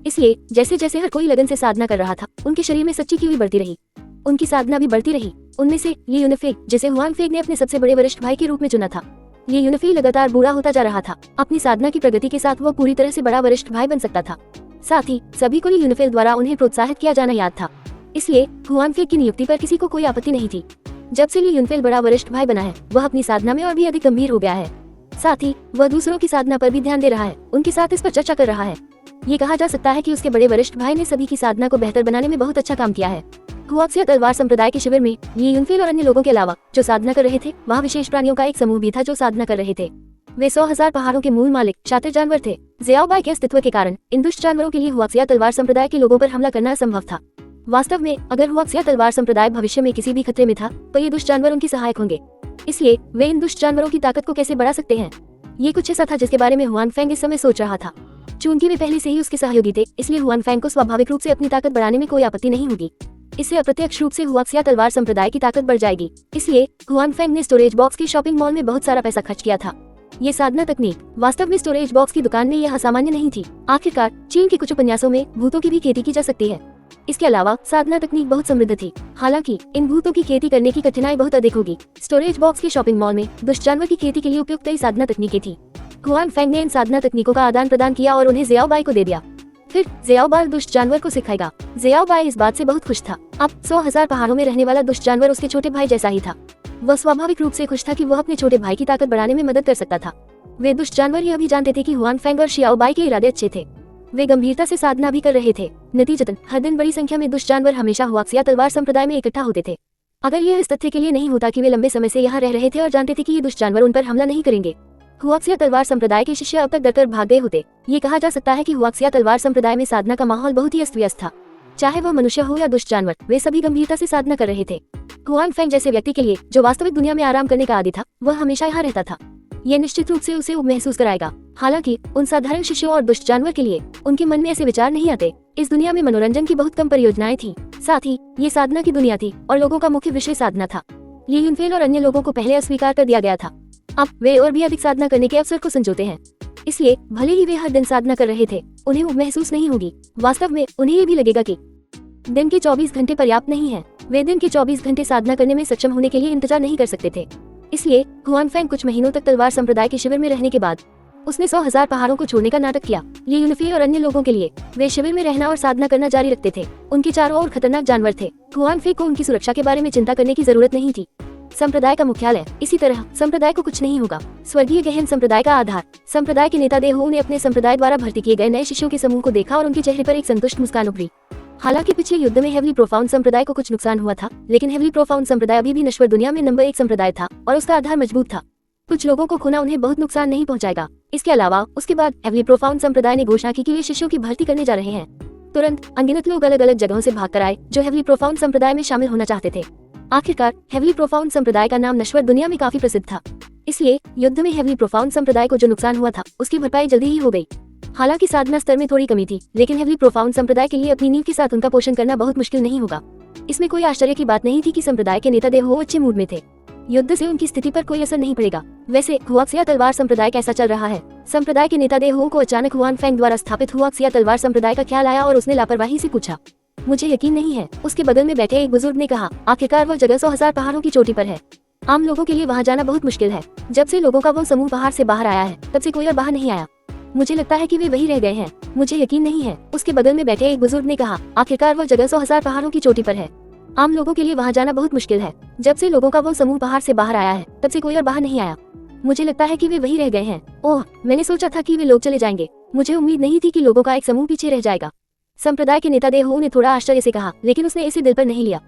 इसलिए जैसे जैसे हर कोई लगन से साधना कर रहा था, उनके शरीर में सच्ची कीवी बढ़ती रही। उनकी साधना भी बढ़ती रही। उनमें से ली यूनफे, जिसे हुआन फेंग ने अपने सबसे बड़े वरिष्ठ भाई के रूप में चुना था, ली यूनफे लगातार बूढ़ा होता जा रहा था। अपनी साधना की प्रगति के साथ वो पूरी तरह से बड़ा वरिष्ठ भाई बन सकता था। साथ ही सभी को ली यूनफे द्वारा उन्हें प्रोत्साहित किया जाना याद था, इसलिए हुआन फेंग की नियुक्ति पर किसी को कोई आपत्ति नहीं थी। जब से ली यूनफे बड़ा वरिष्ठ भाई बना है, वह अपनी साधना में और भी अधिक गंभीर हो गया है। साथ ही वह दूसरों की साधना पर भी ध्यान दे रहा है, उनके साथ इस पर चर्चा कर रहा है। ये कहा जा सकता है कि उसके बड़े वरिष्ठ भाई ने सभी की साधना को बेहतर बनाने में बहुत अच्छा काम किया है। हुआक्सिया तलवार संप्रदाय के शिविर में ली यूनफे और अन्य लोगों के अलावा जो साधना कर रहे थे, वहाँ विशेष प्राणियों का एक समूह भी था जो साधना कर रहे थे। वे 100,000 पहाड़ों के मूल मालिक शातिर जानवर थे। ज़ियाओबाई के अस्तित्व के कारण इन दुष्ट जानवरों के लिए हुआक्सिया तलवार संप्रदाय के लोगों पर हमला करना असंभव था। वास्तव में अगर हुआक्सिया तलवार संप्रदाय भविष्य में किसी भी खतरे में था, तो ये दुष्ट जानवर उनके सहायक होंगे। इसलिए वे इन दुष्ट जानवरों की ताकत को कैसे बढ़ा सकते हैं, ये कुछ ऐसा था जिसके बारे में हुआन फेंग इस समय सोच रहा था। चूंकि वे पहले से ही उसके सहयोगी थे, इसलिए हुआन फेंग को स्वाभाविक रूप से अपनी ताकत बढ़ाने में कोई आपत्ति नहीं होगी। इससे अप्रत्यक्ष रूप से हुआक्सिया तलवार संप्रदाय की ताकत बढ़ जाएगी। इसलिए हुआन फेंग ने स्टोरेज बॉक्स के शॉपिंग मॉल में बहुत सारा पैसा खर्च किया था। ये साधना तकनीक वास्तव में स्टोरेज बॉक्स की दुकान में यह असामान्य नहीं थी। आखिरकार चीन के कुछ उपन्यासों में भूतों की भी खेती की जा सकती है। इसके अलावा साधना तकनीक बहुत समृद्ध थी। हालांकि इन भूतों की खेती करने की कठिनाई बहुत अधिक होगी। स्टोरेज बॉक्स के शॉपिंग मॉल में दुष्ट जानवर की खेती के लिए उपयुक्त कई साधना तकनीकें थी। हुआन फेंग ने इन साधना तकनीकों का आदान प्रदान किया और उन्हें ज़ियाओबाई को दे दिया। फिर ज़ियाओबाई दुष्ट जानवर को सिखाएगा। ज़ियाओबाई इस बात से बहुत खुश था। अब 100,000 पहाड़ों में रहने वाला दुष्ट जानवर उसके छोटे भाई जैसा ही था। वह स्वाभाविक रूप से खुश था कि वह अपने छोटे भाई की ताकत बढ़ाने में मदद कर सकता था। वे दुष्ट जानवर यह भी जानते थे कि हुआन फेंग और शियाओबाई के इरादे अच्छे थे। वे गंभीरता से साधना भी कर रहे थे। नतीजतन हर दिन बड़ी संख्या में दुष्ट जानवर हमेशा हुआक्सिया तलवार संप्रदाय में इकट्ठा होते थे। अगर यह इस तथ्य के लिए नहीं होता कि वे लंबे समय से यहाँ रह रहे थे और जानते थे कि ये दुष्ट जानवर उन पर हमला नहीं करेंगे, हुआक्सिया तलवार संप्रदाय के शिष्य अब तक डरकर भाग गए होते। ये कहा जा सकता है कि हुआक्सिया तलवार संप्रदाय में साधना का माहौल बहुत ही अस्त व्यस्त था। चाहे वह मनुष्य हो या दुष्ट जानवर, वे सभी गंभीरता से साधना कर रहे थे। हुआन फेंग जैसे व्यक्ति के लिए जो वास्तविक दुनिया में आराम करने का आदी था, वह हमेशा यहाँ रहता था। ये निश्चित रूप से उसे महसूस कराएगा। हालांकि उन साधारण शिष्यों और दुष्ट जानवर के लिए उनके मन में ऐसे विचार नहीं आते। इस दुनिया में मनोरंजन की बहुत कम परियोजनाएं थी। साथ ही ये साधना की दुनिया थी और लोगों का मुख्य विषय साधना था। ली यूनफे और अन्य लोगों को पहले अस्वीकार कर दिया गया था। अब वे और भी अधिक साधना करने के अवसर को संजोते हैं। इसलिए भले ही वे हर दिन साधना कर रहे थे, उन्हें महसूस नहीं होगी। वास्तव में उन्हें ये भी लगेगा कि दिन के 24 घंटे पर्याप्त नहीं है। वे दिन के 24 घंटे साधना करने में सक्षम होने के लिए इंतजार नहीं कर सकते थे। इसलिए हुआन फेंग कुछ महीनों तक तलवार संप्रदाय के शिविर में रहने के बाद उसने 100,000 पहाड़ों को छोड़ने का नाटक किया। ली यूनफे और अन्य लोगों के लिए वे शिविर में रहना और साधना करना जारी रखते थे। उनके चारों ओर खतरनाक जानवर थे। हुआन फेंग को उनकी सुरक्षा के बारे में चिंता करने की जरूरत नहीं थी। संप्रदाय का मुख्यालय, इसी तरह संप्रदाय को कुछ नहीं होगा। स्वर्गीय गहन संप्रदाय का आधार। संप्रदाय के नेता देहो ने अपने संप्रदाय द्वारा भर्ती किए गए नए शिष्यों के समूह को देखा और उनके चेहरे पर एक संतुष्ट मुस्कान उभरी। हालांकि पिछले युद्ध में हेवली प्रोफाउंड संप्रदाय को कुछ नुकसान हुआ था, लेकिन हेवली प्रोफाउंड संप्रदाय अभी भी नश्वर दुनिया में नंबर 1 संप्रदाय था और उसका आधार मजबूत था। कुछ लोगों को खोना उन्हें बहुत नुकसान नहीं पहुंचाएगा। इसके अलावा उसके बाद हेवली प्रोफाउंड संप्रदाय ने घोषणा की कि वे शिष्यों की भर्ती करने जा रहे हैं। तुरंत अनगिनत लोग अलग अलग जगहों से भाग कर आए जो हेवली प्रोफाउंड संप्रदाय में शामिल होना चाहते थे। आखिरकार हेवली प्रोफाउंड संप्रदाय का नाम नश्वर दुनिया में काफी प्रसिद्ध था। इसलिए युद्ध में हेवली प्रोफाउंड संप्रदाय को जो नुकसान हुआ था, उसकी भरपाई जल्दी ही हो गई। हालांकि साधना स्तर में थोड़ी कमी थी, लेकिन हेवली प्रोफाउंड संप्रदाय के लिए अपनी नींव के साथ उनका पोषण करना बहुत मुश्किल नहीं होगा। इसमें कोई आश्चर्य की बात नहीं थी कि संप्रदाय के नेता देहो अच्छे मूड में थे। युद्ध से उनकी स्थिति पर कोई असर नहीं पड़ेगा। वैसे हुआक्सिया तलवार संप्रदाय कैसा चल रहा है? संप्रदाय के नेता देहो को अचानक हुआन फेंग द्वारा स्थापित हुआक्सिया तलवार संप्रदाय का ख्याल आया और उसने लापरवाही से पूछा, मुझे यकीन नहीं है। उसके बगल में बैठे एक बुजुर्ग ने कहा, आखिरकार वह जगह 100,000 पहाड़ों की चोटी पर है। आम लोगों के लिए वहाँ जाना बहुत मुश्किल है। जब से लोगों का वो समूह पहाड़ से बाहर आया है, तब से कोई और बाहर नहीं आया। मुझे लगता है कि वे वही रह गए हैं। मुझे यकीन नहीं है। उसके बगल में बैठे एक बुजुर्ग ने कहा, आखिरकार वह जगह 100,000 पहाड़ों की चोटी पर है। आम लोगों के लिए वहाँ जाना बहुत मुश्किल है। जब से लोगों का वो समूह पहाड़ से बाहर आया है, तब से कोई और बाहर नहीं आया। मुझे लगता है कि वे वही रह गए हैं। ओह, मैंने सोचा था कि वे लोग चले जाएंगे। मुझे उम्मीद नहीं थी कि लोगों का एक समूह पीछे रह जाएगा। संप्रदाय के नेता देहो ने थोड़ा आश्चर्य से कहा, लेकिन उसने इसे दिल पर नहीं लिया।